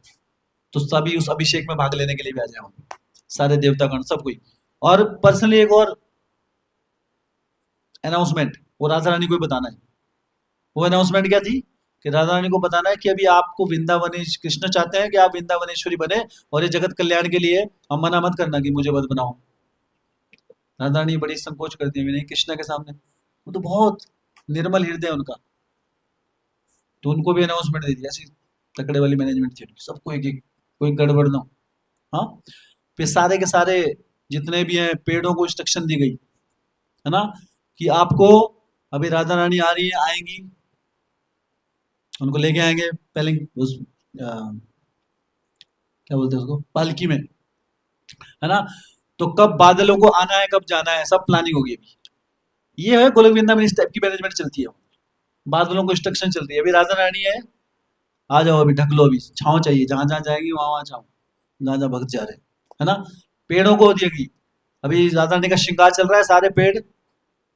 तो सभी उस अभिषेक में भाग लेने के लिए भी आ जाए वहां, सारे देवतागण, सब कोई। और पर्सनली एक और अनाउंसमेंट वो राधा रानी को ही बताना है। वो अनाउंसमेंट क्या थी? कि राधा रानी को बताना है कि अभी आपको वृंदावनेश, कृष्ण चाहते हैं कि आप वृंदावनेश्वरी बने, और ये जगत कल्याण के लिए, हम मना मत करना कि मुझे मत बनाओ। राधा रानी बड़ी संकोच करती है नहीं कृष्ण के सामने, वो तो बहुत निर्मल हृदय है उनका। तो उनको भी अनाउंसमेंट दे दी, ऐसी तकड़े वाली मैनेजमेंट थी उनकी, सबको एक एक, कोई गड़बड़ ना हो। हाँ, फिर सारे के सारे जितने भी हैं पेड़ों को इंस्ट्रक्शन दी गई, है ना, कि आपको अभी राधा रानी आ रही है, आएंगी, उनको लेके आएंगे पहले उस क्या बोलते हैं उसको, पालकी में, है ना। तो कब बादलों को आना है, कब जाना है, सब प्लानिंग होगी अभी। ये है गोलोक वृंदावन, इस टाइप की मैनेजमेंट चलती है। बादलों को इंस्ट्रक्शन चलती है, अभी राधा रानी है, आ जाओ, अभी ढक लो, अभी छाँव चाहिए, जहां जहां जाएगी वहां वहां छाँव, जहां जहां भक्त जा रहे हैं, है ना। पेड़ों को दिएगी, अभी राधा रानी का श्रृंगार चल रहा है, सारे पेड़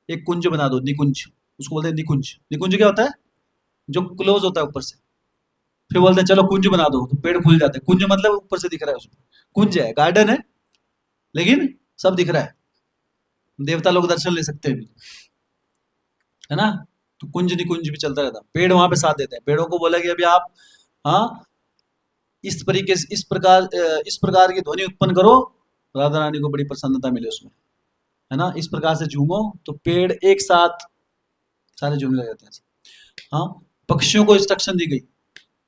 एक कुंज बना दो, निकुंज, उसको बोलते हैं निकुंज। निकुंज क्या होता है? जो क्लोज होता है ऊपर से। फिर बोलते हैं चलो कुंज बना दो, तो पेड़ खुल जाते हैं। कुंज मतलब ऊपर से दिख रहा है उसमें, कुंज है, गार्डन है, लेकिन सब दिख रहा है, देवता लोग दर्शन ले सकते हैं, है ना। तो कुंज निकुंज भी चलता रहता, पेड़ वहां पे साथ देते हैं। पेड़ों को बोला कि अभी आप, हाँ, इस तरीके से, इस प्रकार की ध्वनि उत्पन्न करो, राधा रानी को बड़ी प्रसन्नता मिले उसमें, है ना। इस प्रकार से झूमो, तो पेड़ एक साथ सारे झूमने लग जाते हैं। हाँ, पक्षियों को इंस्ट्रक्शन दी गई,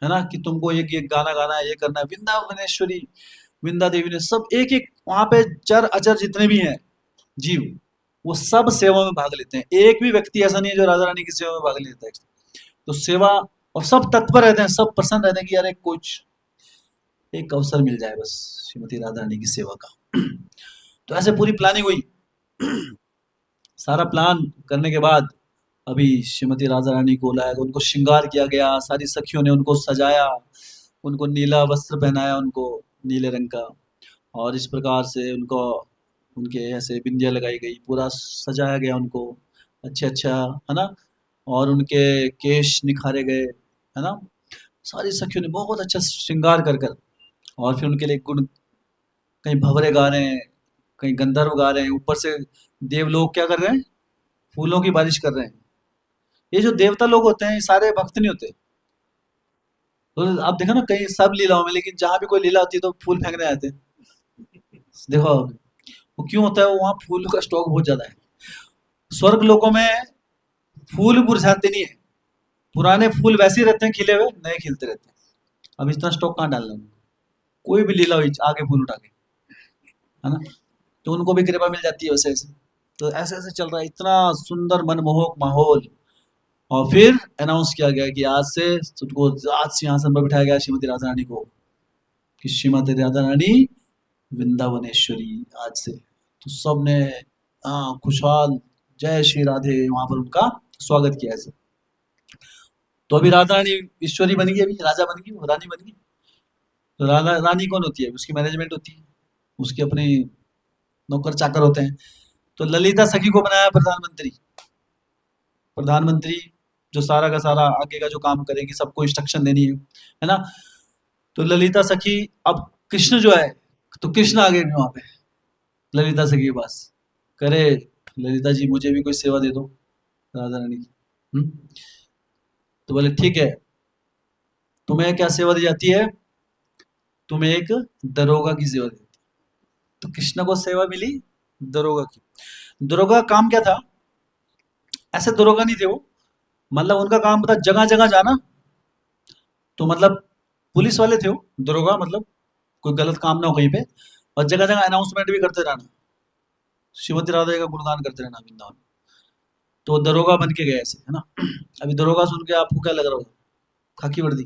है ना, कि तुमको ये गाना गाना है, ये करना है। वृंदावनेश्वरी, वृंदा देवी ने सब एक एक वहां पे चर अचर जितने भी हैं जीव, वो सब सेवा में भाग लेते हैं। एक भी व्यक्ति ऐसा नहीं है जो राधा रानी की सेवा में भाग लेता है। तो सेवा, और सब तत्पर रहते हैं, सब प्रसन्न रहते हैं कि यार कुछ एक अवसर मिल जाए बस श्रीमती राधा रानी की सेवा का। तो ऐसे पूरी प्लानिंग हुई। सारा प्लान करने के बाद अभी श्रीमती राधा रानी को लाया, उनको श्रृंगार किया गया, सारी सखियों ने उनको सजाया, उनको नीला वस्त्र पहनाया, उनको नीले रंग का, और इस प्रकार से उनको, उनके ऐसे बिंदिया लगाई गई, पूरा सजाया गया उनको, अच्छा अच्छा, है ना। और उनके केश निखारे गए, है ना। सारी सखियों ने बहुत अच्छा श्रृंगार कर कर, और फिर उनके लिए गुण, कहीं भंवरे गा रहे हैं, कहीं गंधर्व गा रहे हैं, ऊपर से देवलोग क्या कर रहे हैं? फूलों की बारिश कर रहे हैं। ये जो देवता लोग होते हैं, ये सारे भक्त नहीं होते। तो आप देखो ना कहीं सब लीलाओं में, लेकिन जहां भी कोई लीला होती है तो फूल फेंकने आते हैं। देखो वो क्यों होता है? वो वहां फूलों का स्टॉक बहुत ज्यादा है। स्वर्ग लोकों में फूल मुरझाते नहीं है, पुराने फूल वैसे ही रहते हैं खिले हुए, नए खिलते रहते हैं। अब इतना स्टॉक कहाँ डालना है? कोई भी लीला हुई आगे फूल उठा के, है ना। तो उनको भी कृपा मिल जाती है वैसे ऐसे। तो ऐसे ऐसे चल रहा है, इतना सुंदर मनमोहक माहौल। और फिर अनाउंस किया गया कि आज से तुमको आज सिंहासन पर बिठाया गया श्रीमती राधा रानी को, कि श्रीमती राधा रानी वृंदावनेश्वरी आज से। तो सब ने खुशहाल जय श्री राधे वहां पर उनका स्वागत किया ऐसे। तो अभी राधा रानी ईश्वरी बन गई, अभी राजा बन गई, वो रानी बन गई। तो राधा रानी कौन होती है? उसकी मैनेजमेंट होती है, उसके अपने नौकर चाकर होते हैं। तो ललिता सखी को बनाया प्रधानमंत्री। प्रधानमंत्री जो सारा का सारा आगे का जो काम करेगी, सबको इंस्ट्रक्शन देनी है ना। तो ललिता सखी, अब कृष्ण जो है, तो कृष्ण आ गए वहां पे ललिता सखी के पास, करे ललिता जी मुझे भी कोई सेवा दे दो राधा रानी की। तो बोले ठीक है, तुम्हें क्या सेवा दी जाती है? तुम्हें एक दरोगा की सेवा दी जाती है। तो कृष्ण को सेवा मिली दरोगा की। दरोगा का काम क्या था? ऐसे दरोगा नहीं थे वो, मतलब उनका काम था जगह जगह जाना। तो मतलब पुलिस वाले थे वो, दरोगा मतलब कोई गलत काम ना हो कहीं पे, और जगह जगह अनाउंसमेंट भी करते रहना, श्रीमती राधा जी का गुणगान करते रहना वृंदावन। तो दरोगा बन के गए ऐसे, है ना। अभी दरोगा सुन के आपको क्या लग रहा होगा? खाकी वर्दी।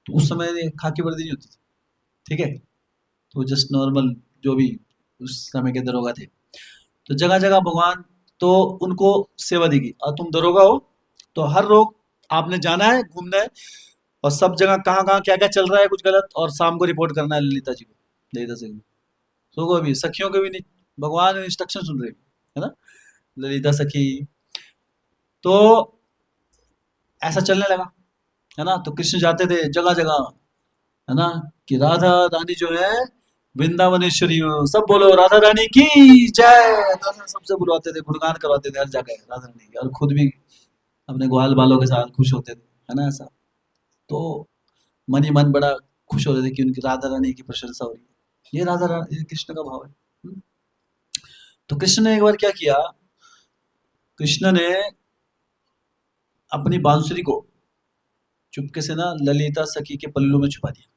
तो उस समय ये खाकी वर्दी नहीं होती थी, ठीक है। तो जस्ट नॉर्मल जो भी उस समय के दरोगा थे। तो जगह जगह भगवान, तो उनको सेवा दी गई, और तुम दरोगा हो तो हर रोग आपने जाना है, घूमना है, और सब जगह कहाँ कहाँ क्या क्या चल रहा है कुछ गलत, और शाम को रिपोर्ट करना है ललिता जी को, ललिता सिंह को भी, सखियों को भी नहीं, भगवान इंस्ट्रक्शन सुन रहे हैं, है ना, ललिता सखी। तो ऐसा चलने लगा, है ना। तो कृष्ण जाते थे जगह जगह, है ना, कि राधा रानी जो है वृंदावनेश्वरी हो, सब बोलो राधा रानी की जय। तो ऐसा सबसे बुलवाते थे, गुणगान करवाते थे हर जगह राधा रानी की, और खुद भी अपने ग्वाल बालों के साथ खुश होते थे, है ना ऐसा। तो मन ही मन बड़ा खुश हो रहे थे कि उनकी राधा रानी की प्रशंसा हो रही है। ये राधा रानी, ये कृष्ण का भाव है। तो कृष्ण ने एक बार क्या किया, कृष्ण ने अपनी बांसुरी को चुपके से ना ललिता सखी के पल्लू में छुपा दिया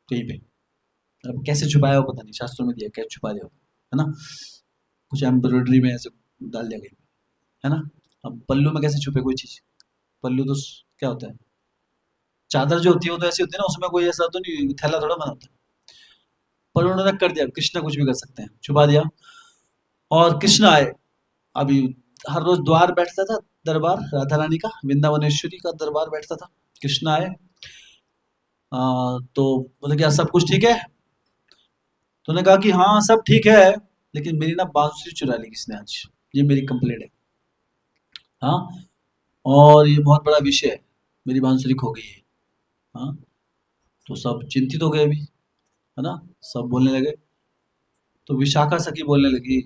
कहीं पे। अब कैसे छुपाया हो पता नहीं, शास्त्रों में दिया कैसे छुपा दिया हो, है ना, कुछ एम्ब्रॉयडरी में ऐसे डाल दिया गया, है ना। अब पल्लू में कैसे छुपे कोई चीज? पल्लू तो क्या होता है, चादर जो होती है वो तो ऐसी होती है ना, उसमें कोई ऐसा तो नहीं, थैला थोड़ा बना होता है। पर उन्होंने कर दिया, कृष्ण कुछ भी कर सकते हैं, छुपा दिया। और कृष्ण आए। अभी हर रोज द्वार बैठता था, दरबार राधा रानी का, वृंदावनेश्वरी का दरबार बैठता था। कृष्ण आए, तो बोले क्या सब कुछ ठीक है? तो उन्होंने कहा कि हाँ सब ठीक है, लेकिन मेरी ना बांसुरी चुरा ली किसने आज, ये मेरी कंप्लेंट है। हाँ, और ये बहुत बड़ा विषय है, मेरी बांसुरी खो गई है। हाँ, तो सब चिंतित हो गए अभी, है ना, सब बोलने लगे। तो विशाखा सखी बोलने लगी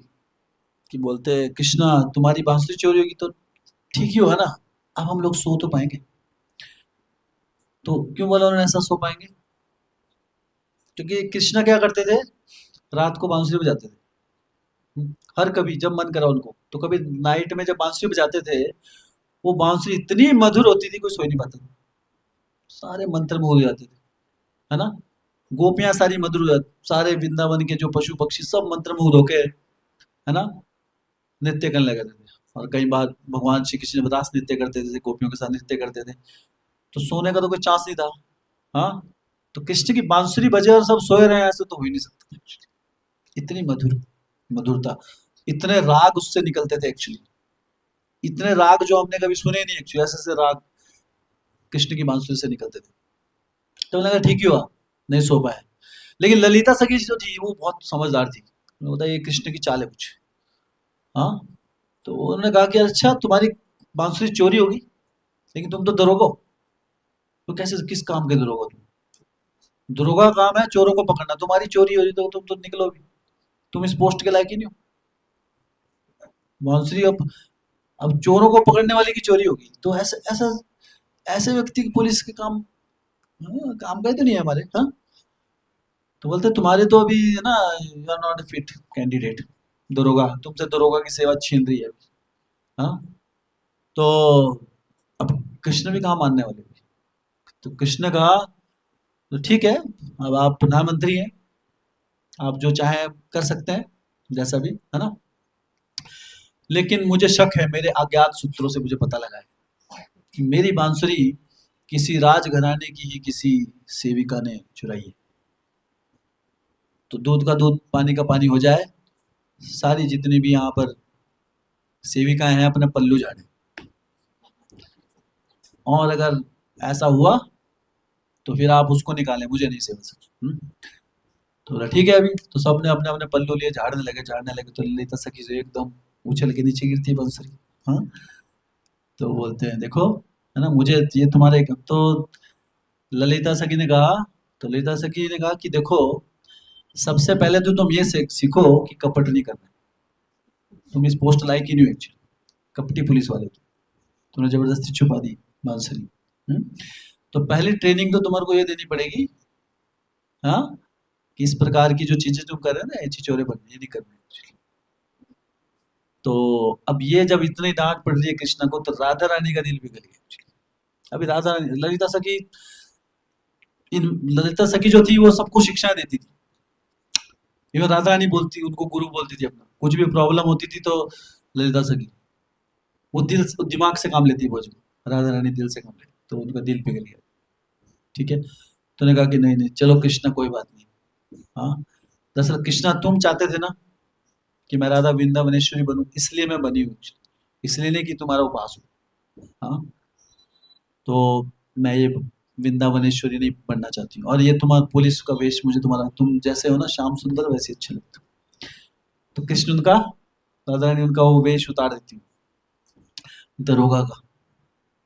कि बोलते कृष्णा तुम्हारी बांसुरी चोरी होगी तो ठीक ही होगा ना, अब हम लोग सो तो पाएंगे। तो क्यों बोला उन्होंने ऐसा सो पाएंगे? क्योंकि कृष्णा क्या करते थे, रात को बांसुरी बजाते थे। हर कभी जब मन करा उनको, तो कभी नाइट में जब बांसुरी बजाते थे, वो बांसुरी इतनी मधुर होती थी कोई सो ही नहीं पाता था। सारे मंत्र मुग्ध हो जाते थे, है ना। गोपियां सारी मधुर हो जाती, सारे वृंदावन के जो पशु पक्षी सब मंत्र मुग्ध होके, है ना, नृत्य करने लगे थे। और कई बार भगवान श्री कृष्ण रास नृत्य करते थे, गोपियों के साथ नृत्य करते थे। तो सोने का तो कोई चांस नहीं था। हाँ, तो कृष्ण की बांसुरी बजे और सब सोए रहे हैं, ऐसे तो हो ही नहीं सकता। इतनी मधुर मधुरता, इतने राग उससे निकलते थे एक्चुअली, इतने राग जो हमने कभी सुने नहीं एक्चुअली, ऐसे ऐसे राग कृष्ण की बांसुरी से निकलते थे। तो मैंने कहा ठीक ही हुआ नहीं सो पाए। लेकिन ललिता सखी जो थी वो बहुत समझदार थी, उन्हें पता ये कृष्ण की चाल है कुछ। हाँ, तो उन्होंने कहा कि अच्छा तुम्हारी बांसुरी चोरी होगी, लेकिन तुम तो दरोगा हो, तो कैसे किस काम के दरोगा हो तुम? दरोगा का काम है चोरों को पकड़ना, तुम्हारी चोरी हो रही तो तुम तो निकलो भी, तुम इस पोस्ट के लायक ही नहीं हो। बांसुरी अब चोरों को पकड़ने वाले की चोरी होगी, तो ऐसे ऐसा ऐसे व्यक्ति की पुलिस के काम, हाँ, काम का ही तो नहीं है हमारे। हाँ, तो बोलते तुम्हारे तो अभी है ना, you are not fit candidate, दरोगा तुमसे दरोगा की सेवा छीन रही है अभी। हाँ, तो अब कृष्ण भी कहाँ मानने वाले थे। तो कृष्ण कहा तो ठीक है, अब आप प्रधानमंत्री हैं, आप जो चाहें कर सकते हैं, जैसा भी, है ना। लेकिन मुझे शक है, मेरे अज्ञात सूत्रों से मुझे पता लगा है कि मेरी बांसुरी किसी राजघराने की ही किसी सेविका ने चुराई है। तो दूध का दूध पानी का पानी हो जाए, सारी जितनी भी यहाँ पर सेविकाएं हैं अपने पल्लू झाड़े। और अगर ऐसा हुआ तो फिर आप उसको निकालें, मुझे नहीं सेवा सर। तो बोला ठीक है। अभी तो सबने अपने अपने पल्लू लिए झाड़ने लगे तो ललिता सखी से एकदम उछल के नीचे गिरती है बंसरी। हाँ, तो बोलते हैं देखो, है ना, मुझे ये तुम्हारे, तो ललिता सखी ने कहा, तो ललिता सखी ने कहा कि देखो, सबसे पहले तो तुम ये सीखो कि कपट नहीं करना। तुम इस पोस्ट लायक ही नहीं हो एक्चुअली, कपटी पुलिस वाले थे, तुमने जबरदस्ती छुपा दी बांसुरी। तो पहली ट्रेनिंग तो तुम्हारे को ये देनी पड़ेगी, हाँ, कि इस प्रकार की जो चीजें तुम कर रहे हो ना, ऐसी चोरे बनने, ये नहीं करना actually। तो अब ये जब इतनी डांट पड़ रही है कृष्णा को, तो राधा रानी का दिल पिघल गया actually। अभी राधा रानी, ललिता सखी, इन ललिता सखी जो थी वो सबको शिक्षाएं देती थी। इवन राधा रानी बोलती, उनको गुरु बोलती थी अपना, कुछ भी प्रॉब्लम होती थी तो ललिता सखी, वो दिमाग से काम लेती है वो, जो राधा रानी दिल से काम लेती, तो उनका दिल पिघल गया। ठीक है, तो उन्होंने कहा कि नहीं नहीं चलो कृष्णा, कोई बात नहीं। हाँ, दरअसल कृष्णा तुम चाहते थे ना कि मैं राधा वृंदावनेश्वरी बनूं, इसलिए मैं बनी हूँ, इसलिए नहीं कि तुम्हारा उपास हो। हाँ, तो मैं ये वृंदावनेश्वरी नहीं बनना चाहती हूँ, और ये तुम्हारा पुलिस का वेश, मुझे तुम्हारा, तुम जैसे हो ना श्याम सुंदर, वैसे अच्छे लगते हो। तो कृष्ण उनका, राधा रानी उनका वो वेश उतार देती हूँ दरोगा का,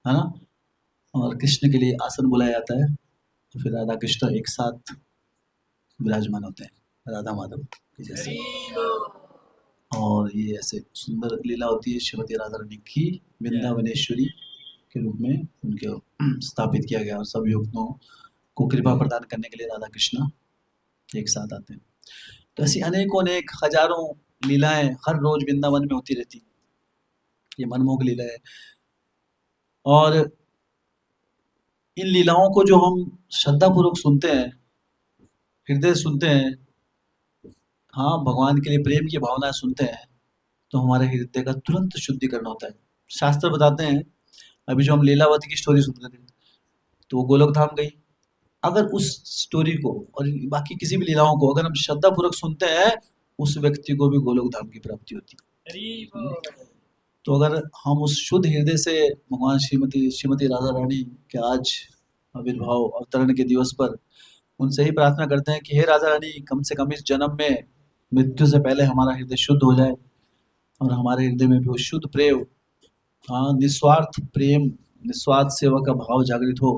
है ना, और कृष्ण के लिए आसन बुलाया जाता है। तो फिर राधा कृष्ण एक साथ विराजमान होते हैं, राधा माधव की जैसे। और ये ऐसे सुंदर लीला होती है श्रीमती राधा रानी की, वृंदावनेश्वरी के रूप में उनके स्थापित किया गया, और सब युवकों को कृपा प्रदान करने के लिए राधा कृष्ण एक साथ आते हैं। तो ऐसी अनेकों अनेक हजारों लीलाएं हर रोज वृंदावन में होती रहती, ये मनमोहक लीला है। और इन लीलाओं को जो हम श्रद्धा पूर्वक सुनते हैं, हृदय सुनते हैं, हाँ, भगवान के लिए प्रेम की भावना सुनते हैं, तो हमारे हृदय का तुरंत शुद्धिकरण होता है। शास्त्र बताते हैं, अभी जो हम लीलावती की स्टोरी सुन रहे थे, तो वो गोलोक धाम गई। अगर उस स्टोरी को और बाकी किसी भी लीलाओं को अगर हम श्रद्धा पूर्वक सुनते हैं, उस व्यक्ति को भी गोलोक धाम की प्राप्ति होती है। तो अगर हम उस शुद्ध हृदय से भगवान श्रीमती राधा रानी के आज आविर्भाव अवतरण के दिवस पर उनसे ही प्रार्थना करते हैं कि हे राधा रानी, कम से कम इस जन्म में मृत्यु से पहले हमारा हृदय शुद्ध हो जाए, और हमारे हृदय में भी वो शुद्ध प्रेम, हाँ, निस्वार्थ प्रेम, निस्वार्थ सेवा का भाव जागृत हो।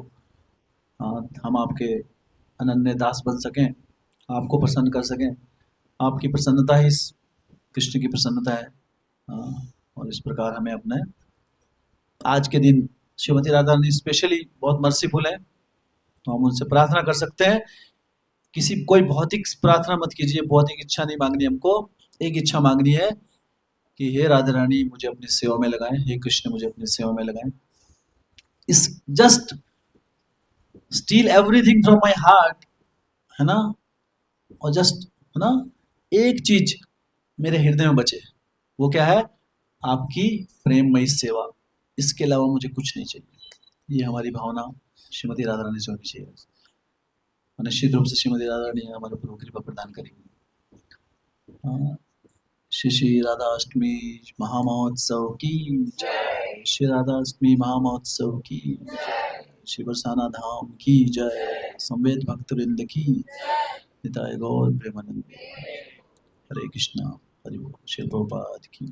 हाँ, हम आपके अनन्य दास बन सकें, आपको प्रसन्न कर सकें। आपकी प्रसन्नता ही कृष्ण की प्रसन्नता है। हाँ, और इस प्रकार हमें अपने आज के दिन श्रीमती राधा रानी स्पेशली बहुत मर्सीफुल है, तो हम उनसे प्रार्थना कर सकते हैं। किसी कोई भौतिक प्रार्थना मत कीजिए, भौतिक इच्छा नहीं मांगनी हमको। एक इच्छा मांगनी है कि हे राधा रानी मुझे अपनी सेवा में लगाएं, हे कृष्ण मुझे अपनी सेवा में लगाएं। इस just steel everything from my heart, है ना, और जस्ट, है ना, एक चीज मेरे हृदय में बचे, वो क्या है? आपकी प्रेममयी सेवा। इसके अलावा मुझे कुछ नहीं चाहिए। ये हमारी भावना श्रीमती राधा रानी से होनी चाहिए, और निश्चित रूप से श्रीमती राधा रानी हमारे ऊपर कृपा प्रदान करेंगी। हाँ, श्री श्री राधा अष्टमी महामहोत्सव की जय, श्री राधा अष्टमी महामहोत्सव की जय, श्री बरसाना धाम की जय, संवेद भक्त वृंद की निताय गौर प्रेमानंद। हरे कृष्णा, हरि बोल, श्री प्रभुपाद की।